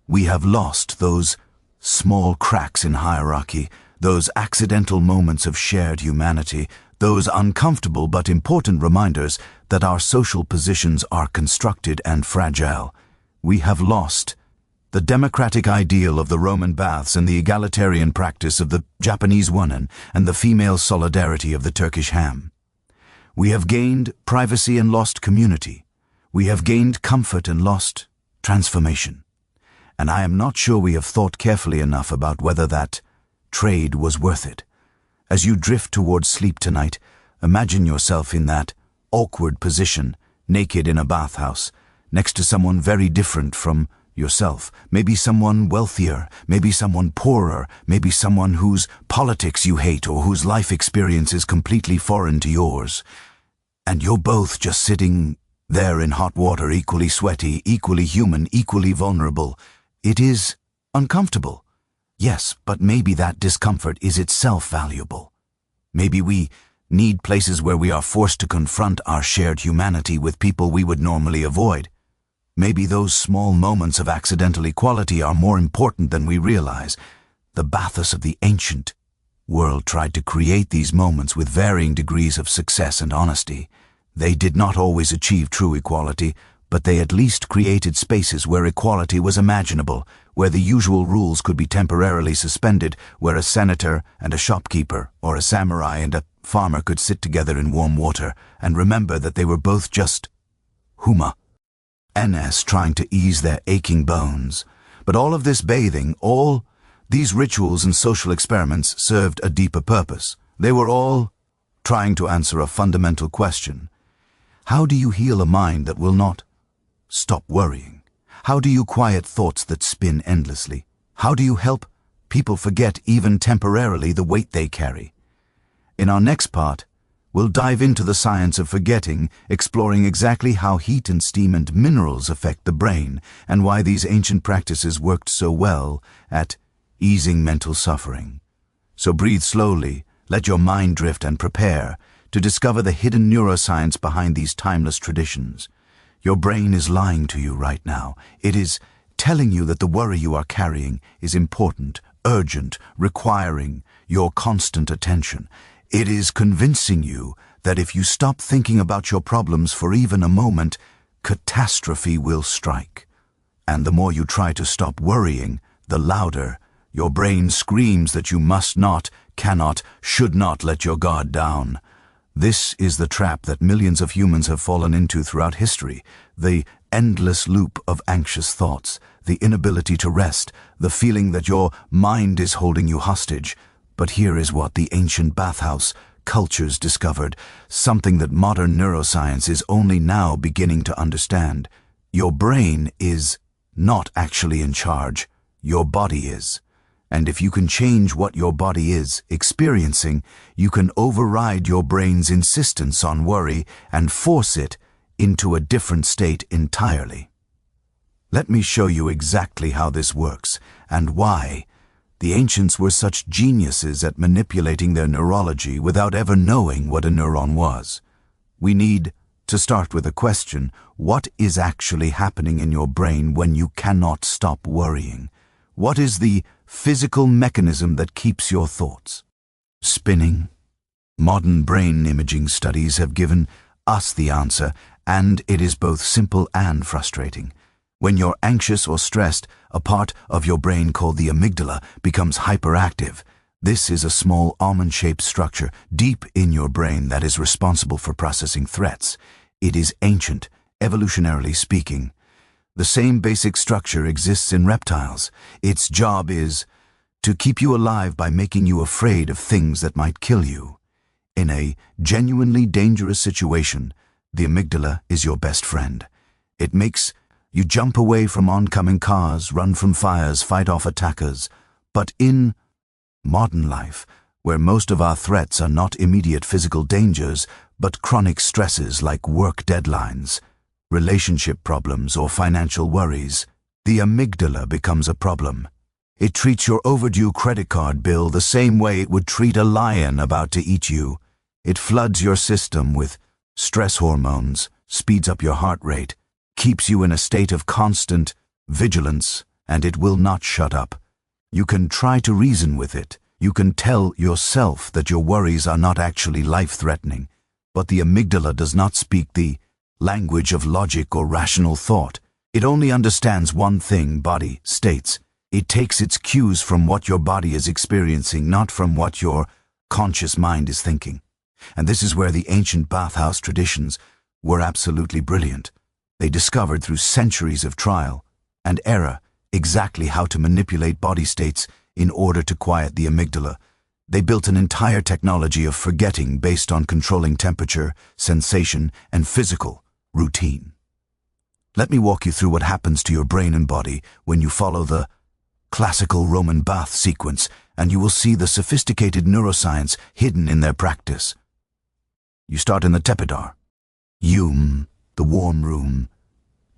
We have lost those small cracks in hierarchy, those accidental moments of shared humanity, those uncomfortable but important reminders that our social positions are constructed and fragile. We have lost the democratic ideal of the Roman baths and the egalitarian practice of the Japanese wonen and the female solidarity of the Turkish Hamm. We have gained privacy and lost community. We have gained comfort and lost transformation. And I am not sure we have thought carefully enough about whether that trade was worth it. As you drift towards sleep tonight, imagine yourself in that awkward position, naked in a bathhouse, next to someone very different from yourself, maybe someone wealthier, maybe someone poorer, maybe someone whose politics you hate or whose life experience is completely foreign to yours. And you're both just sitting there in hot water, equally sweaty, equally human, equally vulnerable. It is uncomfortable. Yes, but maybe that discomfort is itself valuable. Maybe we need places where we are forced to confront our shared humanity with people we would normally avoid. Maybe those small moments of accidental equality are more important than we realize. The Bathhouses of the ancient world tried to create these moments with varying degrees of success and honesty. They did not always achieve true equality, but they at least created spaces where equality was imaginable, where the usual rules could be temporarily suspended, where a senator and a shopkeeper, or a samurai and a farmer could sit together in warm water and remember that they were both just NS trying to ease their aching bones. But all of this bathing, all these rituals and social experiments served a deeper purpose. They were all trying to answer a fundamental question. How do you heal a mind that will not stop worrying? How do you quiet thoughts that spin endlessly? How do you help people forget even temporarily the weight they carry? In our next part, we'll dive into the science of forgetting, exploring exactly how heat and steam and minerals affect the brain and why these ancient practices worked so well at easing mental suffering. So breathe slowly, let your mind drift, and prepare to discover the hidden neuroscience behind these timeless traditions. Your brain is lying to you right now. It is telling you that the worry you are carrying is important, urgent, requiring your constant attention. It is convincing you that if you stop thinking about your problems for even a moment, catastrophe will strike. And the more you try to stop worrying, the louder your brain screams that you must not, cannot, should not let your guard down. This is the trap that millions of humans have fallen into throughout history, the endless loop of anxious thoughts, the inability to rest, the feeling that your mind is holding you hostage. But here is what the ancient bathhouse cultures discovered, something that modern neuroscience is only now beginning to understand. Your brain is not actually in charge, your body is. And if you can change what your body is experiencing, you can override your brain's insistence on worry and force it into a different state entirely. Let me show you exactly how this works and why the ancients were such geniuses at manipulating their neurology without ever knowing what a neuron was. We need to start with a question: what is actually happening in your brain when you cannot stop worrying? What is the physical mechanism that keeps your thoughts spinning? Modern brain imaging studies have given us the answer, and it is both simple and frustrating. When you're anxious or stressed, a part of your brain called the amygdala becomes hyperactive. This is a small almond-shaped structure deep in your brain that is responsible for processing threats. It is ancient, evolutionarily speaking. The same basic structure exists in reptiles. Its job is to keep you alive by making you afraid of things that might kill you. In a genuinely dangerous situation, the amygdala is your best friend. It makes you jump away from oncoming cars, run from fires, fight off attackers. But in modern life, where most of our threats are not immediate physical dangers, but chronic stresses like work deadlines, relationship problems, or financial worries, the amygdala becomes a problem. It treats your overdue credit card bill the same way it would treat a lion about to eat you. It floods your system with stress hormones, speeds up your heart rate, keeps you in a state of constant vigilance, and it will not shut up. You can try to reason with it. You can tell yourself that your worries are not actually life-threatening, but the amygdala does not speak the language of logic or rational thought. It only understands one thing: body states. It takes its cues from what your body is experiencing, not from what your conscious mind is thinking. And this is where the ancient bathhouse traditions were absolutely brilliant. They discovered through centuries of trial and error exactly how to manipulate body states in order to quiet the amygdala. They built an entire technology of forgetting based on controlling temperature, sensation, and physical routine. Let me walk you through what happens to your brain and body when you follow the classical Roman bath sequence, and you will see the sophisticated neuroscience hidden in their practice. You start in the tepidar, the warm room.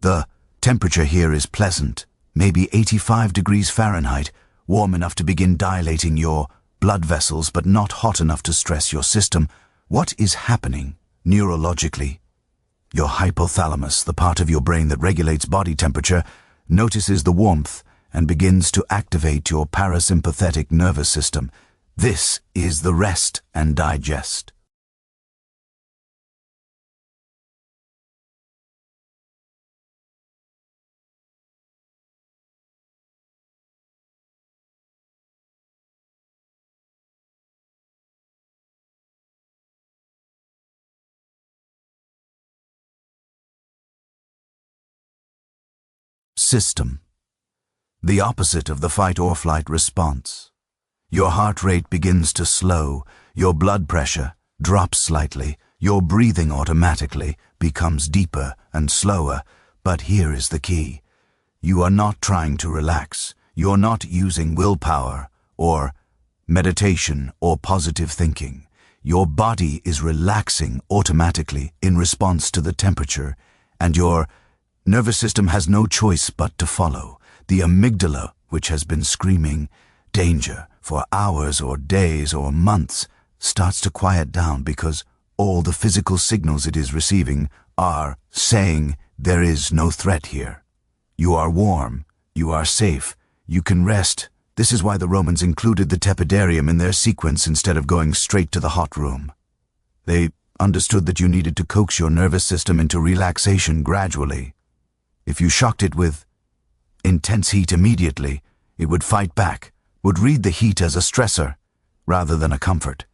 The temperature here is pleasant, maybe 85 degrees Fahrenheit, warm enough to begin dilating your blood vessels, but not hot enough to stress your system. What is happening neurologically? Your hypothalamus, the part of your brain that regulates body temperature, notices the warmth and begins to activate your parasympathetic nervous system. This is the rest and digest. System. The opposite of the fight-or-flight response. Your heart rate begins to slow, your blood pressure drops slightly, your breathing automatically becomes deeper and slower. But here is the key. You are not trying to relax. You're not using willpower or meditation or positive thinking. Your body is relaxing automatically in response to the temperature, and your nervous system has no choice but to follow. The amygdala, which has been screaming danger for hours or days or months, starts to quiet down because all the physical signals it is receiving are saying there is no threat here. You are warm, you are safe, you can rest. This is why the Romans included the tepidarium in their sequence instead of going straight to the hot room. They understood that you needed to coax your nervous system into relaxation gradually. If you shocked it with intense heat immediately, it would fight back, would read the heat as a stressor rather than a comfort.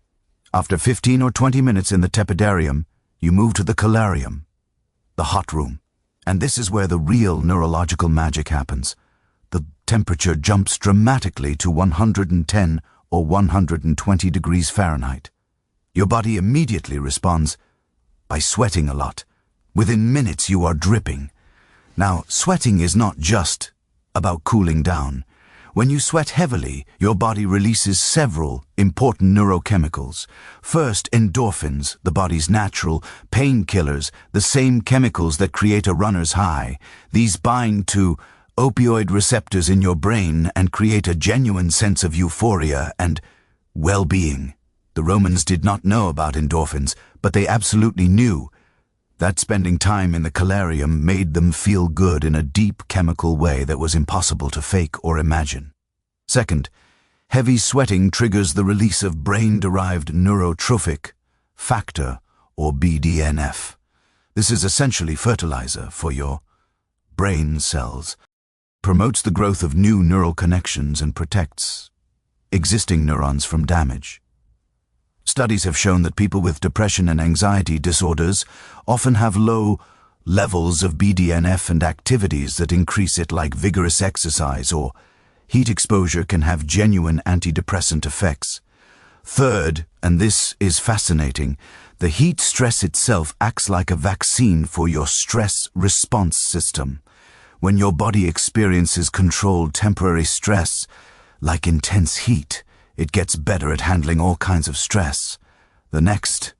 After 15 or 20 minutes in the tepidarium, you move to the calarium, the hot room, and this is where the real neurological magic happens. The temperature jumps dramatically to 110 or 120 degrees Fahrenheit. Your body immediately responds by sweating a lot. Within minutes you are dripping. Now, sweating is not just about cooling down. When you sweat heavily, your body releases several important neurochemicals. First, endorphins, the body's natural painkillers, the same chemicals that create a runner's high. These bind to opioid receptors in your brain and create a genuine sense of euphoria and well-being. The Romans did not know about endorphins, but they absolutely knew that spending time in the calarium made them feel good in a deep chemical way that was impossible to fake or imagine. Second, heavy sweating triggers the release of brain-derived neurotrophic factor, or BDNF. This is essentially fertilizer for your brain cells, promotes the growth of new neural connections and protects existing neurons from damage. Studies have shown that people with depression and anxiety disorders often have low levels of BDNF, and activities that increase it, like vigorous exercise or heat exposure, can have genuine antidepressant effects. Third, and this is fascinating, the heat stress itself acts like a vaccine for your stress response system. When your body experiences controlled temporary stress, like intense heat, it gets better at handling all kinds of stress. The next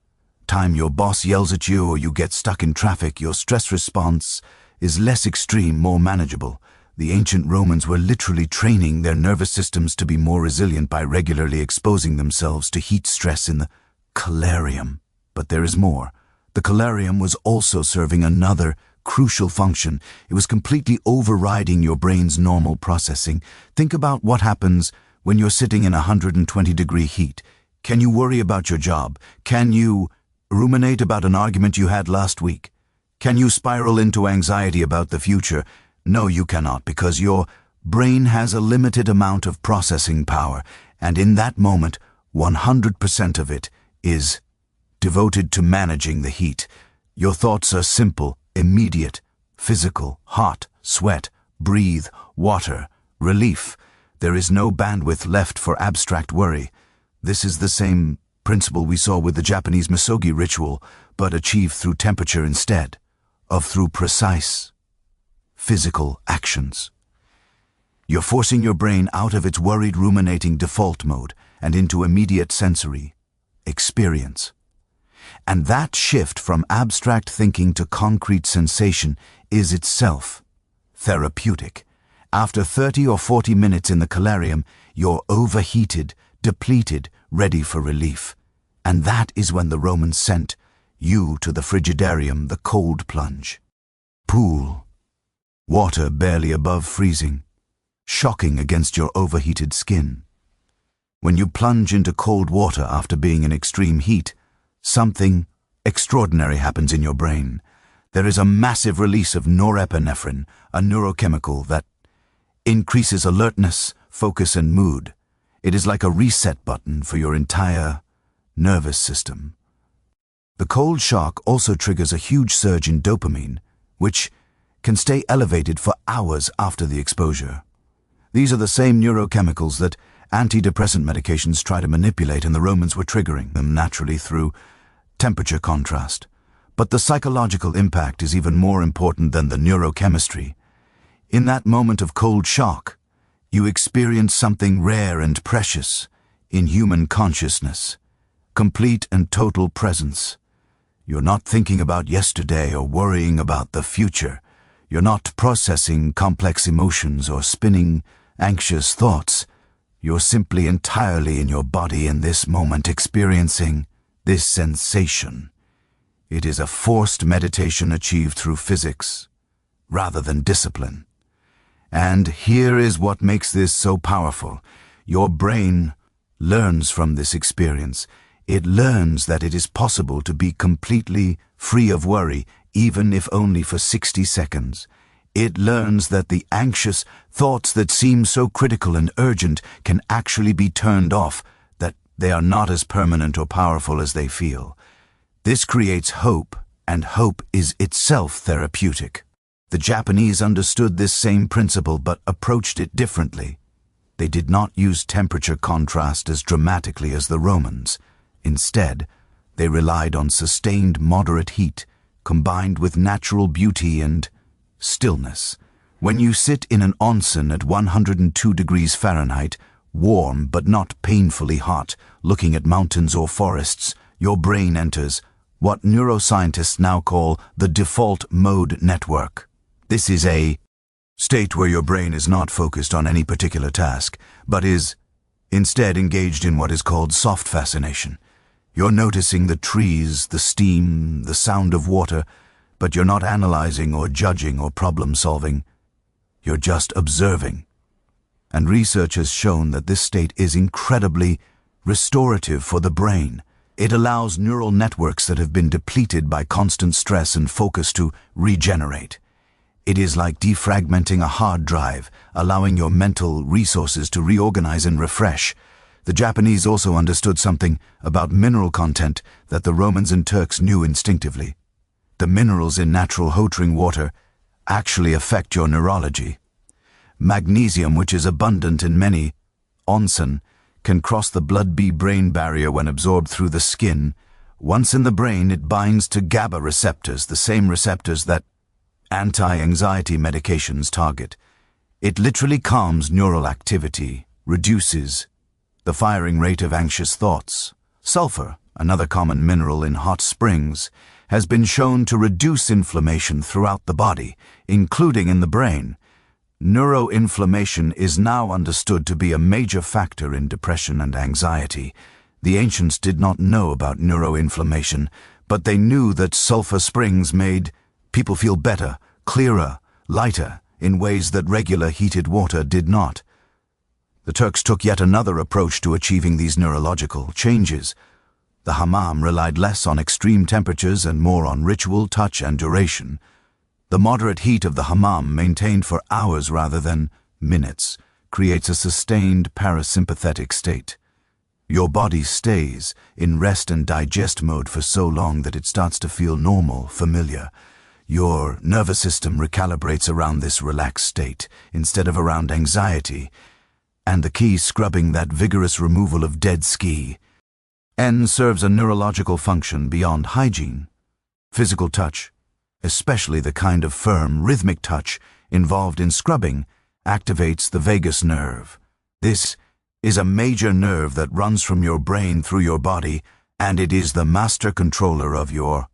time your boss yells at you or you get stuck in traffic, your stress response is less extreme, more manageable. The ancient Romans were literally training their nervous systems to be more resilient by regularly exposing themselves to heat stress in the calarium. But there is more. The calarium was also serving another crucial function. It was completely overriding your brain's normal processing. Think about what happens when you're sitting in 120-degree heat. Can you worry about your job? Can you ruminate about an argument you had last week? Can you spiral into anxiety about the future? No, you cannot, because your brain has a limited amount of processing power, and in that moment, 100% of it is devoted to managing the heat. Your thoughts are simple, immediate, physical, hot, sweat, breathe, water, relief. There is no bandwidth left for abstract worry. This is the same principle we saw with the Japanese misogi ritual, but achieved through temperature instead of through precise physical actions. You're forcing your brain out of its worried ruminating default mode and into immediate sensory experience. And that shift from abstract thinking to concrete sensation is itself therapeutic. After 30 or 40 minutes in the calarium, you're overheated, depleted, ready for relief. And that is when the Romans sent you to the frigidarium, the cold plunge. Pool. Water barely above freezing, shocking against your overheated skin. When you plunge into cold water after being in extreme heat, something extraordinary happens in your brain. There is a massive release of norepinephrine, a neurochemical that increases alertness, focus, and mood. It is like a reset button for your entire nervous system. The cold shock also triggers a huge surge in dopamine, which can stay elevated for hours after the exposure. These are the same neurochemicals that antidepressant medications try to manipulate, and the Romans were triggering them naturally through temperature contrast. But the psychological impact is even more important than the neurochemistry. In that moment of cold shock, you experience something rare and precious in human consciousness, complete and total presence. You're not thinking about yesterday or worrying about the future. You're not processing complex emotions or spinning anxious thoughts. You're simply entirely in your body in this moment, experiencing this sensation. It is a forced meditation achieved through physics rather than discipline. And here is what makes this so powerful. Your brain learns from this experience. It learns that it is possible to be completely free of worry, even if only for 60 seconds. It learns that the anxious thoughts that seem so critical and urgent can actually be turned off, that they are not as permanent or powerful as they feel. This creates hope, and hope is itself therapeutic. The Japanese understood this same principle but approached it differently. They did not use temperature contrast as dramatically as the Romans. Instead, they relied on sustained moderate heat combined with natural beauty and stillness. When you sit in an onsen at 102 degrees Fahrenheit, warm but not painfully hot, looking at mountains or forests, your brain enters what neuroscientists now call the default mode network. This is a state where your brain is not focused on any particular task, but is instead engaged in what is called soft fascination. You're noticing the trees, the steam, the sound of water, but you're not analyzing or judging or problem-solving. You're just observing. And research has shown that this state is incredibly restorative for the brain. It allows neural networks that have been depleted by constant stress and focus to regenerate. It is like defragmenting a hard drive, allowing your mental resources to reorganize and refresh. The Japanese also understood something about mineral content that the Romans and Turks knew instinctively. The minerals in natural hot-spring water actually affect your neurology. Magnesium, which is abundant in many onsen, can cross the blood-brain barrier when absorbed through the skin. Once in the brain, it binds to GABA receptors, the same receptors that anti-anxiety medications target. It literally calms neural activity, reduces the firing rate of anxious thoughts. Sulfur, another common mineral in hot springs, has been shown to reduce inflammation throughout the body, including in the brain. Neuroinflammation is now understood to be a major factor in depression and anxiety. The ancients did not know about neuroinflammation, but they knew that sulfur springs made people feel better, clearer, lighter, in ways that regular heated water did not. The Turks took yet another approach to achieving these neurological changes. The hammam relied less on extreme temperatures and more on ritual, touch, and duration. The moderate heat of the hammam, maintained for hours rather than minutes, creates a sustained parasympathetic state. Your body stays in rest and digest mode for so long that it starts to feel normal, familiar. Your nervous system recalibrates around this relaxed state instead of around anxiety, and the key scrubbing that vigorous removal of dead ski. N serves a neurological function beyond hygiene. Physical touch, especially the kind of firm, rhythmic touch involved in scrubbing, activates the vagus nerve. This is a major nerve that runs from your brain through your body, and it is the master controller of your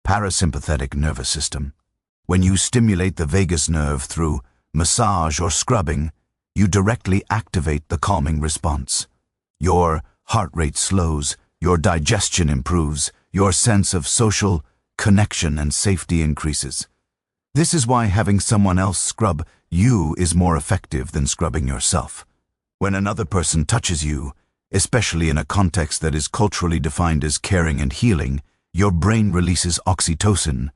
parasympathetic nervous system. When you stimulate the vagus nerve through massage or scrubbing, you directly activate the calming response. Your heart rate slows, your digestion improves, your sense of social connection and safety increases. This is why having someone else scrub you is more effective than scrubbing yourself. When another person touches you, especially in a context that is culturally defined as caring and healing, your brain releases oxytocin.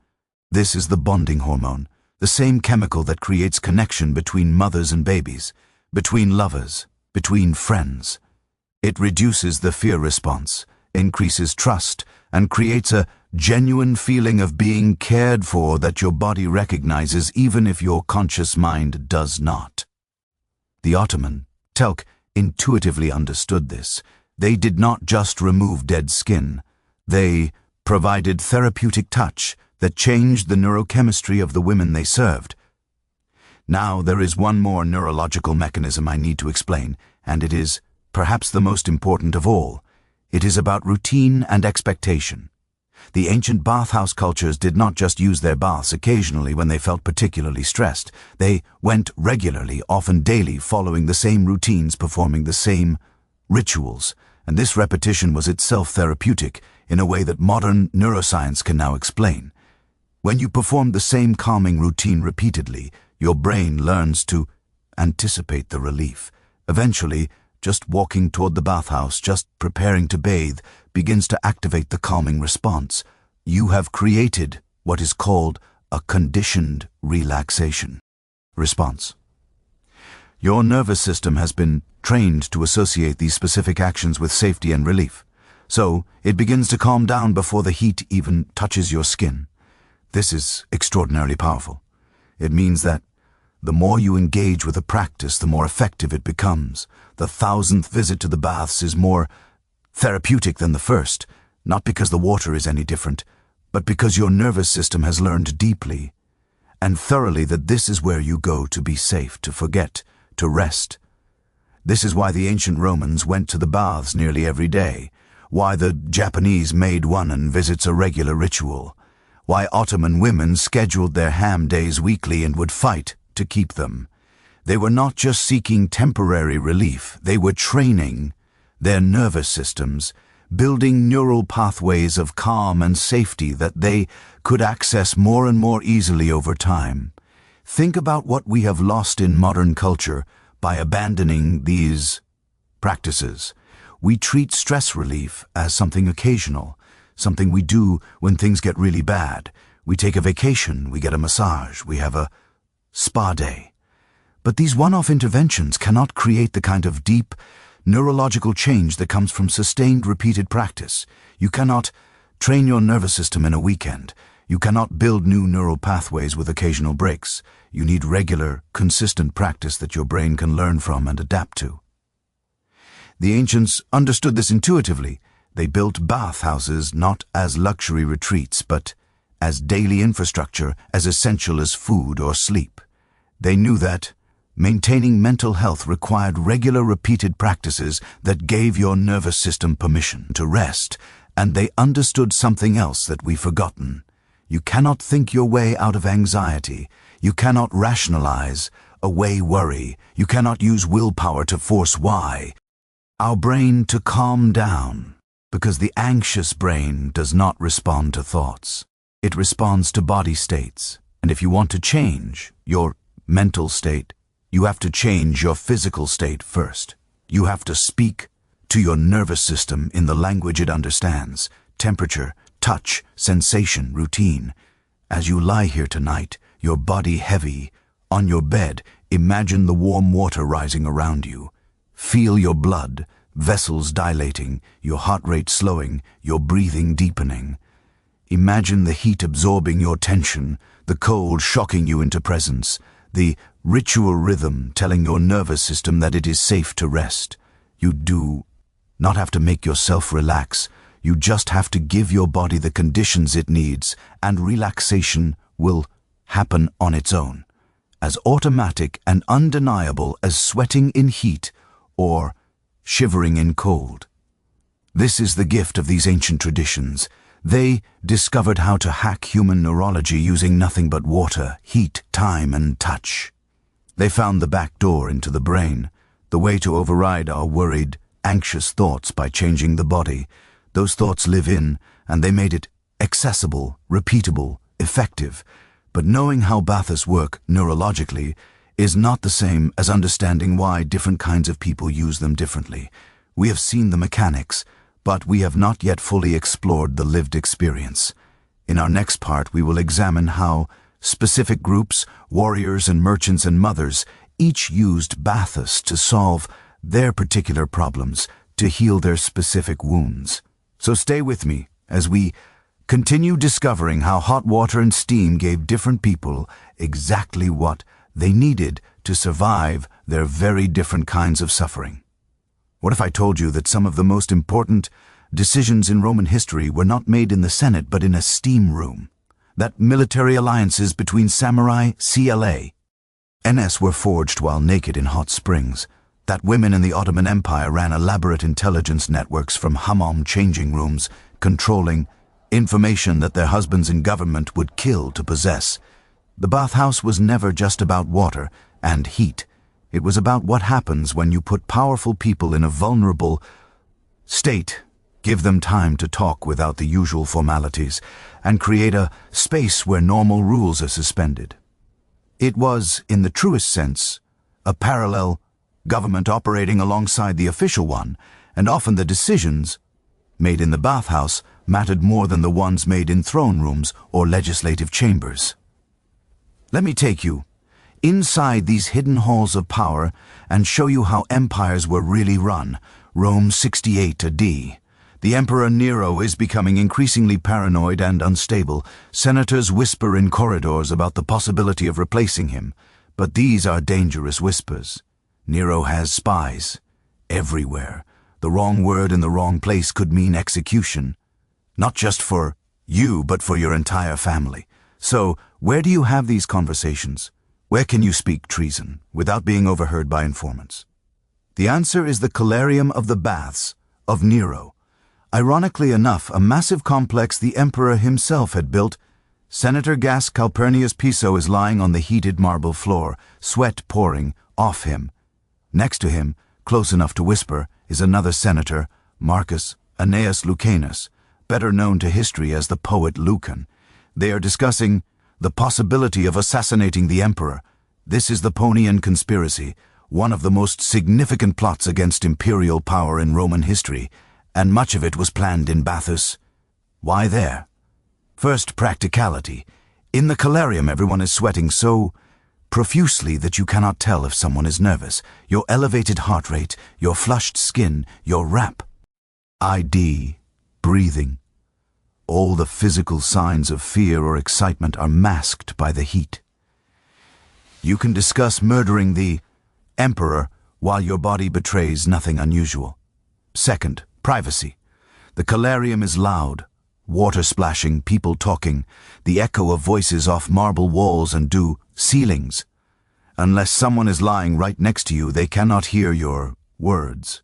This is the bonding hormone, the same chemical that creates connection between mothers and babies, between lovers, between friends. It reduces the fear response, increases trust, and creates a genuine feeling of being cared for that your body recognizes even if your conscious mind does not. The Ottoman Telk intuitively understood this. They did not just remove dead skin. They provided therapeutic touch that changed the neurochemistry of the women they served. Now there is one more neurological mechanism I need to explain, and it is perhaps the most important of all. It is about routine and expectation. The ancient bathhouse cultures did not just use their baths occasionally when they felt particularly stressed. They went regularly, often daily, following the same routines, performing the same rituals. And this repetition was itself therapeutic in a way that modern neuroscience can now explain. When you perform the same calming routine repeatedly, your brain learns to anticipate the relief. Eventually, just walking toward the bathhouse, just preparing to bathe, begins to activate the calming response. You have created what is called a conditioned relaxation response. Your nervous system has been trained to associate these specific actions with safety and relief, so it begins to calm down before the heat even touches your skin. This is extraordinarily powerful. It means that the more you engage with a practice, the more effective it becomes. The 1,000th visit to the baths is more therapeutic than the first, not because the water is any different, but because your nervous system has learned deeply. and thoroughly that this is where you go to be safe, to forget, to rest. This is why the ancient Romans went to the baths nearly every day, why the Japanese maid woman visits a regular ritual, why Ottoman women scheduled their ham days weekly and would fight to keep them. They were not just seeking temporary relief, they were training their nervous systems, building neural pathways of calm and safety that they could access more and more easily over time. Think about what we have lost in modern culture by abandoning these practices. We treat stress relief as something occasional, something we do when things get really bad. We take a vacation, we get a massage, we have a spa day. But these one-off interventions cannot create the kind of deep, neurological change that comes from sustained, repeated practice. You cannot train your nervous system in a weekend. You cannot build new neural pathways with occasional breaks. You need regular, consistent practice that your brain can learn from and adapt to. The ancients understood this intuitively. They built bathhouses not as luxury retreats, but as daily infrastructure, as essential as food or sleep. They knew that maintaining mental health required regular, repeated practices that gave your nervous system permission to rest, and they understood something else that we've forgotten. You cannot think your way out of anxiety. You cannot rationalize away worry. You cannot use willpower to force our brain to calm down, because the anxious brain does not respond to thoughts. It responds to body states. And if you want to change your mental state, you have to change your physical state first. You have to speak to your nervous system in the language it understands: temperature, touch, sensation, routine. As you lie here tonight, your body heavy, on your bed, imagine the warm water rising around you. Feel your blood, vessels dilating, your heart rate slowing, your breathing deepening. Imagine the heat absorbing your tension, the cold shocking you into presence, the ritual rhythm telling your nervous system that it is safe to rest. You do not have to make yourself relax. You just have to give your body the conditions it needs, and relaxation will happen on its own, as automatic and undeniable as sweating in heat or shivering in cold. This is the gift of these ancient traditions. They discovered how to hack human neurology using nothing but water, heat, time, and touch. They found the back door into the brain, the way to override our worried, anxious thoughts by changing the body. Those thoughts live in, and they made it accessible, repeatable, effective. But knowing how baths work neurologically is not the same as understanding why different kinds of people use them differently. We have seen the mechanics, but we have not yet fully explored the lived experience. In our next part, we will examine how specific groups, warriors and merchants and mothers, each used baths to solve their particular problems, to heal their specific wounds. So stay with me as we continue discovering how hot water and steam gave different people exactly what they needed to survive their very different kinds of suffering. What if I told you that some of the most important decisions in Roman history were not made in the Senate but in a steam room? That military alliances between samurai, NS were forged while naked in hot springs. That women in the Ottoman Empire ran elaborate intelligence networks from Hammam changing rooms, controlling information that their husbands in government would kill to possess. The bathhouse was never just about water and heat. It was about what happens when you put powerful people in a vulnerable state, give them time to talk without the usual formalities, and create a space where normal rules are suspended. It was, in the truest sense, a parallel government operating alongside the official one, and often the decisions made in the bathhouse mattered more than the ones made in throne rooms or legislative chambers. Let me take you inside these hidden halls of power and show you how empires were really run. Rome 68 AD. The Emperor Nero is becoming increasingly paranoid and unstable. Senators whisper in corridors about the possibility of replacing him, but these are dangerous whispers. Nero has spies everywhere. The wrong word in the wrong place could mean execution, not just for you, but for your entire family. So, where do you have these conversations? Where can you speak treason without being overheard by informants? The answer is the Colarium of the Baths of Nero. Ironically enough, a massive complex the emperor himself had built. Senator Gas Calpurnius Piso is lying on the heated marble floor, sweat pouring off him. Next to him, close enough to whisper, is another senator, Marcus Annaeus Lucanus, better known to history as the poet Lucan. They are discussing the possibility of assassinating the emperor. This is the Ponian conspiracy, one of the most significant plots against imperial power in Roman history, and much of it was planned in Bathhouses. Why there? First, practicality. In the Colarium, everyone is sweating so profusely that you cannot tell if someone is nervous. Your elevated heart rate, your flushed skin, your rap ID, breathing. All the physical signs of fear or excitement are masked by the heat. You can discuss murdering the emperor while your body betrays nothing unusual. Second, privacy. The Colarium is loud. Water splashing, people talking, the echo of voices off marble walls and ceilings. Unless someone is lying right next to you, they cannot hear your words.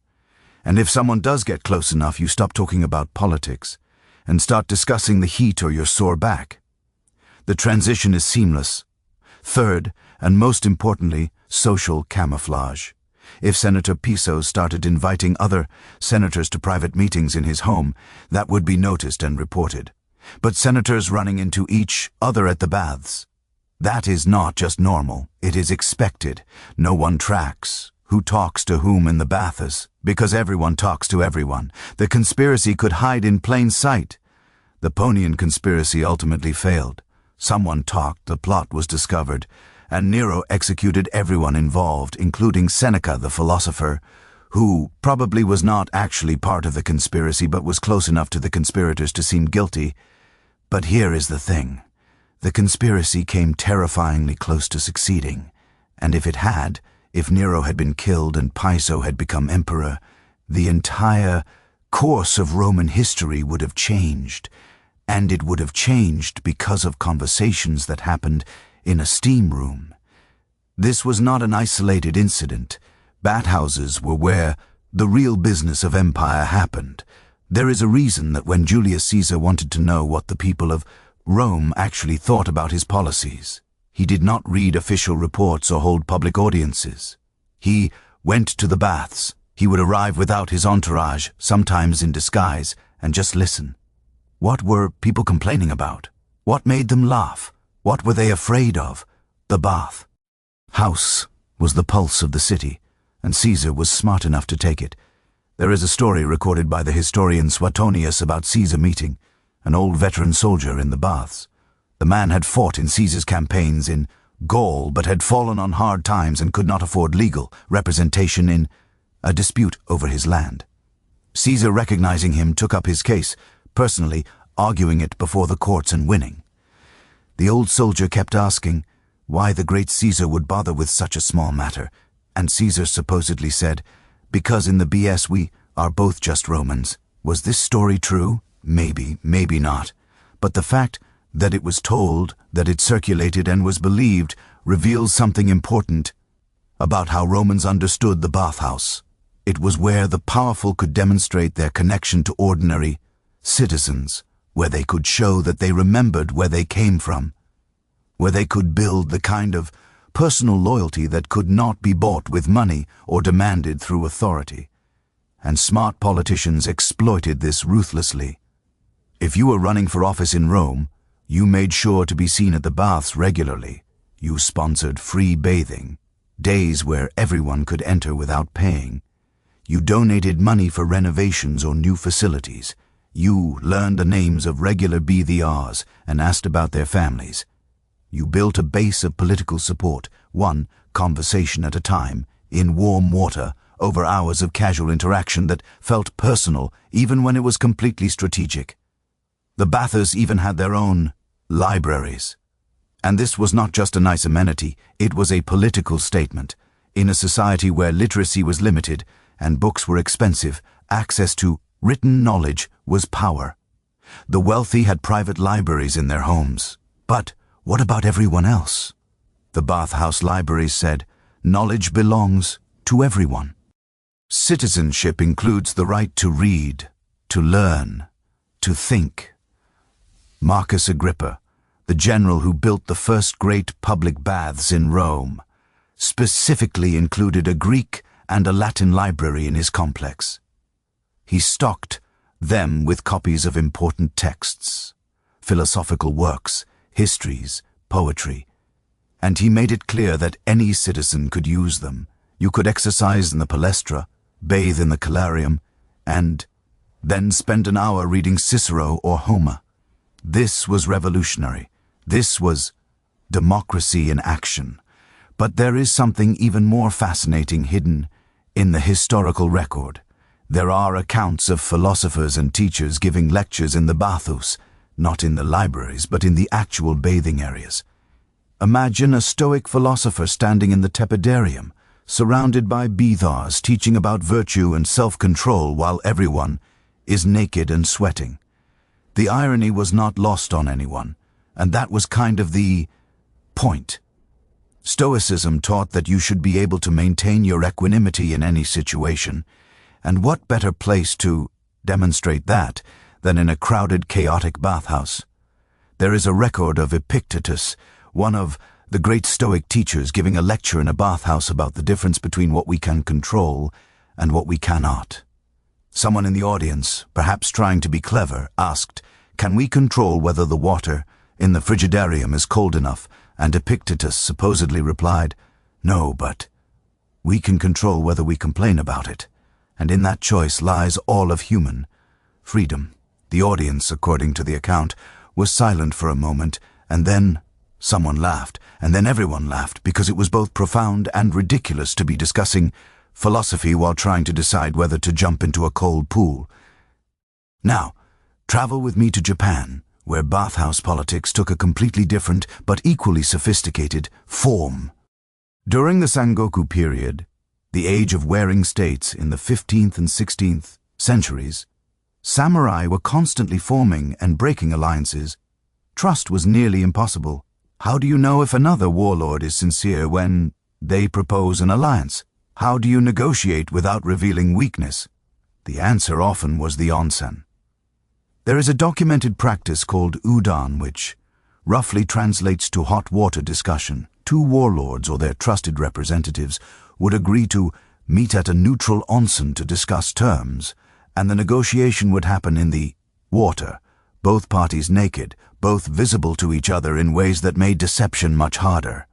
And if someone does get close enough, you stop talking about politics and start discussing the heat or your sore back. The transition is seamless. Third, and most importantly, social camouflage. If Senator Piso started inviting other senators to private meetings in his home, that would be noticed and reported. But senators running into each other at the baths, that is not just normal, it is expected. No one tracks who talks to whom in the baths, because everyone talks to everyone. The conspiracy could hide in plain sight. The Ponian conspiracy ultimately failed. Someone talked, the plot was discovered, and Nero executed everyone involved, including Seneca the philosopher, who probably was not actually part of the conspiracy but was close enough to the conspirators to seem guilty. But here is the thing. The conspiracy came terrifyingly close to succeeding, and if Nero had been killed and Piso had become emperor, the entire course of Roman history would have changed, and it would have changed because of conversations that happened in a steam room. This was not an isolated incident. Bathhouses were where the real business of empire happened. There is a reason that when Julius Caesar wanted to know what the people of Rome actually thought about his policies, he did not read official reports or hold public audiences. He went to the baths. He would arrive without his entourage, sometimes in disguise, and just listen. What were people complaining about? What made them laugh? What were they afraid of? The bath house was the pulse of the city, and Caesar was smart enough to take it. There is a story recorded by the historian Suetonius about Caesar meeting an old veteran soldier in the baths. The man had fought in Caesar's campaigns in Gaul, but had fallen on hard times and could not afford legal representation in a dispute over his land. Caesar, recognizing him, took up his case, personally arguing it before the courts and winning. The old soldier kept asking why the great Caesar would bother with such a small matter, and Caesar supposedly said, "Because in the BS we are both just Romans." Was this story true? Maybe, maybe not. But the fact that it was told, that it circulated and was believed, reveals something important about how Romans understood the bathhouse. It was where the powerful could demonstrate their connection to ordinary citizens, where they could show that they remembered where they came from, where they could build the kind of personal loyalty that could not be bought with money or demanded through authority. And smart politicians exploited this ruthlessly. If you were running for office in Rome, you made sure to be seen at the baths regularly. You sponsored free bathing, days where everyone could enter without paying. You donated money for renovations or new facilities. You learned the names of regular BVRs and asked about their families. You built a base of political support, one conversation at a time, in warm water, over hours of casual interaction that felt personal even when it was completely strategic. The bathers even had their own libraries. And this was not just a nice amenity, it was a political statement. In a society where literacy was limited and books were expensive, access to written knowledge was power. The wealthy had private libraries in their homes. But What about everyone else? The bathhouse library said, knowledge belongs to everyone. Citizenship includes the right to read, to learn, to think. Marcus Agrippa, the general who built the first great public baths in Rome, specifically included a Greek and a Latin library in his complex. He stocked them with copies of important texts, philosophical works, histories, poetry, and he made it clear that any citizen could use them. You could exercise in the palestra, bathe in the calarium, and then spend an hour reading Cicero or Homer. This was revolutionary. This was democracy in action. But there is something even more fascinating hidden in the historical record. There are accounts of philosophers and teachers giving lectures in the bathhouse, not in the libraries, but in the actual bathing areas. Imagine a Stoic philosopher standing in the tepidarium, surrounded by bathers teaching about virtue and self-control while everyone is naked and sweating. The irony was not lost on anyone, and that was kind of the point. Stoicism taught that you should be able to maintain your equanimity in any situation, and what better place to demonstrate that than in a crowded, chaotic bathhouse? There is a record of Epictetus, one of the great Stoic teachers, giving a lecture in a bathhouse about the difference between what we can control and what we cannot. Someone in the audience, perhaps trying to be clever, asked, "Can we control whether the water in the frigidarium is cold enough?" And Epictetus supposedly replied, "No, but we can control whether we complain about it. And in that choice lies all of human freedom." The audience, according to the account, was silent for a moment, and then someone laughed, and then everyone laughed, because it was both profound and ridiculous to be discussing philosophy while trying to decide whether to jump into a cold pool. Now, travel with me to Japan, where bathhouse politics took a completely different but equally sophisticated form. During the Sengoku period, the age of wearing states in the 15th and 16th centuries, samurai were constantly forming and breaking alliances. Trust was nearly impossible. How do you know if another warlord is sincere when they propose an alliance? How do you negotiate without revealing weakness? The answer often was the onsen. There is a documented practice called udon, which roughly translates to hot water discussion. Two warlords or their trusted representatives would agree to meet at a neutral onsen to discuss terms, and the negotiation would happen in the water, both parties naked, both visible to each other in ways that made deception much harder.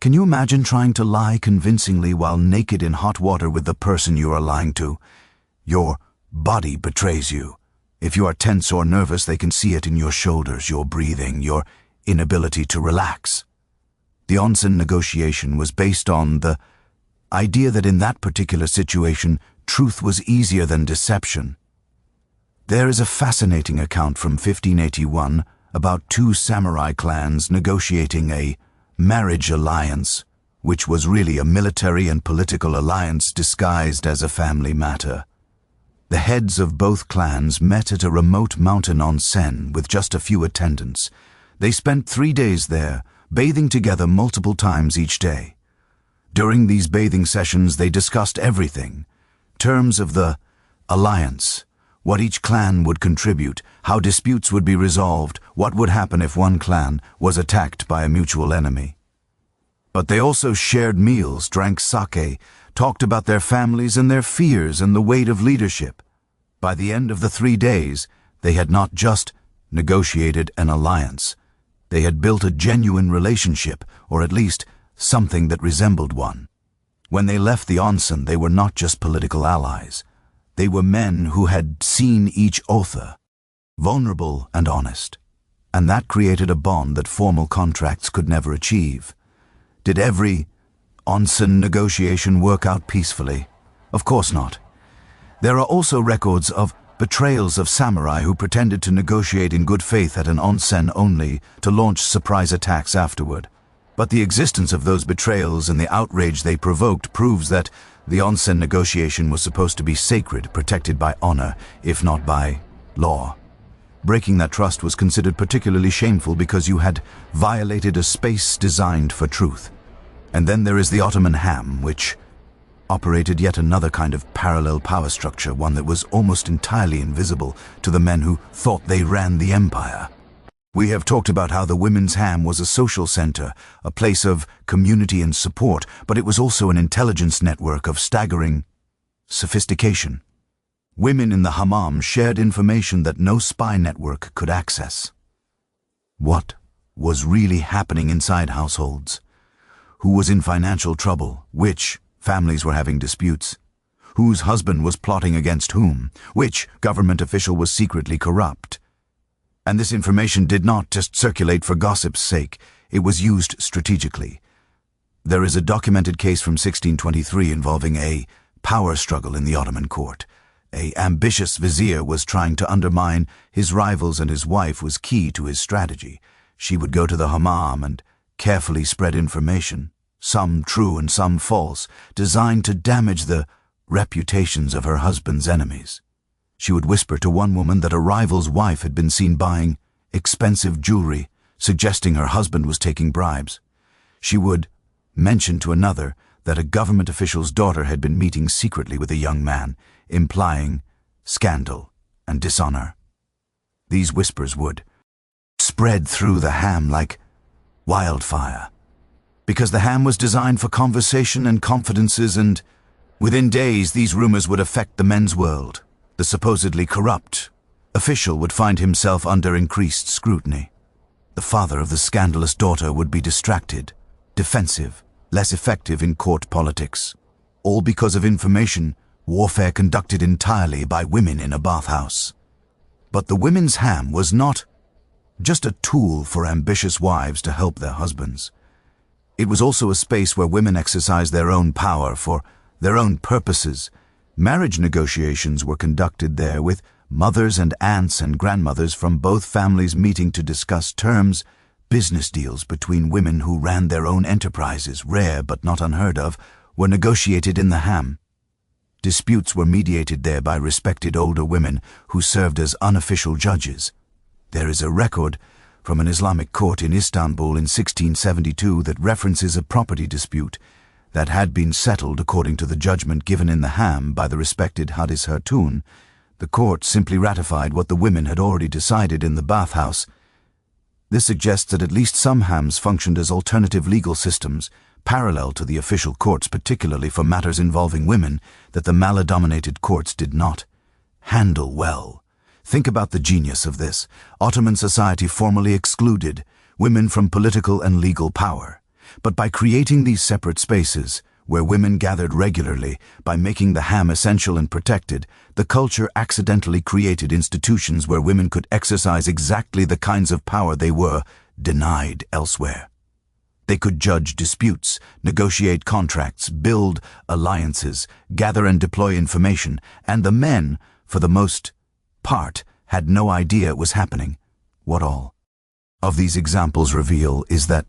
Can you imagine trying to lie convincingly while naked in hot water with the person you are lying to? Your body betrays you. If you are tense or nervous, they can see it in your shoulders, your breathing, your inability to relax. The onsen negotiation was based on the idea that in that particular situation, truth was easier than deception. There is a fascinating account from 1581 about two samurai clans negotiating a marriage alliance, which was really a military and political alliance disguised as a family matter. The heads of both clans met at a remote mountain onsen with just a few attendants. They spent 3 days there, bathing together multiple times each day. During these bathing sessions, they discussed everything: terms of the alliance, what each clan would contribute, how disputes would be resolved, what would happen if one clan was attacked by a mutual enemy. But they also shared meals, drank sake, talked about their families and their fears and the weight of leadership. By the end of the 3 days, they had not just negotiated an alliance. They had built a genuine relationship, or at least something that resembled one. When they left the onsen, they were not just political allies. They were men who had seen each other, vulnerable and honest. And that created a bond that formal contracts could never achieve. Did every onsen negotiation work out peacefully? Of course not. There are also records of betrayals of samurai who pretended to negotiate in good faith at an onsen only to launch surprise attacks afterward. But the existence of those betrayals and the outrage they provoked proves that the onsen negotiation was supposed to be sacred, protected by honor, if not by law. Breaking that trust was considered particularly shameful because you had violated a space designed for truth. And then there is the Ottoman Hamm, which operated yet another kind of parallel power structure, one that was almost entirely invisible to the men who thought they ran the empire. We have talked about how the women's Hamm was a social center, a place of community and support, but it was also an intelligence network of staggering sophistication. Women in the Hammam shared information that no spy network could access. What was really happening inside households? Who was in financial trouble? Which families were having disputes? Whose husband was plotting against whom? Which government official was secretly corrupt? And this information did not just circulate for gossip's sake, it was used strategically. There is a documented case from 1623 involving a power struggle in the Ottoman court. An ambitious vizier was trying to undermine his rivals, and his wife was key to his strategy. She would go to the Hammam and carefully spread information, some true and some false, designed to damage the reputations of her husband's enemies. She would whisper to one woman that a rival's wife had been seen buying expensive jewelry, suggesting her husband was taking bribes. She would mention to another that a government official's daughter had been meeting secretly with a young man, implying scandal and dishonor. These whispers would spread through the Hamm like wildfire, because the Hamm was designed for conversation and confidences, and within days these rumors would affect the men's world. The supposedly corrupt official would find himself under increased scrutiny. The father of the scandalous daughter would be distracted, defensive, less effective in court politics, all because of information warfare conducted entirely by women in a bathhouse. But the women's Hamm was not just a tool for ambitious wives to help their husbands. It was also a space where women exercised their own power for their own purposes. Marriage negotiations were conducted there, with mothers and aunts and grandmothers from both families meeting to discuss terms. Business deals between women who ran their own enterprises, rare but not unheard of, were negotiated in the Hamm. Disputes were mediated there by respected older women who served as unofficial judges. There is a record from an Islamic court in Istanbul in 1672 that references a property dispute that had been settled according to the judgment given in the Hamm by the respected Hadis Hatun. The court simply ratified what the women had already decided in the bathhouse. This suggests that at least some Hamms functioned as alternative legal systems, parallel to the official courts, particularly for matters involving women that the male-dominated courts did not handle well. Think about the genius of this. Ottoman society formally excluded women from political and legal power. But by creating these separate spaces, where women gathered regularly, by making the Hamm essential and protected, the culture accidentally created institutions where women could exercise exactly the kinds of power they were denied elsewhere. They could judge disputes, negotiate contracts, build alliances, gather and deploy information, and the men, for the most part, had no idea it was happening. What all of these examples reveal is that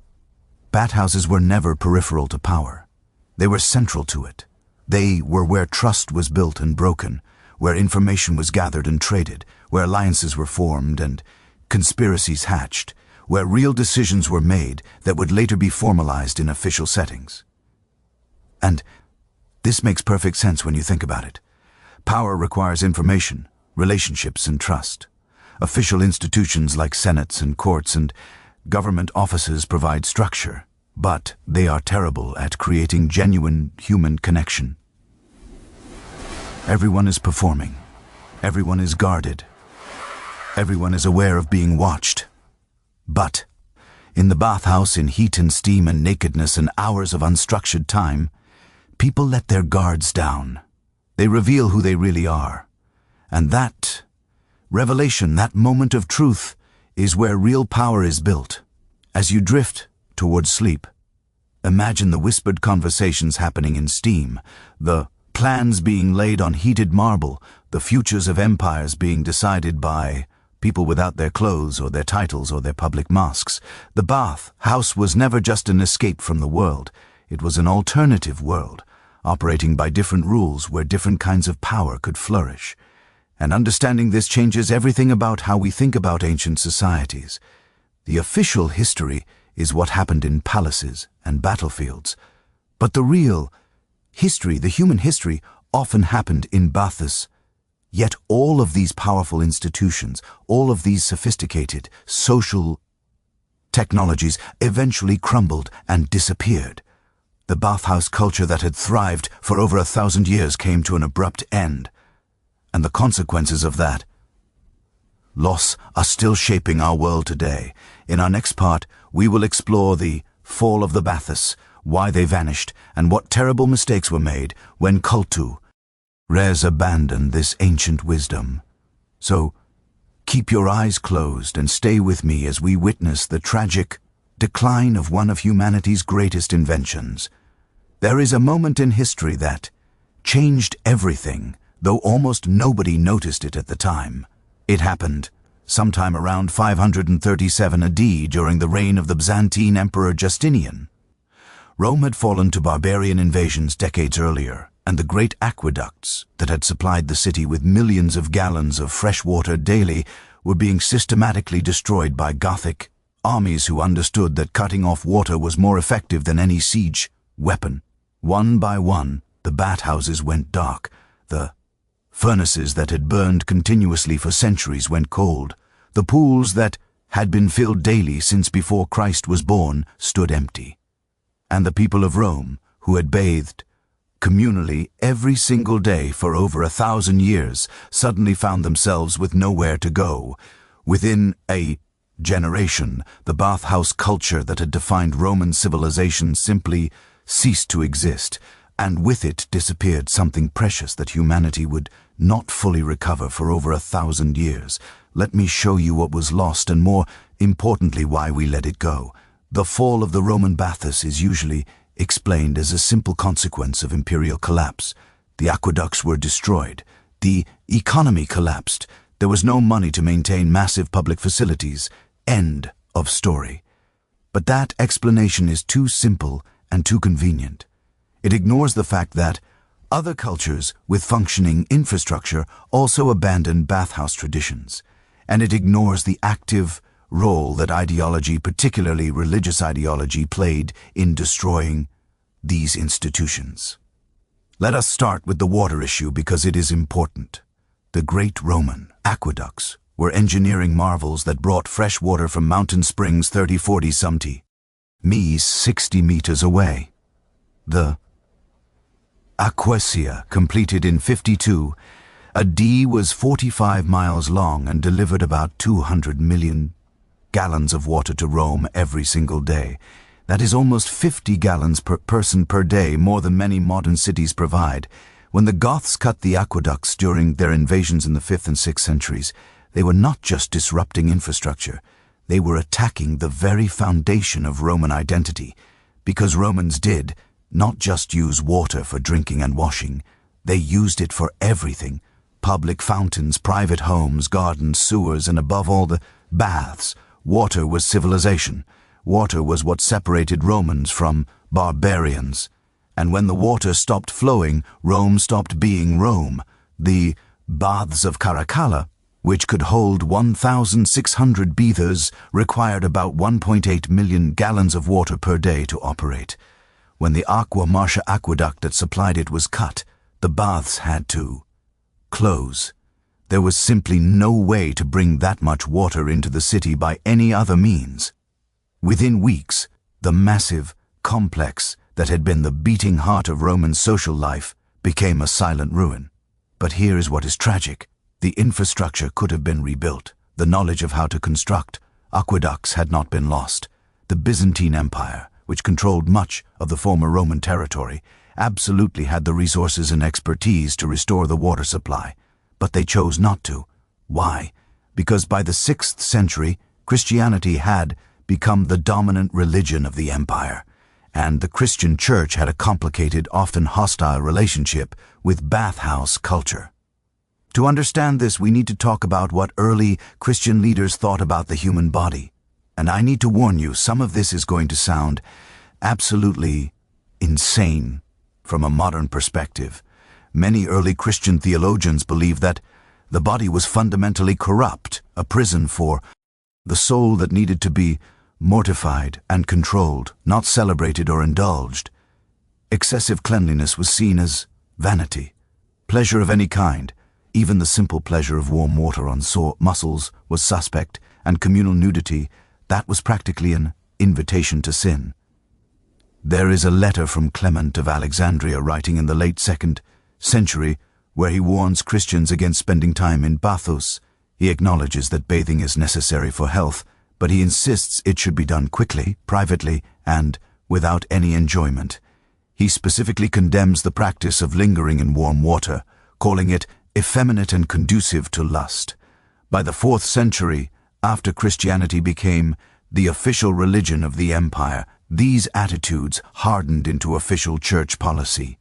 bathhouses were never peripheral to power. They were central to it. They were where trust was built and broken, where information was gathered and traded, where alliances were formed and conspiracies hatched, where real decisions were made that would later be formalized in official settings. And this makes perfect sense when you think about it. Power requires information, relationships, and trust. Official institutions like senates and courts and government offices provide structure, but they are terrible at creating genuine human connection. Everyone is performing. Everyone is guarded. Everyone is aware of being watched. But in the bathhouse, in heat and steam and nakedness and hours of unstructured time, people let their guards down. They reveal who they really are. And that revelation, that moment of truth, is where real power is built. As you drift towards sleep, imagine the whispered conversations happening in steam, the plans being laid on heated marble, the futures of empires being decided by people without their clothes or their titles or their public mosques. The bathhouse was never just an escape from the world. It was an alternative world, operating by different rules where different kinds of power could flourish. And understanding this changes everything about how we think about ancient societies. The official history is what happened in palaces and battlefields. But the real history, the human history, often happened in baths. Yet all of these powerful institutions, all of these sophisticated social technologies eventually crumbled and disappeared. The bathhouse culture that had thrived for over 1,000 years came to an abrupt end. And the consequences of that loss are still shaping our world today. In our next part, we will explore the fall of the baths, why they vanished, and what terrible mistakes were made when cultu res abandoned this ancient wisdom. So, keep your eyes closed and stay with me as we witness the tragic decline of one of humanity's greatest inventions. There is a moment in history that changed everything, though almost nobody noticed it at the time. It happened sometime around 537 AD during the reign of the Byzantine Emperor Justinian. Rome had fallen to barbarian invasions decades earlier, and the great aqueducts that had supplied the city with millions of gallons of fresh water daily were being systematically destroyed by Gothic armies who understood that cutting off water was more effective than any siege weapon. One by one, the bathhouses went dark. The furnaces that had burned continuously for centuries went cold. The pools that had been filled daily since before Christ was born stood empty. And the people of Rome, who had bathed communally every single day for over 1,000 years, suddenly found themselves with nowhere to go. Within a generation, the bathhouse culture that had defined Roman civilization simply ceased to exist, and with it disappeared something precious that humanity would not fully recover for over 1,000 years. Let me show you what was lost and, more importantly, why we let it go. The fall of the Roman baths is usually explained as a simple consequence of imperial collapse. The aqueducts were destroyed. The economy collapsed. There was no money to maintain massive public facilities. End of story. But that explanation is too simple and too convenient. It ignores the fact that other cultures with functioning infrastructure also abandon bathhouse traditions, and it ignores the active role that ideology, particularly religious ideology, played in destroying these institutions. Let us start with the water issue because it is important. The great Roman aqueducts were engineering marvels that brought fresh water from mountain springs 30-40 meters, 60 meters away. The Aquasia, completed in 52 AD, was 45 miles long and delivered about 200 million gallons of water to Rome every single day. That is almost 50 gallons per person per day, more than many modern cities provide. When the Goths cut the aqueducts during their invasions in the 5th and 6th centuries, they were not just disrupting infrastructure, they were attacking the very foundation of Roman identity, because Romans did not just use water for drinking and washing, they used it for everything: public fountains, private homes, gardens, sewers, and above all, the baths. Water was civilization. Water was what separated Romans from barbarians. And when the water stopped flowing, Rome stopped being Rome. The baths of Caracalla, which could hold 1,600 bathers, required about 1.8 million gallons of water per day to operate. When the Aqua Marcia aqueduct that supplied it was cut, the baths had to close. There was simply no way to bring that much water into the city by any other means. Within weeks, the massive complex that had been the beating heart of Roman social life became a silent ruin. But here is what is tragic. The infrastructure could have been rebuilt. The knowledge of how to construct aqueducts had not been lost. The Byzantine Empire, which controlled much of the former Roman territory, absolutely had the resources and expertise to restore the water supply. But they chose not to. Why? Because by the 6th century, Christianity had become the dominant religion of the empire, and the Christian church had a complicated, often hostile relationship with bathhouse culture. To understand this, we need to talk about what early Christian leaders thought about the human body. And I need to warn you, some of this is going to sound absolutely insane from a modern perspective. Many early Christian theologians believed that The body was fundamentally corrupt, a prison for the soul that needed to be mortified and controlled, not celebrated or indulged. Excessive cleanliness was seen as vanity. Pleasure of any kind, even the simple pleasure of warm water on sore muscles, was suspect, and communal nudity, that was practically an invitation to sin. There is a letter from Clement of Alexandria writing in the late 2nd century where he warns Christians against spending time in bathos. He acknowledges that bathing is necessary for health, but he insists it should be done quickly, privately, and without any enjoyment. He specifically condemns the practice of lingering in warm water, calling it effeminate and conducive to lust. By the 4th century, after Christianity became the official religion of the empire, these attitudes hardened into official church policy.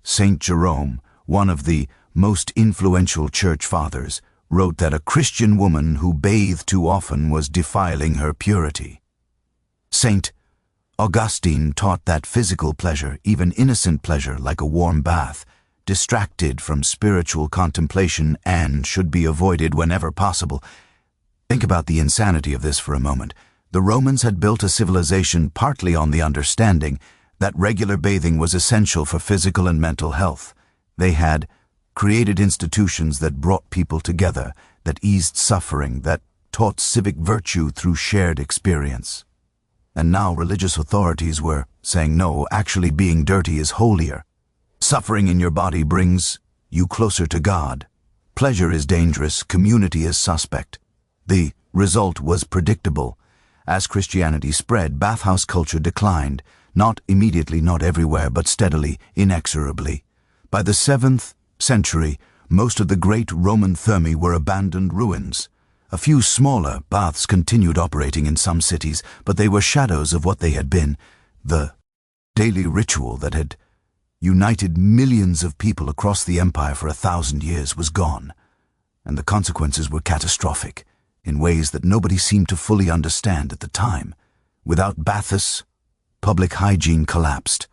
Saint Jerome, one of the most influential church fathers, wrote that a Christian woman who bathed too often was defiling her purity. Saint Augustine taught that physical pleasure, even innocent pleasure like a warm bath, distracted from spiritual contemplation and should be avoided whenever possible. Think about the insanity of this for a moment. The Romans had built a civilization partly on the understanding that regular bathing was essential for physical and mental health. They had created institutions that brought people together, that eased suffering, that taught civic virtue through shared experience. And now religious authorities were saying, no, actually being dirty is holier. Suffering in your body brings you closer to God. Pleasure is dangerous, community is suspect. The result was predictable. As Christianity spread, bathhouse culture declined, not immediately, not everywhere, but steadily, inexorably. By the 7th century, most of the great Roman thermae were abandoned ruins. A few smaller baths continued operating in some cities, but they were shadows of what they had been. The daily ritual that had united millions of people across the empire for 1,000 years was gone, and the consequences were catastrophic in ways that nobody seemed to fully understand at the time. Without baths, public hygiene collapsed.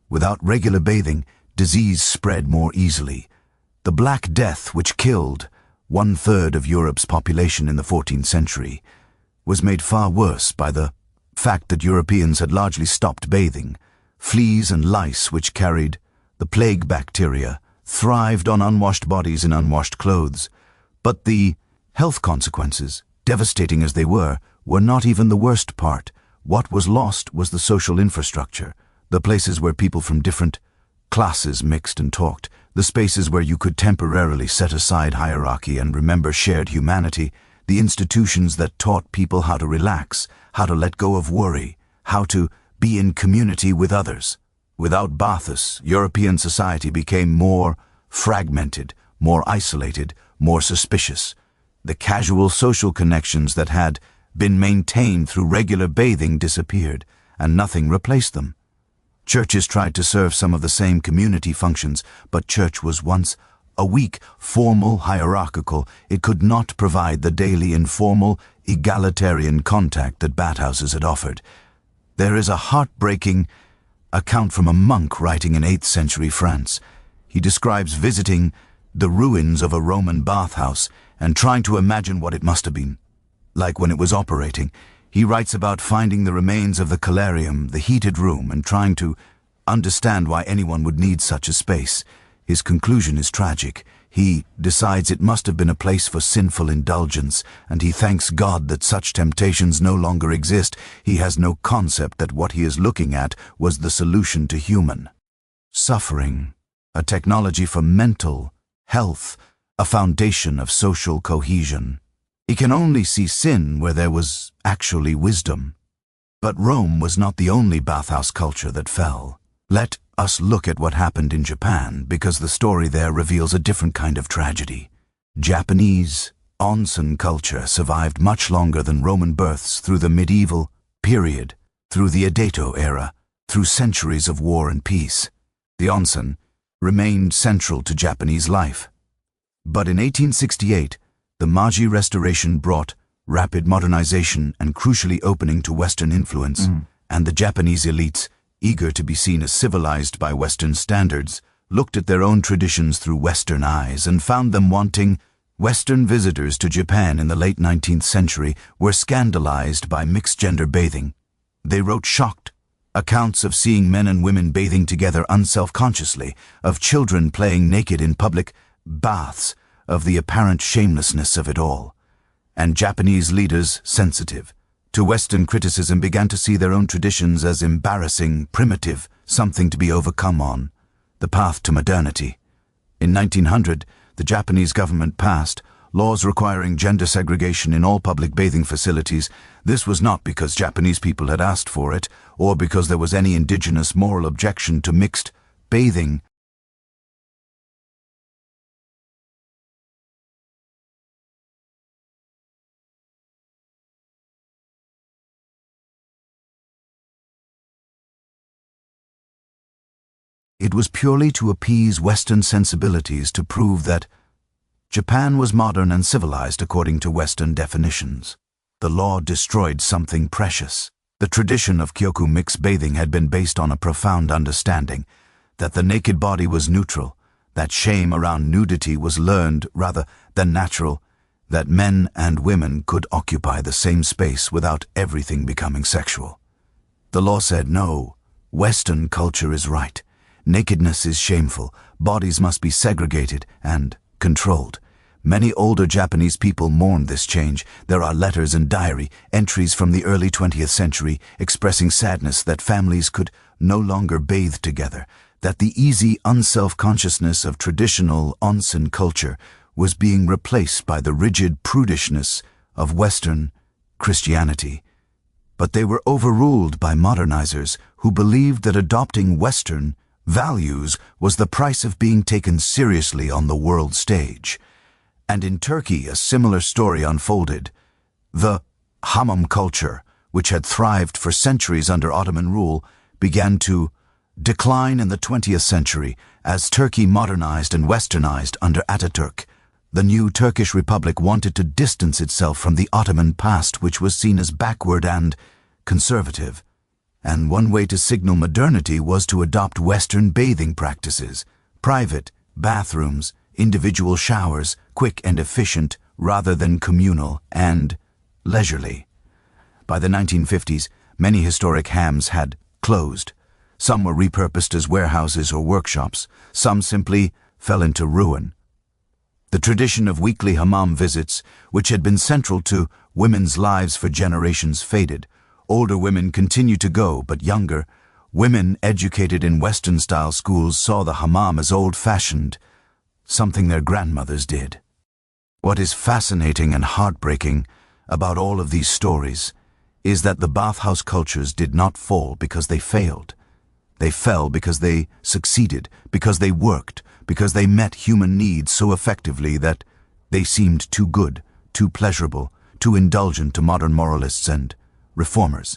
Without regular bathing, disease spread more easily. The Black Death, which killed 1/3 of Europe's population in the 14th century, was made far worse by the fact that Europeans had largely stopped bathing. Fleas and lice, which carried the plague bacteria, thrived on unwashed bodies in unwashed clothes. But the health consequences, devastating as they were not even the worst part. What was lost was the social infrastructure, the places where people from different classes mixed and talked, the spaces where you could temporarily set aside hierarchy and remember shared humanity, the institutions that taught people how to relax, how to let go of worry, how to be in community with others. Without baths, European society became more fragmented, more isolated, more suspicious. The casual social connections that had been maintained through regular bathing disappeared, and nothing replaced them. Churches tried to serve some of the same community functions, but church was once a weak, formal, hierarchical. It could not provide the daily, informal, egalitarian contact that bathhouses had offered. There is a heartbreaking account from a monk writing in 8th century France. He describes visiting the ruins of a Roman bathhouse and trying to imagine what it must have been like when it was operating. He writes about finding the remains of the calarium, the heated room, and trying to understand why anyone would need such a space. His conclusion is tragic. He decides it must have been a place for sinful indulgence, and he thanks God that such temptations no longer exist. He has no concept that what he is looking at was the solution to human suffering, a technology for mental health, a foundation of social cohesion. He can only see sin where there was actually wisdom. But Rome was not the only bathhouse culture that fell. Let us look at what happened in Japan, because the story there reveals a different kind of tragedy. Japanese Onsen culture survived much longer than Roman births through the medieval period, through the Edo era, through centuries of war and peace. The onsen remained central to Japanese life. But in 1868, the Meiji Restoration brought rapid modernization and crucially opening to Western influence, and the Japanese elites, eager to be seen as civilized by Western standards, looked at their own traditions through Western eyes and found them wanting Western visitors to Japan in the late 19th century were scandalized by mixed-gender bathing. They wrote shocked accounts of seeing men and women bathing together unselfconsciously, of children playing naked in public baths, of the apparent shamelessness of it all. And Japanese leaders, sensitive to Western criticism, began to see their own traditions as embarrassing, primitive, something to be overcome on the path to modernity. In 1900, the Japanese government passed laws requiring gender segregation in all public bathing facilities. This was not because Japanese people had asked for it, or because there was any indigenous moral objection to mixed bathing. It was purely to appease Western sensibilities, to prove that Japan was modern and civilized according to Western definitions. The law destroyed something precious. The tradition of Kyoku mixed bathing had been based on a profound understanding that the naked body was neutral, that shame around nudity was learned rather than natural, that men and women could occupy the same space without everything becoming sexual. The law said, no, Western culture is right. Nakedness is shameful. Bodies must be segregated and controlled. Many older Japanese people mourned this change. There are letters and diary entries from the early 20th century expressing sadness that families could no longer bathe together, that the easy unself-consciousness of traditional Onsen culture was being replaced by the rigid prudishness of Western Christianity. But they were overruled by modernizers who believed that adopting Western values was the price of being taken seriously on the world stage. And in Turkey, a similar story unfolded. The Hammam culture, which had thrived for centuries under Ottoman rule, began to decline in the 20th century as Turkey modernized and westernized under Ataturk. The new Turkish Republic wanted to distance itself from the Ottoman past, which was seen as backward and conservative. And one way to signal modernity was to adopt Western bathing practices, private bathrooms, individual showers, quick and efficient rather than communal and leisurely. By the 1950s, many historic hammams had closed. Some were repurposed as warehouses or workshops. Some simply fell into ruin. The tradition of weekly hammam visits, which had been central to women's lives for generations, faded. Older women continued to go, but younger women educated in Western-style schools saw the hammam as old-fashioned, something their grandmothers did. What is fascinating and heartbreaking about all of these stories is that the bathhouse cultures did not fall because they failed. They fell because they succeeded, because they worked, because they met human needs so effectively that they seemed too good, too pleasurable, too indulgent to modern moralists and reformers.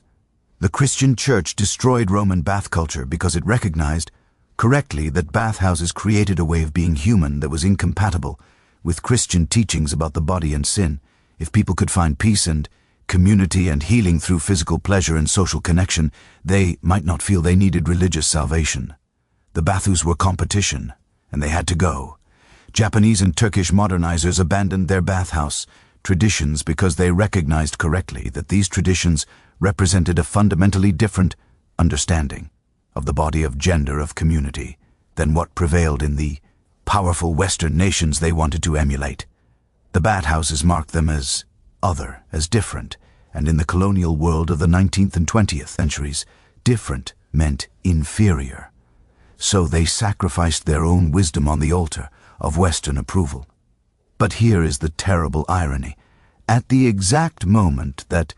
The Christian Church destroyed Roman bath culture because it recognized correctly that bathhouses created a way of being human that was incompatible with Christian teachings about the body and sin. If people could find peace and community and healing through physical pleasure and social connection, they might not feel they needed religious salvation. The bathhouses were competition, and they had to go. Japanese and Turkish modernizers abandoned their bathhouse traditions because they recognized correctly that these traditions represented a fundamentally different understanding of the body, of gender, of community than what prevailed in the powerful Western nations they wanted to emulate. The bathhouses marked them as other, as different, and in the colonial world of the 19th and 20th centuries, different meant inferior. So they sacrificed their own wisdom on the altar of Western approval. But here is the terrible irony. At the exact moment that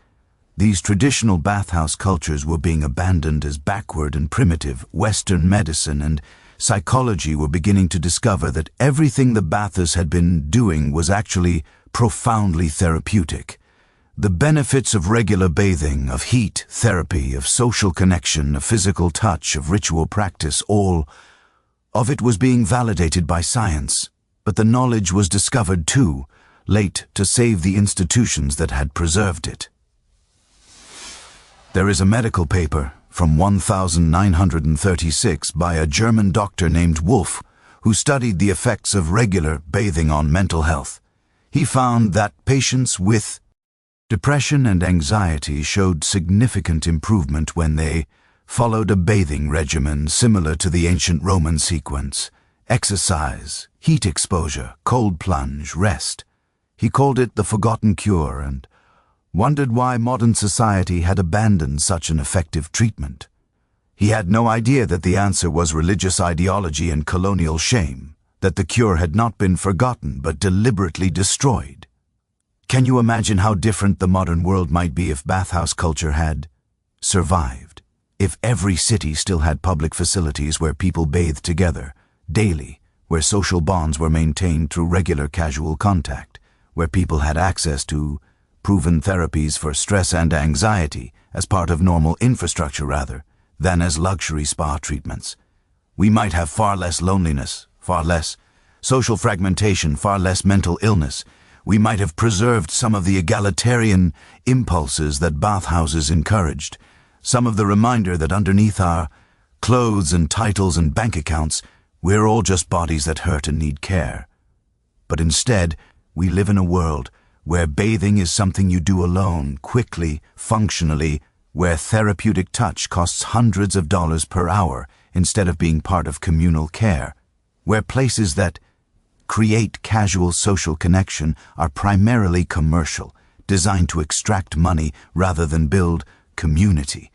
these traditional bathhouse cultures were being abandoned as backward and primitive, Western medicine and psychology were beginning to discover that everything the bathers had been doing was actually profoundly therapeutic. The benefits of regular bathing, of heat therapy, of social connection, of physical touch, of ritual practice, all of it was being validated by science. But the knowledge was discovered too late to save the institutions that had preserved it. There is a medical paper from 1936 by a German doctor named Wolff, who studied the effects of regular bathing on mental health. He found that patients with depression and anxiety showed significant improvement when they followed a bathing regimen similar to the ancient Roman sequence: exercise, heat exposure, cold plunge, rest. He called it the forgotten cure and wondered why modern society had abandoned such an effective treatment. He had no idea that the answer was religious ideology and colonial shame, that the cure had not been forgotten but deliberately destroyed. Can you imagine how different the modern world might be if bathhouse culture had survived? If every city still had public facilities where people bathed together, daily, where social bonds were maintained through regular casual contact, where people had access to proven therapies for stress and anxiety as part of normal infrastructure rather than as luxury spa treatments. We might have far less loneliness, far less social fragmentation, far less mental illness. We might have preserved some of the egalitarian impulses that bathhouses encouraged, some of the reminder that underneath our clothes and titles and bank accounts, we're all just bodies that hurt and need care. But instead, we live in a world where bathing is something you do alone, quickly, functionally, where therapeutic touch costs hundreds of dollars per hour instead of being part of communal care, where places that create casual social connection are primarily commercial, designed to extract money rather than build community,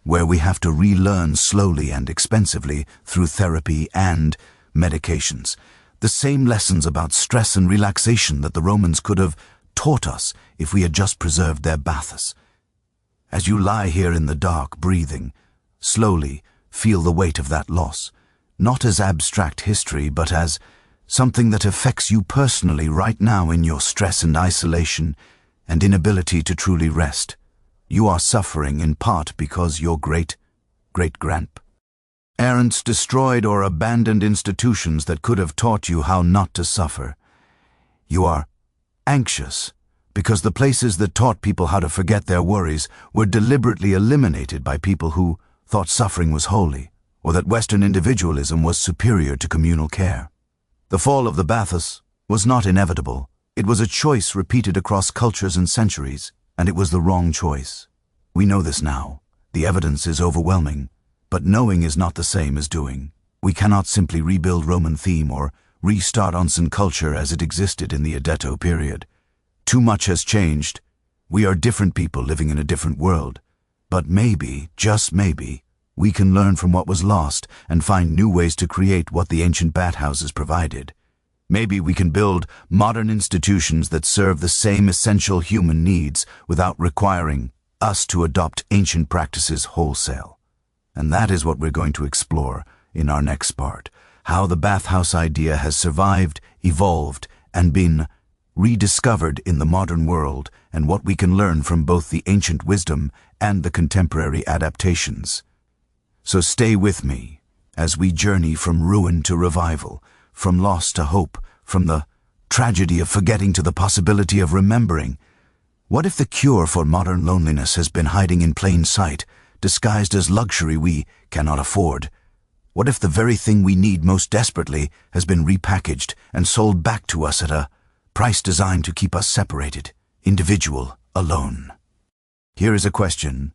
where we have to relearn slowly and expensively through therapy and medications the same lessons about stress and relaxation that the Romans could have taught us if we had just preserved their baths. As you lie here in the dark, breathing, slowly feel the weight of that loss, not as abstract history, but as something that affects you personally right now in your stress and isolation and inability to truly rest. You are suffering in part because your great-great-grandparents destroyed or abandoned institutions that could have taught you how not to suffer. You are anxious because the places that taught people how to forget their worries were deliberately eliminated by people who thought suffering was holy, or that Western individualism was superior to communal care. The fall of the Bathhouses was not inevitable. It was a choice repeated across cultures and centuries, and it was the wrong choice. We know this now. The evidence is overwhelming, but knowing is not the same as doing. We cannot simply rebuild Roman theme or restart Onsen culture as it existed in the Edetto period. Too much has changed. We are different people living in a different world. But maybe, just maybe, we can learn from what was lost and find new ways to create what the ancient bathhouses provided. Maybe we can build modern institutions that serve the same essential human needs without requiring us to adopt ancient practices wholesale. And that is what we're going to explore in our next part: how the bathhouse idea has survived, evolved, and been rediscovered in the modern world, and what we can learn from both the ancient wisdom and the contemporary adaptations. So stay with me as we journey from ruin to revival, from loss to hope, from the tragedy of forgetting to the possibility of remembering. What if the cure for modern loneliness has been hiding in plain sight, disguised as luxury we cannot afford? What if the very thing we need most desperately has been repackaged and sold back to us at a price designed to keep us separated, individual, alone? Here is a question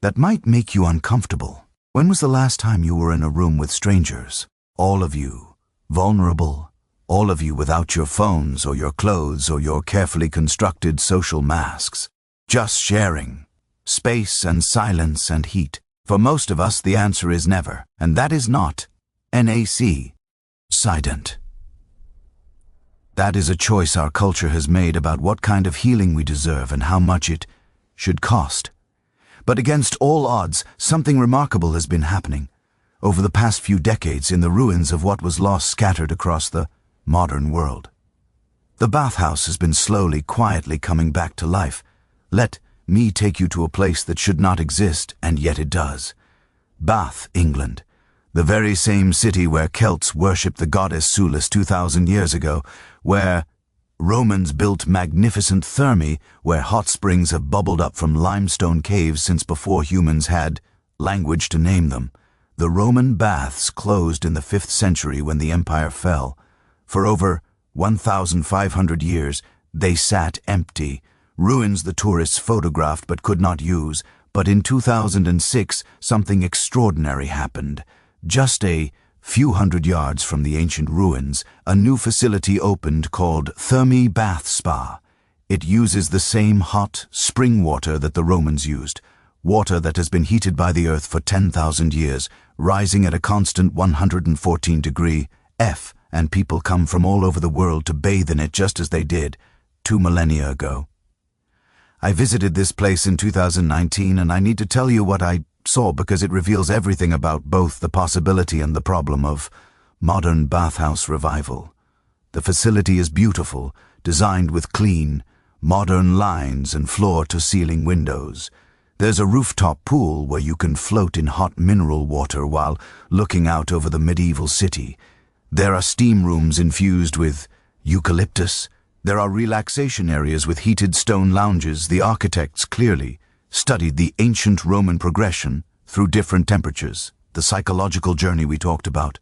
that might make you uncomfortable. When was the last time you were in a room with strangers? All of you, vulnerable, all of you without your phones or your clothes or your carefully constructed social masks, just sharing space and silence and heat. For most of us, the answer is never, and that is not silent. That is a choice our culture has made about what kind of healing we deserve and how much it should cost. But against all odds, something remarkable has been happening over the past few decades in the ruins of what was lost scattered across the modern world. The bathhouse has been slowly, quietly coming back to life. Let me take you to a place that should not exist, and yet it does. Bath, England, the very same city where Celts worshipped the goddess Sulis 2,000 years ago, where Romans built magnificent thermae, where hot springs have bubbled up from limestone caves since before humans had language to name them. The Roman baths closed in the 5th century when the empire fell. For over 1,500 years, they sat empty, ruins the tourists photographed but could not use. But in 2006, something extraordinary happened. Just a few hundred yards from the ancient ruins, a new facility opened called Thermi Bath Spa. It uses the same hot spring water that the Romans used, water that has been heated by the earth for 10,000 years, rising at a constant 114 degree F, and people come from all over the world to bathe in it just as they did 2 millennia ago. I visited this place in 2019, and I need to tell you what I saw because it reveals everything about both the possibility and the problem of modern bathhouse revival. The facility is beautiful, designed with clean, modern lines and floor-to-ceiling windows. There's a rooftop pool where you can float in hot mineral water while looking out over the medieval city. There are steam rooms infused with eucalyptus. There are relaxation areas with heated stone lounges. The architects clearly studied the ancient Roman progression through different temperatures, the psychological journey we talked about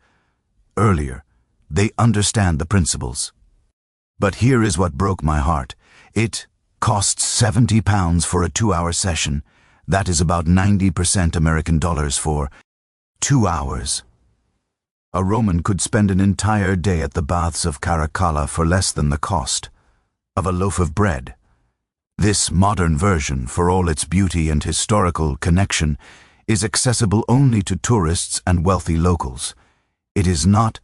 earlier. They understand the principles. But here is what broke my heart. It costs £70 for a 2-hour session. That is about 90% American dollars for 2 hours. A Roman could spend an entire day at the baths of Caracalla for less than the cost of a loaf of bread. This modern version, for all its beauty and historical connection, is accessible only to tourists and wealthy locals. It is not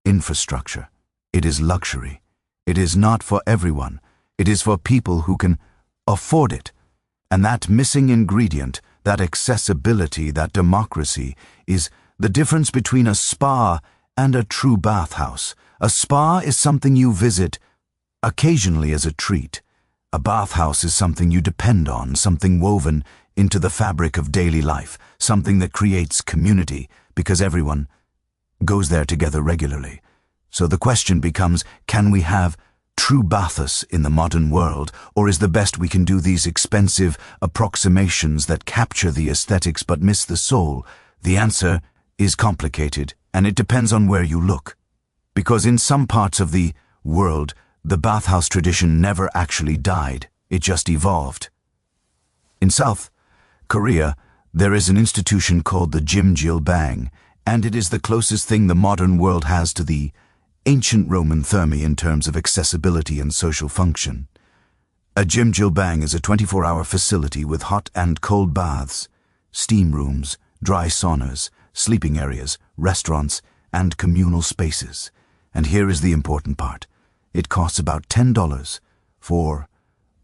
infrastructure. It is luxury. It is not for everyone. It is for people who can afford it. And that missing ingredient, that accessibility, that democracy, is the difference between a spa and a true bathhouse. A spa is something you visit occasionally as a treat. A bathhouse is something you depend on, something woven into the fabric of daily life, something that creates community because everyone goes there together regularly. So the question becomes, can we have true bathos in the modern world, or is the best we can do these expensive approximations that capture the aesthetics but miss the soul? The answer is complicated, and it depends on where you look. Because in some parts of the world, the bathhouse tradition never actually died, it just evolved. In South Korea, there is an institution called the Jjimjilbang, and it is the closest thing the modern world has to the ancient Roman thermi in terms of accessibility and social function. A Jjimjilbang is a 24-hour facility with hot and cold baths, steam rooms, dry saunas, sleeping areas, restaurants, and communal spaces. And here is the important part. It costs about $10 for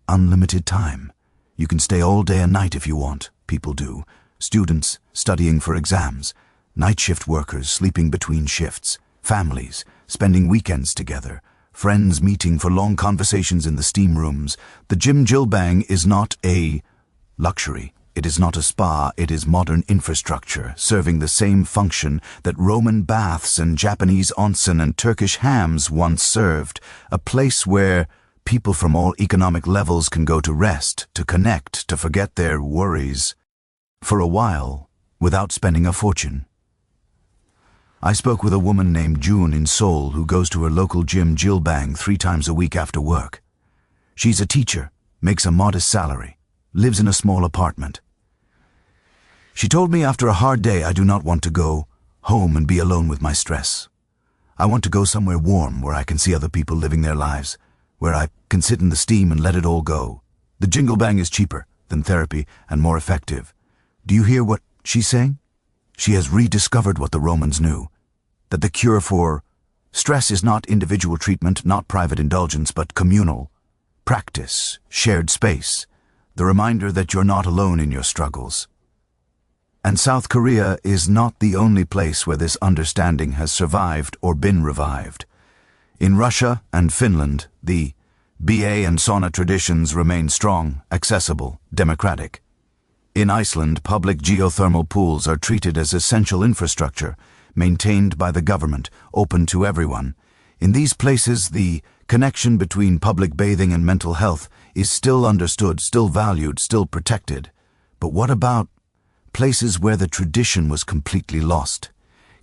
unlimited time. You can stay all day and night if you want. People do. Students studying for exams, night shift workers sleeping between shifts, families spending weekends together, friends meeting for long conversations in the steam rooms. The Jjimjilbang is not a luxury. It is not a spa. It is modern infrastructure, serving the same function that Roman baths and Japanese onsen and Turkish hammams once served, a place where people from all economic levels can go to rest, to connect, to forget their worries for a while without spending a fortune. I spoke with a woman named June in Seoul who goes to her local Jjimjilbang 3 times a week after work. She's a teacher, makes a modest salary, lives in a small apartment. She told me after a hard day I do not want to go home and be alone with my stress. I want to go somewhere warm where I can see other people living their lives, where I can sit in the steam and let it all go. The Jjimjilbang is cheaper than therapy and more effective. Do you hear what she's saying? She has rediscovered what the Romans knew, that the cure for stress is not individual treatment, not private indulgence, but communal practice, shared space, the reminder that you're not alone in your struggles. And South Korea is not the only place where this understanding has survived or been revived. In Russia and Finland, the BA and sauna traditions remain strong, accessible, democratic. In Iceland, public geothermal pools are treated as essential infrastructure, maintained by the government, open to everyone. In these places, the connection between public bathing and mental health is still understood, still valued, still protected. But what about places where the tradition was completely lost?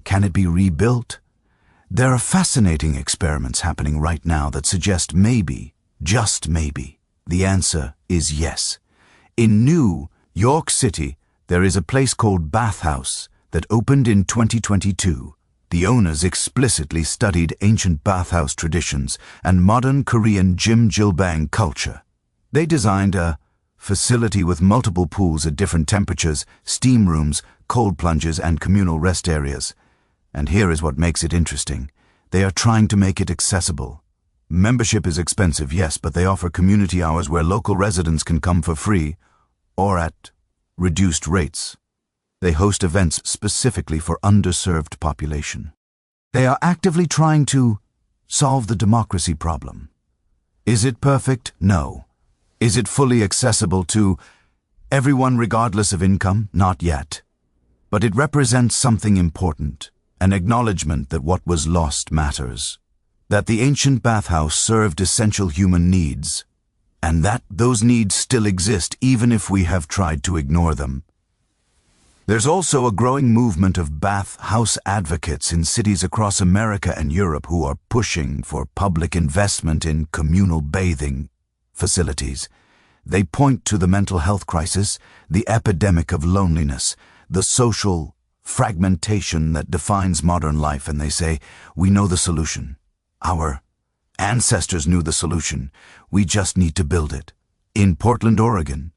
Can it be rebuilt? There are fascinating experiments happening right now that suggest maybe, just maybe, the answer is yes. In New York City, there is a place called Bathhouse that opened in 2022. The owners explicitly studied ancient bathhouse traditions and modern Korean jjimjilbang culture. They designed a facility with multiple pools at different temperatures, steam rooms, cold plunges, and communal rest areas. And here is what makes it interesting. They are trying to make it accessible. Membership is expensive, yes, but they offer community hours where local residents can come for free or at reduced rates. They host events specifically for underserved population. They are actively trying to solve the democracy problem. Is it perfect? No. Is it fully accessible to everyone regardless of income? Not yet. But it represents something important, an acknowledgement that what was lost matters, that the ancient bathhouse served essential human needs, and that those needs still exist even if we have tried to ignore them. There's also a growing movement of bathhouse advocates in cities across America and Europe who are pushing for public investment in communal bathing facilities. They point to the mental health crisis, the epidemic of loneliness, the social fragmentation that defines modern life, and they say, we know the solution. Our ancestors knew the solution. We just need to build it. In Portland, Oregon,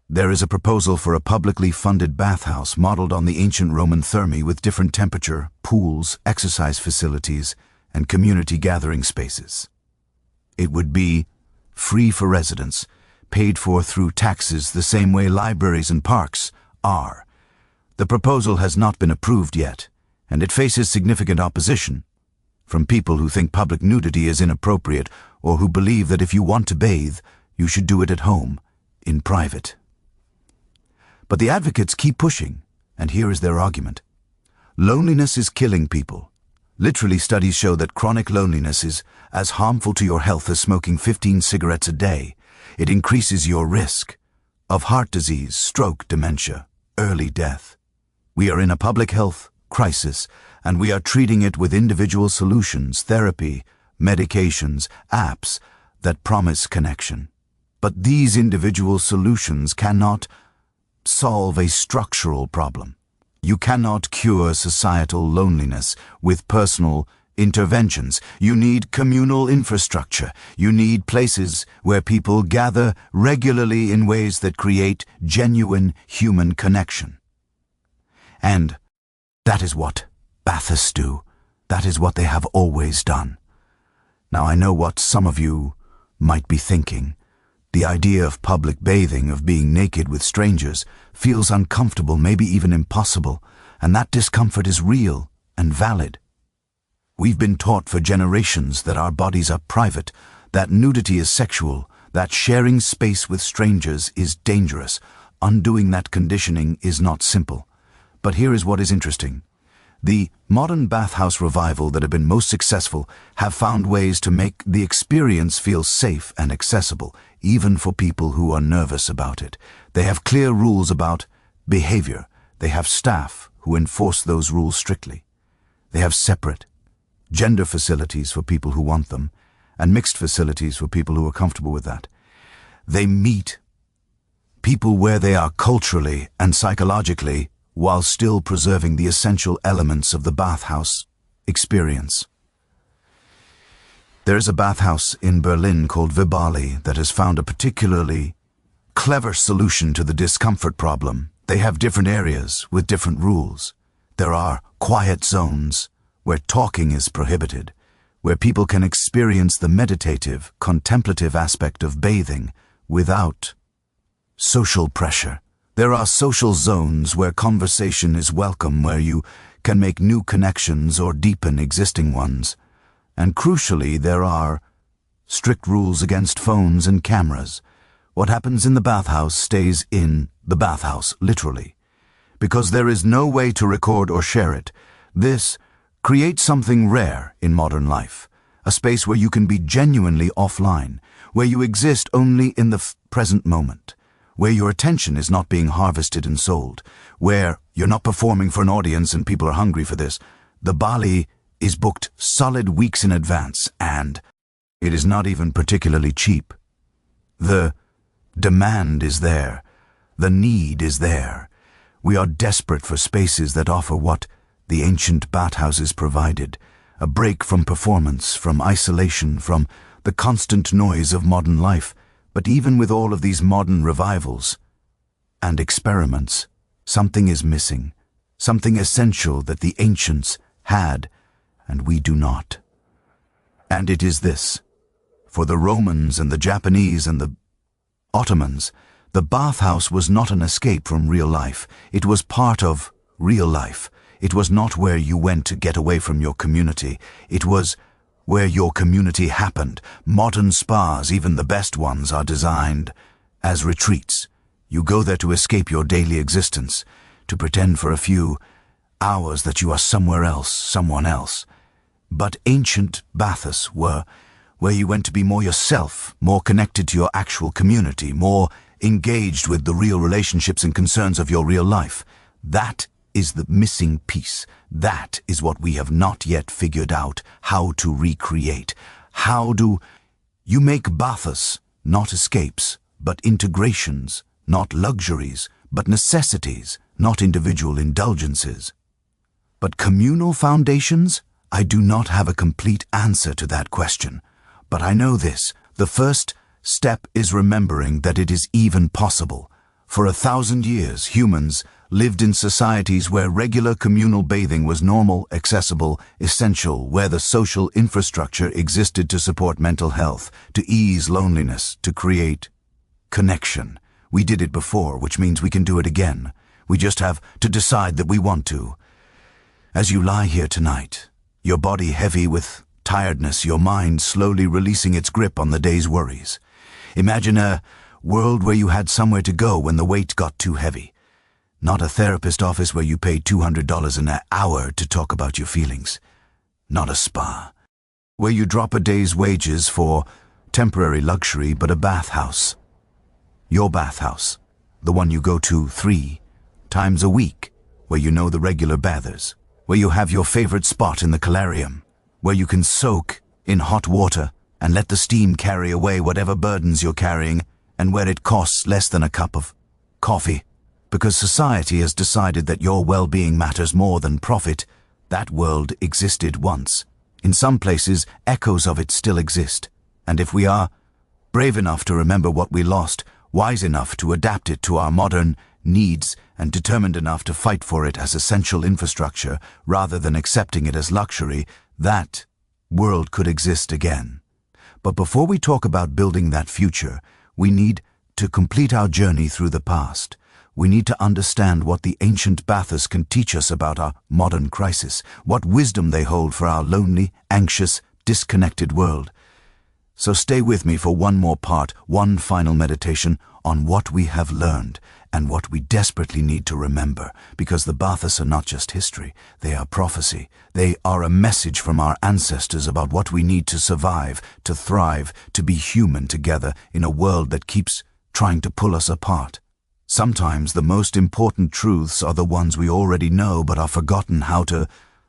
there is a proposal for a publicly funded bathhouse modeled on the ancient Roman thermae with different temperature, pools, exercise facilities, and community gathering spaces. It would be free for residents, paid for through taxes the same way libraries and parks are. The proposal has not been approved yet, and it faces significant opposition from people who think public nudity is inappropriate or who believe that if you want to bathe, you should do it at home, in private. But the advocates keep pushing, and here is their argument. Loneliness is killing people. Literally, studies show that chronic loneliness is as harmful to your health as smoking 15 cigarettes a day. It increases your risk of heart disease, stroke, dementia, early death. We are in a public health crisis, and we are treating it with individual solutions, therapy, medications, apps that promise connection. But these individual solutions cannot solve a structural problem. You cannot cure societal loneliness with personal interventions. You need communal infrastructure. You need places where people gather regularly in ways that create genuine human connection. And that is what Bathhouses do. That is what they have always done. Now I know what some of you might be thinking. The idea of public bathing, of being naked with strangers, feels uncomfortable, maybe even impossible, and that discomfort is real and valid. We've been taught for generations that our bodies are private, that nudity is sexual, that sharing space with strangers is dangerous. Undoing that conditioning is not simple. But here is what is interesting. The modern bathhouse revival that have been most successful have found ways to make the experience feel safe and accessible, even for people who are nervous about it. They have clear rules about behavior. They have staff who enforce those rules strictly. They have separate gender facilities for people who want them, and mixed facilities for people who are comfortable with that. They meet people where they are culturally and psychologically, while still preserving the essential elements of the bathhouse experience. There is a bathhouse in Berlin called Vibali that has found a particularly clever solution to the discomfort problem. They have different areas with different rules. There are quiet zones where talking is prohibited, where people can experience the meditative, contemplative aspect of bathing without social pressure. There are social zones where conversation is welcome, where you can make new connections or deepen existing ones. And crucially, there are strict rules against phones and cameras. What happens in the bathhouse stays in the bathhouse, literally. Because there is no way to record or share it, this creates something rare in modern life, a space where you can be genuinely offline, where you exist only in the present moment, where your attention is not being harvested and sold, where you're not performing for an audience and people are hungry for this. The Bali is booked solid weeks in advance, and it is not even particularly cheap. The demand is there. The need is there. We are desperate for spaces that offer what the ancient bathhouses provided, a break from performance, from isolation, from the constant noise of modern life. But even with all of these modern revivals and experiments, something is missing, something essential that the ancients had and we do not. And it is this. For the Romans and the Japanese and the Ottomans, the bathhouse was not an escape from real life. It was part of real life. It was not where you went to get away from your community. It was where your community happened. Modern spas, even the best ones, are designed as retreats. You go there to escape your daily existence, to pretend for a few hours that you are somewhere else, someone else. But ancient baths were where you went to be more yourself, more connected to your actual community, more engaged with the real relationships and concerns of your real life. That is the missing piece. That is what we have not yet figured out how to recreate. How do you make baths not escapes, but integrations, not luxuries, but necessities, not individual indulgences, but communal foundations? I do not have a complete answer to that question, but I know this. The first step is remembering that it is even possible. For 1,000 years, humans lived in societies where regular communal bathing was normal, accessible, essential, where the social infrastructure existed to support mental health, to ease loneliness, to create connection. We did it before, which means we can do it again. We just have to decide that we want to. As you lie here tonight, your body heavy with tiredness, your mind slowly releasing its grip on the day's worries. Imagine a world where you had somewhere to go when the weight got too heavy. Not a therapist office where you pay $200 an hour to talk about your feelings. Not a spa, where you drop a day's wages for temporary luxury, but a bathhouse. Your bathhouse, the one you go to 3 times a week, where you know the regular bathers, where you have your favorite spot in the calarium, where you can soak in hot water and let the steam carry away whatever burdens you're carrying, and where it costs less than a cup of coffee. Because society has decided that your well-being matters more than profit. That world existed once. In some places, echoes of it still exist. And if we are brave enough to remember what we lost, wise enough to adapt it to our modern needs, and determined enough to fight for it as essential infrastructure rather than accepting it as luxury, that world could exist again. But before we talk about building that future, we need to complete our journey through the past. We need to understand what the ancient baths can teach us about our modern crisis, what wisdom they hold for our lonely, anxious, disconnected world. So stay with me for one more part, one final meditation on what we have learned and what we desperately need to remember, because the baths are not just history, they are prophecy. They are a message from our ancestors about what we need to survive, to thrive, to be human together in a world that keeps trying to pull us apart. Sometimes the most important truths are the ones we already know but are forgotten how to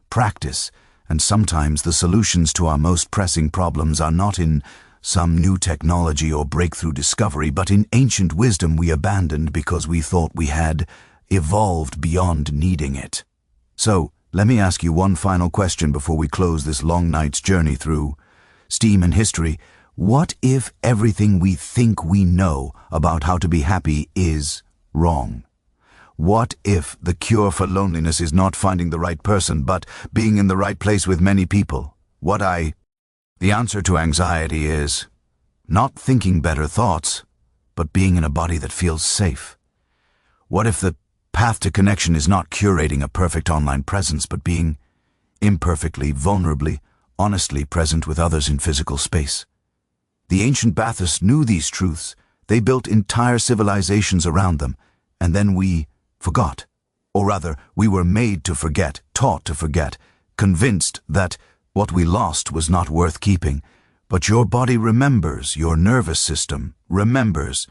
practice, and sometimes the solutions to our most pressing problems are not in some new technology or breakthrough discovery, but in ancient wisdom we abandoned because we thought we had evolved beyond needing it. So, let me ask you one final question before we close this long night's journey through steam and history. What if everything we think we know about how to be happy is wrong? What if the cure for loneliness is not finding the right person, but being in the right place with many people? The answer to anxiety is not thinking better thoughts, but being in a body that feels safe. What if the path to connection is not curating a perfect online presence, but being imperfectly, vulnerably, honestly present with others in physical space? The ancient Bathhouses knew these truths. They built entire civilizations around them, and then we forgot. Or rather, we were made to forget, taught to forget, convinced that what we lost was not worth keeping. But your body remembers, your nervous system remembers,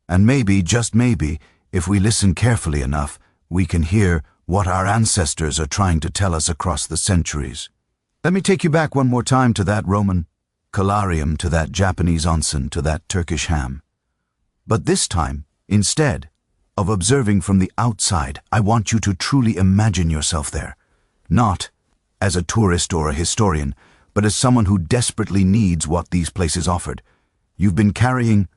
and maybe, just maybe, if we listen carefully enough, we can hear what our ancestors are trying to tell us across the centuries. Let me take you back one more time to that Roman colarium, to that Japanese onsen, to that Turkish ham. But this time, instead of observing from the outside, I want you to truly imagine yourself there. Not as a tourist or a historian, but as someone who desperately needs what these places offered. You've been carrying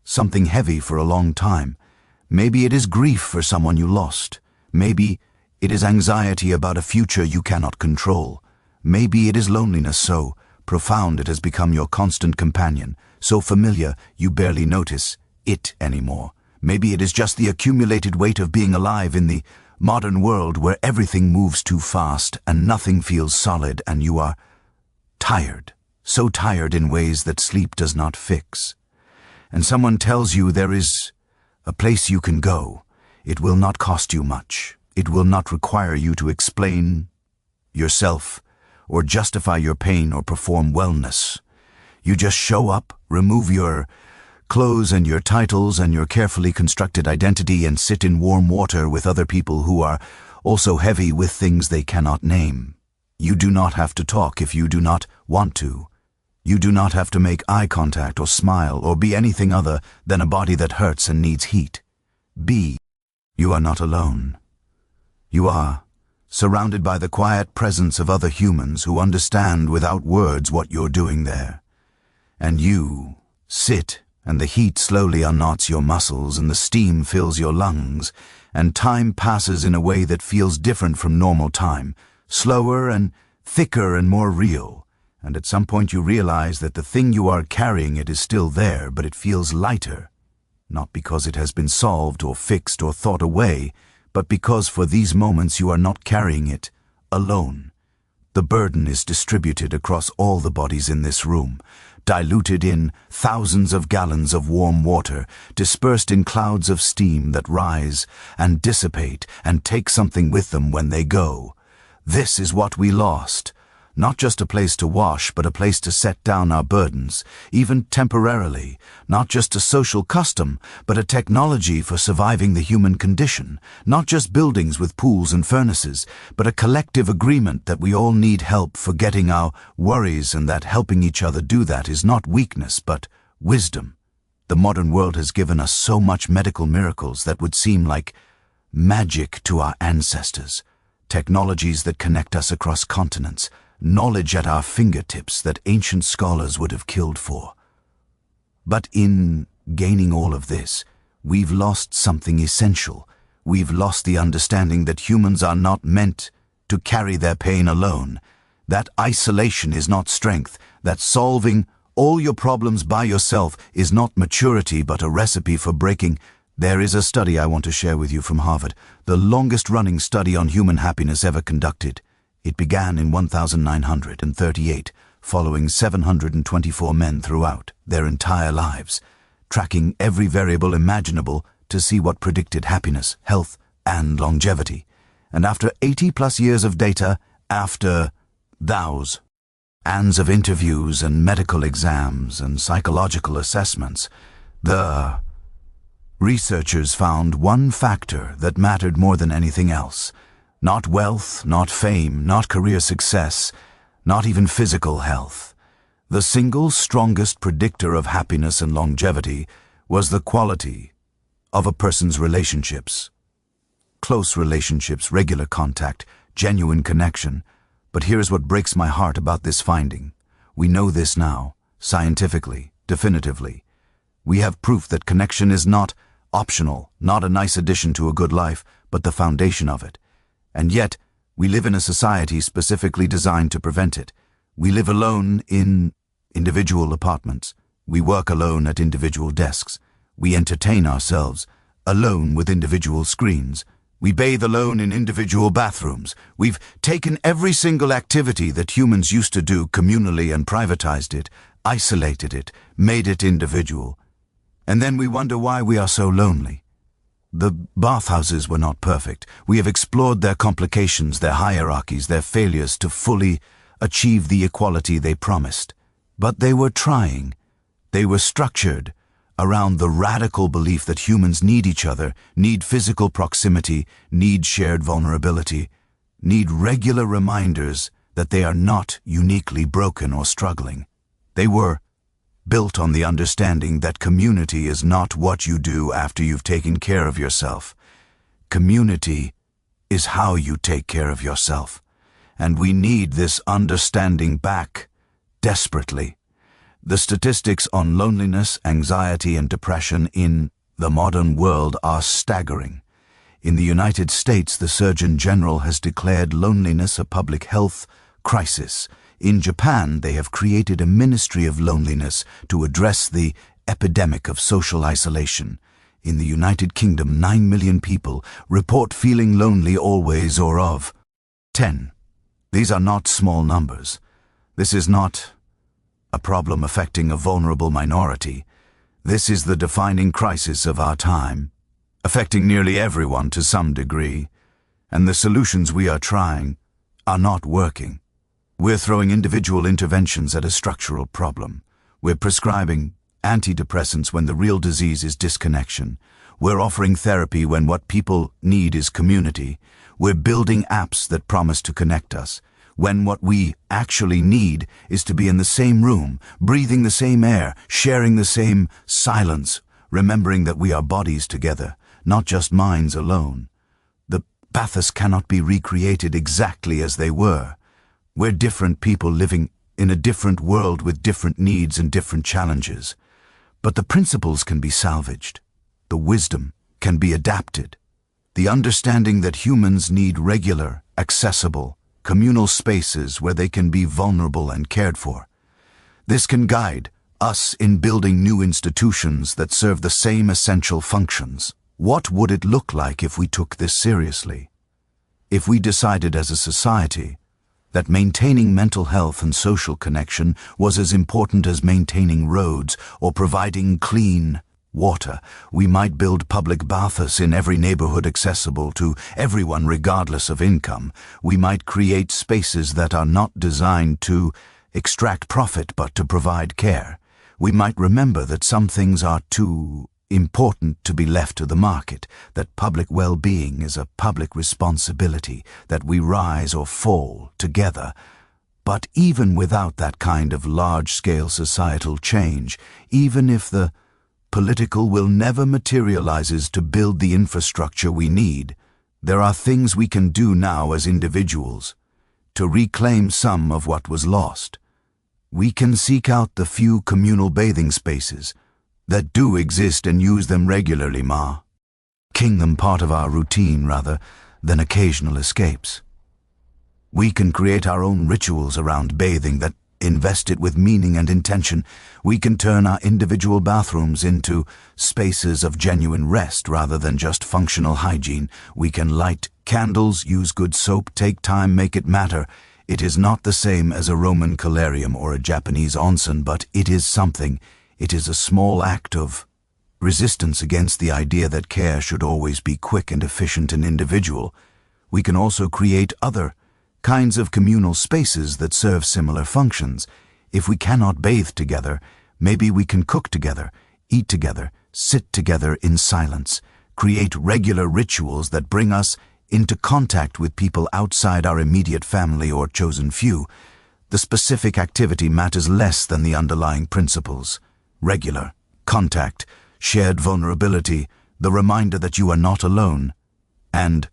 something heavy for a long time. Maybe it is grief for someone you lost. Maybe it is anxiety about a future you cannot control. Maybe it is loneliness so profound it has become your constant companion, so familiar you barely notice it anymore. Maybe it is just the accumulated weight of being alive in the modern world where everything moves too fast and nothing feels solid, and you are tired, so tired in ways that sleep does not fix. And someone tells you there is a place you can go. It will not cost you much. It will not require you to explain yourself or justify your pain or perform wellness. You just show up, remove your clothes and your titles and your carefully constructed identity, and sit in warm water with other people who are also heavy with things they cannot name. You do not have to talk if you do not want to. You do not have to make eye contact or smile or be anything other than a body that hurts and needs heat. You are not alone. You are surrounded by the quiet presence of other humans who understand without words what you're doing there. And you sit, and the heat slowly unknots your muscles, and the steam fills your lungs, and time passes in a way that feels different from normal time, slower and thicker and more real. And at some point you realize that the thing you are carrying, it is still there, but it feels lighter. Not because it has been solved or fixed or thought away, but because for these moments you are not carrying it alone. The burden is distributed across all the bodies in this room, diluted in thousands of gallons of warm water, dispersed in clouds of steam that rise and dissipate and take something with them when they go. This is what we lost. Not just a place to wash, but a place to set down our burdens, even temporarily. Not just a social custom, but a technology for surviving the human condition. Not just buildings with pools and furnaces, but a collective agreement that we all need help forgetting our worries, and that helping each other do that is not weakness, but wisdom. The modern world has given us so much medical miracles that would seem like magic to our ancestors. Technologies that connect us across continents. Knowledge at our fingertips that ancient scholars would have killed for. But in gaining all of this, we've lost something essential. We've lost the understanding that humans are not meant to carry their pain alone, that isolation is not strength, that solving all your problems by yourself is not maturity but a recipe for breaking. There is a study I want to share with you from Harvard, the longest-running study on human happiness ever conducted. It began in 1938, following 724 men throughout their entire lives, tracking every variable imaginable to see what predicted happiness, health, and longevity. And after 80-plus years of data, after thousands of interviews and medical exams and psychological assessments, the researchers found one factor that mattered more than anything else. Not wealth, not fame, not career success, not even physical health. The single strongest predictor of happiness and longevity was the quality of a person's relationships. Close relationships, regular contact, genuine connection. But here's what breaks my heart about this finding. We know this now, scientifically, definitively. We have proof that connection is not optional, not a nice addition to a good life, but the foundation of it. And yet, we live in a society specifically designed to prevent it. We live alone in individual apartments. We work alone at individual desks. We entertain ourselves alone with individual screens. We bathe alone in individual bathrooms. We've taken every single activity that humans used to do communally and privatized it, isolated it, made it individual. And then we wonder why we are so lonely. The bathhouses were not perfect. We have explored their complications, their hierarchies, their failures to fully achieve the equality they promised. But they were trying. They were structured around the radical belief that humans need each other, need physical proximity, need shared vulnerability, need regular reminders that they are not uniquely broken or struggling. They were built on the understanding that community is not what you do after you've taken care of yourself. Community is how you take care of yourself. And we need this understanding back desperately. The statistics on loneliness, anxiety, and depression in the modern world are staggering. In the United States, the Surgeon General has declared loneliness a public health crisis. In Japan, they have created a Ministry of Loneliness to address the epidemic of social isolation. In the United Kingdom, 9 million people report feeling lonely always or of 10. These are not small numbers. This is not a problem affecting a vulnerable minority. This is the defining crisis of our time, affecting nearly everyone to some degree, and the solutions we are trying are not working. We're throwing individual interventions at a structural problem. We're prescribing antidepressants when the real disease is disconnection. We're offering therapy when what people need is community. We're building apps that promise to connect us, when what we actually need is to be in the same room, breathing the same air, sharing the same silence, remembering that we are bodies together, not just minds alone. The Bathhouses cannot be recreated exactly as they were. We're different people living in a different world with different needs and different challenges. But the principles can be salvaged. The wisdom can be adapted. The understanding that humans need regular, accessible, communal spaces where they can be vulnerable and cared for. This can guide us in building new institutions that serve the same essential functions. What would it look like if we took this seriously? If we decided as a society that maintaining mental health and social connection was as important as maintaining roads or providing clean water, we might build public baths in every neighborhood accessible to everyone regardless of income. We might create spaces that are not designed to extract profit but to provide care. We might remember that some things are too important to be left to the market, that public well-being is a public responsibility, that we rise or fall together. But even without that kind of large-scale societal change, even if the political will never materializes to build the infrastructure we need, there are things we can do now as individuals to reclaim some of what was lost. We can seek out the few communal bathing spaces that do exist and use them regularly, making them part of our routine rather than occasional escapes. We can create our own rituals around bathing that invest it with meaning and intention. We can turn our individual bathrooms into spaces of genuine rest rather than just functional hygiene. We can light candles, use good soap, take time, make it matter. It is not the same as a Roman colarium or a Japanese onsen, but it is something. It is a small act of resistance against the idea that care should always be quick and efficient and individual. We can also create other kinds of communal spaces that serve similar functions. If we cannot bathe together, maybe we can cook together, eat together, sit together in silence, create regular rituals that bring us into contact with people outside our immediate family or chosen few. The specific activity matters less than the underlying principles. Regular contact, shared vulnerability, the reminder that you are not alone. And,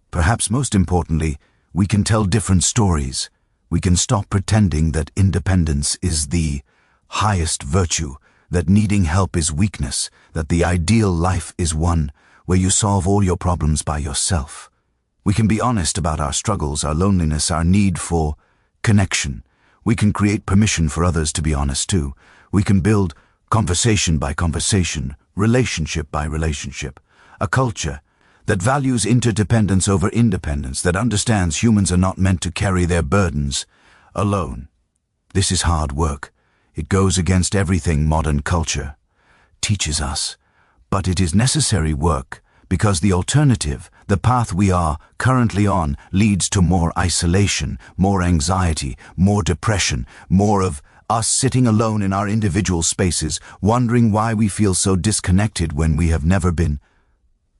perhaps most importantly, we can tell different stories. We can stop pretending that independence is the highest virtue, that needing help is weakness, that the ideal life is one where you solve all your problems by yourself. We can be honest about our struggles, our loneliness, our need for connection. We can create permission for others to be honest too. We can build conversation by conversation, relationship by relationship, a culture that values interdependence over independence, that understands humans are not meant to carry their burdens alone. This is hard work. It goes against everything modern culture teaches us. But it is necessary work because the alternative, the path we are currently on, leads to more isolation, more anxiety, more depression, more of us sitting alone in our individual spaces, wondering why we feel so disconnected when we have never been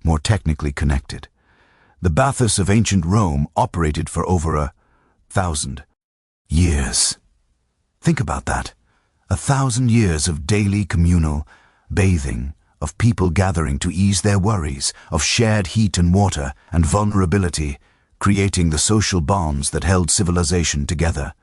more technically connected. The Bathhouses of ancient Rome operated for over 1,000 Years. Think about that. 1,000 years of daily communal bathing, of people gathering to ease their worries, of shared heat and water and vulnerability, creating the social bonds that held civilization together.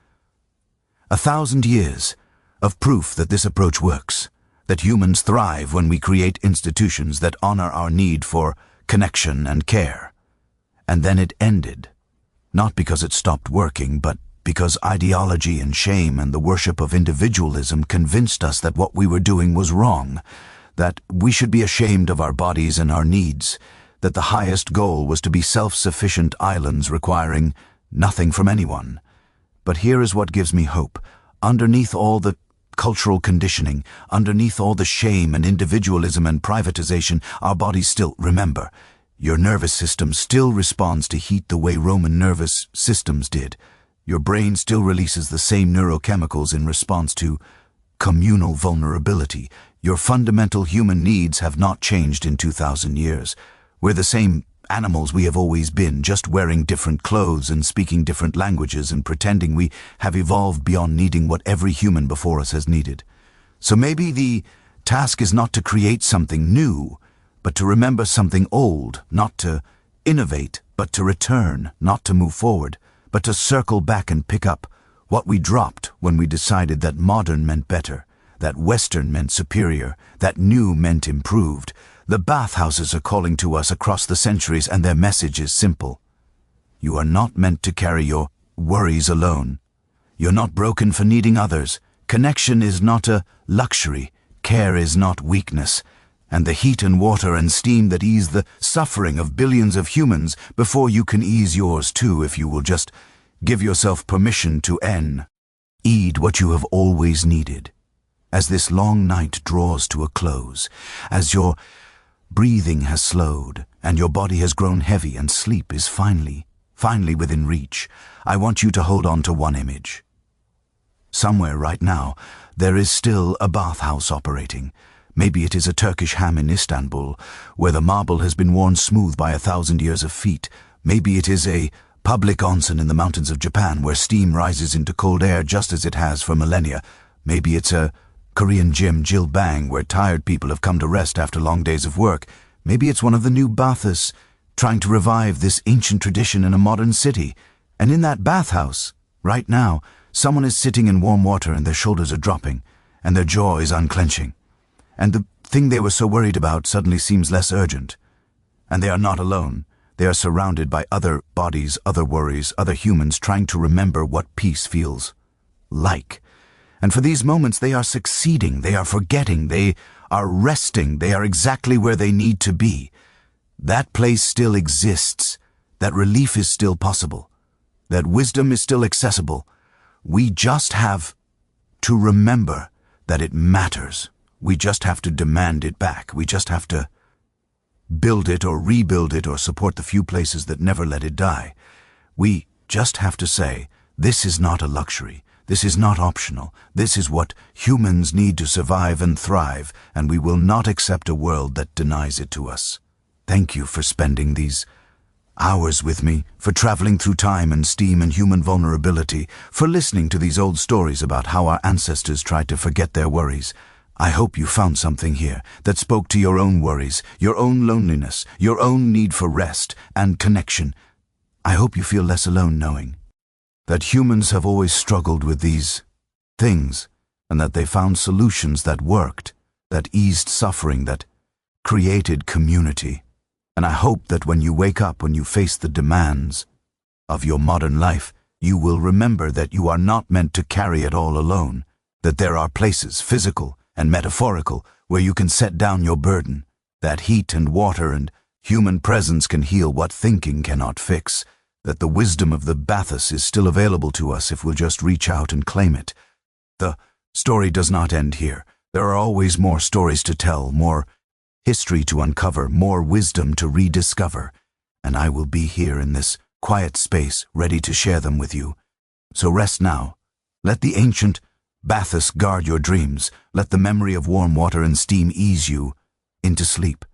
1,000 years of proof that this approach works, that humans thrive when we create institutions that honor our need for connection and care. And then it ended, not because it stopped working, but because ideology and shame and the worship of individualism convinced us that what we were doing was wrong, that we should be ashamed of our bodies and our needs, that the highest goal was to be self-sufficient islands requiring nothing from anyone. But here is what gives me hope. Underneath all the cultural conditioning, underneath all the shame and individualism and privatization, our bodies still remember. Your nervous system still responds to heat the way Roman nervous systems did. Your brain still releases the same neurochemicals in response to communal vulnerability. Your fundamental human needs have not changed in 2,000 years. We're the same animals we have always been, just wearing different clothes and speaking different languages and pretending we have evolved beyond needing what every human before us has needed. So maybe the task is not to create something new, but to remember something old, not to innovate, but to return, not to move forward, but to circle back and pick up what we dropped when we decided that modern meant better, that Western meant superior, that new meant improved. The bathhouses are calling to us across the centuries, and their message is simple. You are not meant to carry your worries alone. You're not broken for needing others. Connection is not a luxury. Care is not weakness. And the heat and water and steam that ease the suffering of billions of humans before you can ease yours too, if you will just give yourself permission to need what you have always needed. As this long night draws to a close, as your breathing has slowed and your body has grown heavy and sleep is finally within reach, I want you to hold on to one image. Somewhere right now, there is still a bathhouse operating. Maybe it is a Turkish hammam in Istanbul, where the marble has been worn smooth by 1,000 years of feet. Maybe it is a public onsen in the mountains of Japan, where steam rises into cold air just as it has for millennia. Maybe it's a Korean gym, Jilbang, where tired people have come to rest after long days of work. Maybe it's one of the new baths trying to revive this ancient tradition in a modern city. And in that bathhouse, right now, someone is sitting in warm water and their shoulders are dropping, and their jaw is unclenching. And the thing they were so worried about suddenly seems less urgent. And they are not alone. They are surrounded by other bodies, other worries, other humans trying to remember what peace feels like. And for these moments they are succeeding, they are forgetting, they are resting, they are exactly where they need to be. That place still exists. That relief is still possible. That wisdom is still accessible. We just have to remember that it matters. We just have to demand it back. We just have to build it or rebuild it or support the few places that never let it die. We just have to say, this is not a luxury. This is not optional. This is what humans need to survive and thrive, and we will not accept a world that denies it to us. Thank you for spending these hours with me, for traveling through time and steam and human vulnerability, for listening to these old stories about how our ancestors tried to forget their worries. I hope you found something here that spoke to your own worries, your own loneliness, your own need for rest and connection. I hope you feel less alone knowing that humans have always struggled with these things, and that they found solutions that worked, that eased suffering, that created community. And I hope that when you wake up, when you face the demands of your modern life, you will remember that you are not meant to carry it all alone, that there are places, physical and metaphorical, where you can set down your burden, that heat and water and human presence can heal what thinking cannot fix, that the wisdom of the Bathhouses is still available to us if we'll just reach out and claim it. The story does not end here. There are always more stories to tell, more history to uncover, more wisdom to rediscover, and I will be here in this quiet space ready to share them with you. So rest now. Let the ancient Bathhouses guard your dreams. Let the memory of warm water and steam ease you into sleep.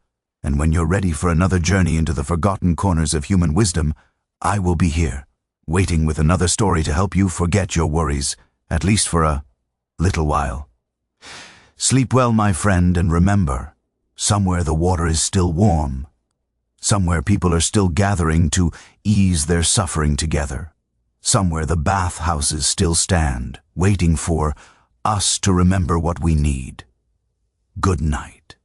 And when you're ready for another journey into the forgotten corners of human wisdom, I will be here, waiting with another story to help you forget your worries, at least for a little while. Sleep well, my friend, and remember, somewhere the water is still warm. Somewhere people are still gathering to ease their suffering together. Somewhere the bathhouses still stand, waiting for us to remember what we need. Good night.